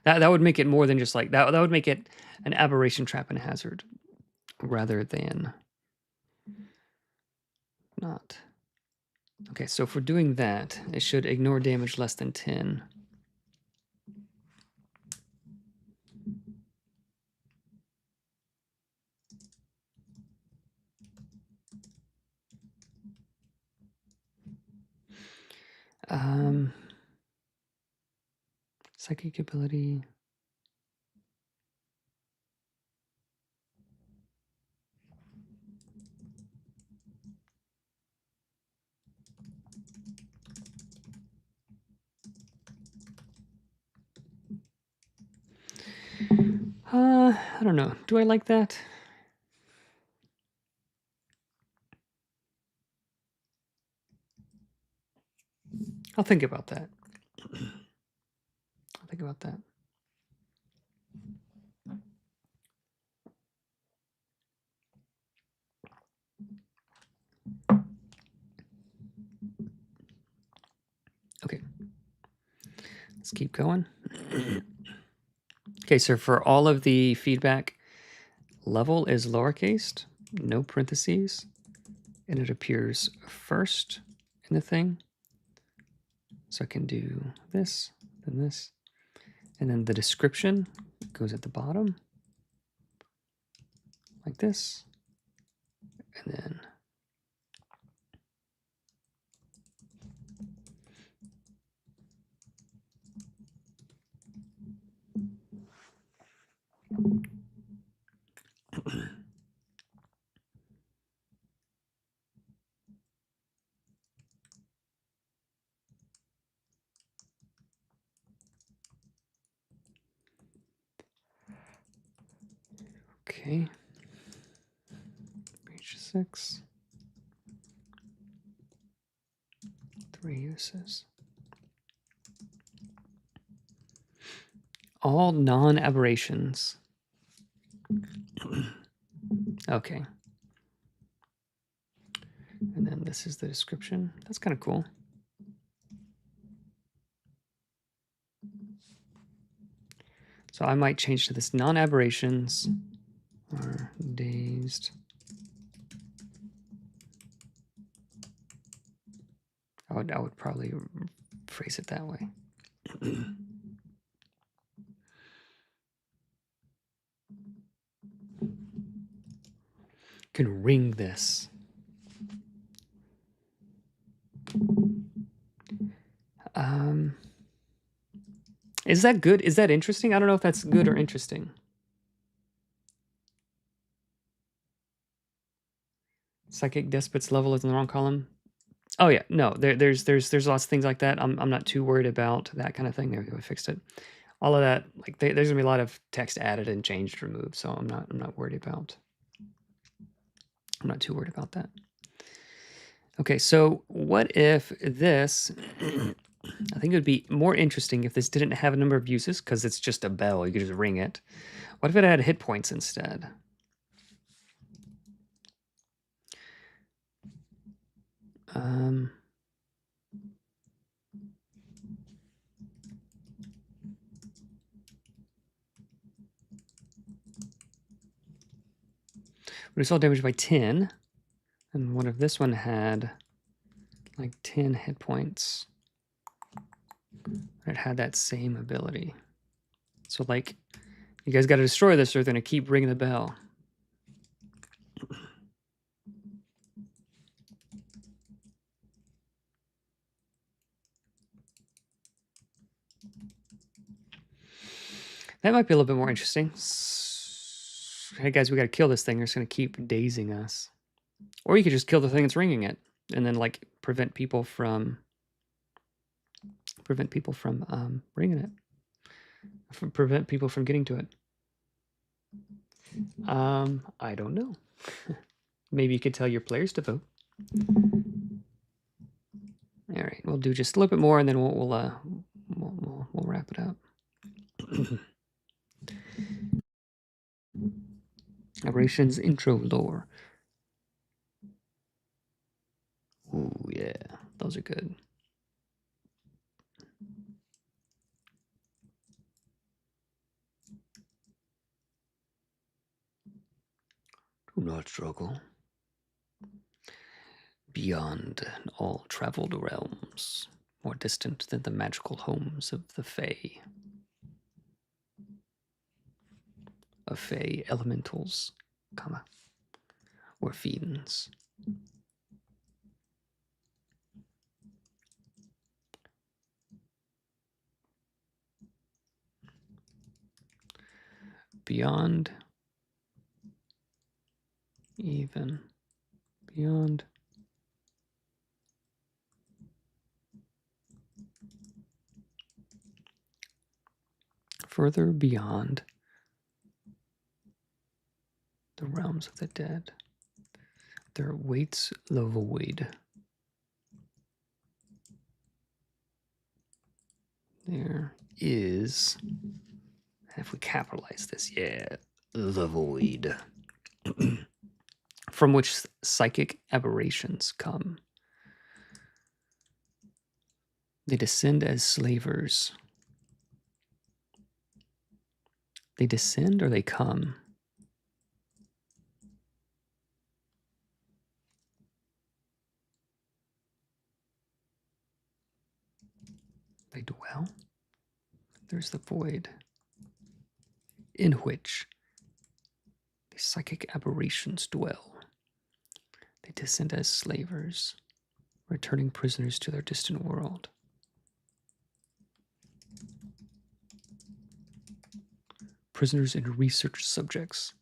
That would make it more than just like that. That would make it an aberration, trap, and hazard, rather than not. Okay, so if we're doing that, it should ignore damage less than 10. Psychic ability. I don't know. Do I like that? I'll think about that. I'll think about that. Okay. Let's keep going. Okay, so for all of the feedback, level is lowercase, no parentheses, and it appears first in the thing. So I can do this, then this, and then the description goes at the bottom, like this, and then okay, page 6, 3 uses. All non-aberrations. Okay. And then this is the description. That's kind of cool. So I might change to this non-aberrations are dazed. I would probably phrase it that way. can ring this. Is that good? Is that interesting? I don't know if that's good or interesting. Psychic Despot's level is in the wrong column. Oh yeah, no, there's lots of things like that. I'm not too worried about that kind of thing. There we go, we fixed it. All of that, like there's gonna be a lot of text added and changed, removed, so I'm not worried about. I'm not too worried about that. Okay, so what if this? I think it would be more interesting if this didn't have a number of uses because it's just a bell. You could just ring it. What if it had hit points instead? Reduce all damage by 10. And what if this one had like 10 hit points? It had that same ability. So like, you guys got to destroy this or they're going to keep ringing the bell. That might be a little bit more interesting. Hey guys, we got to kill this thing. It's going to keep dazing us. Or you could just kill the thing that's ringing it, and then like prevent people from ringing it. Prevent people from getting to it. I don't know. Maybe you could tell your players to vote. All right, we'll do just a little bit more, and then we'll wrap it up. Aberrations intro lore. Ooh, yeah, those are good. Do not struggle. Beyond all traveled realms, more distant than the magical homes of the Fae. Of Fae elementals, or fiends. Beyond, even beyond. Further beyond the realms of the dead, there waits the void. There is, if we capitalize this, yeah, the void, from which psychic aberrations come. They descend as slavers. They descend or they come? They dwell. There's the void, in which the psychic aberrations dwell. They descend as slavers, returning prisoners to their distant world. Prisoners and research subjects.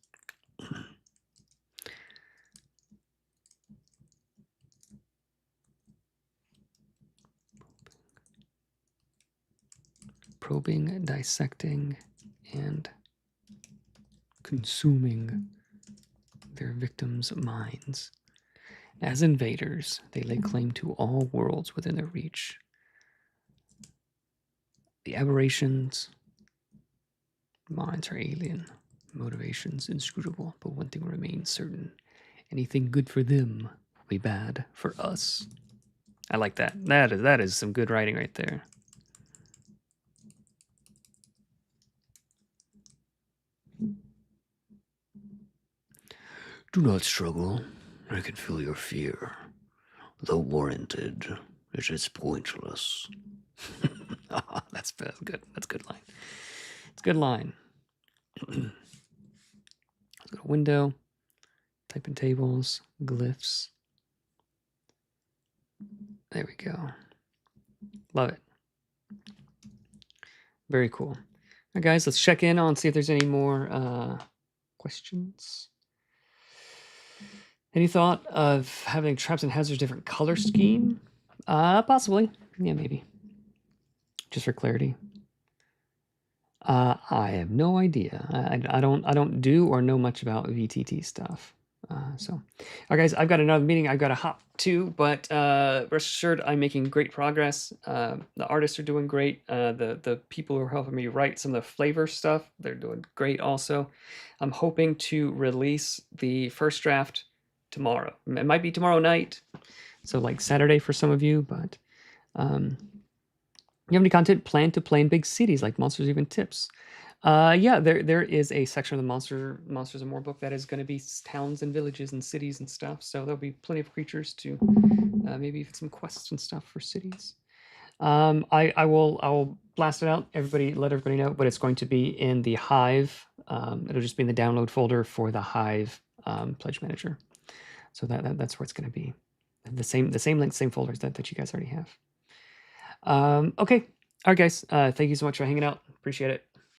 Probing, dissecting, and consuming their victims' minds. As invaders, they lay claim to all worlds within their reach. The aberrations' minds are alien, motivations inscrutable, but one thing remains certain. Anything good for them will be bad for us. I like that. That is some good writing right there. Do not struggle. I can feel your fear. Though warranted, it is pointless. That's good. That's a good line. It's a good line. Let's go to window. Type in tables, glyphs. There we go. Love it. Very cool. All right, guys, let's check in on, see if there's any more questions. Any thought of having traps and hazards different color scheme? Possibly. Yeah, maybe. Just for clarity. I have no idea. I don't do or know much about VTT stuff. So, all right, guys, I've got another meeting I've got to hop to, but rest assured I'm making great progress. The artists are doing great. The people who are helping me write some of the flavor stuff, they're doing great also. I'm hoping to release the first draft tomorrow. It might be tomorrow night, so like Saturday for some of you, but you have any content planned to play in big cities like Monsters Even Tips? Yeah, there is a section of the Monsters and More book that is going to be towns and villages and cities and stuff. So there'll be plenty of creatures to maybe even some quests and stuff for cities. I'll blast it out. Let everybody know. But it's going to be in the Hive. It'll just be in the download folder for the Hive Pledge Manager. So that's where it's going to be. The same link, same folders that you guys already have. Okay. All right, guys. Thank you so much for hanging out. Appreciate it.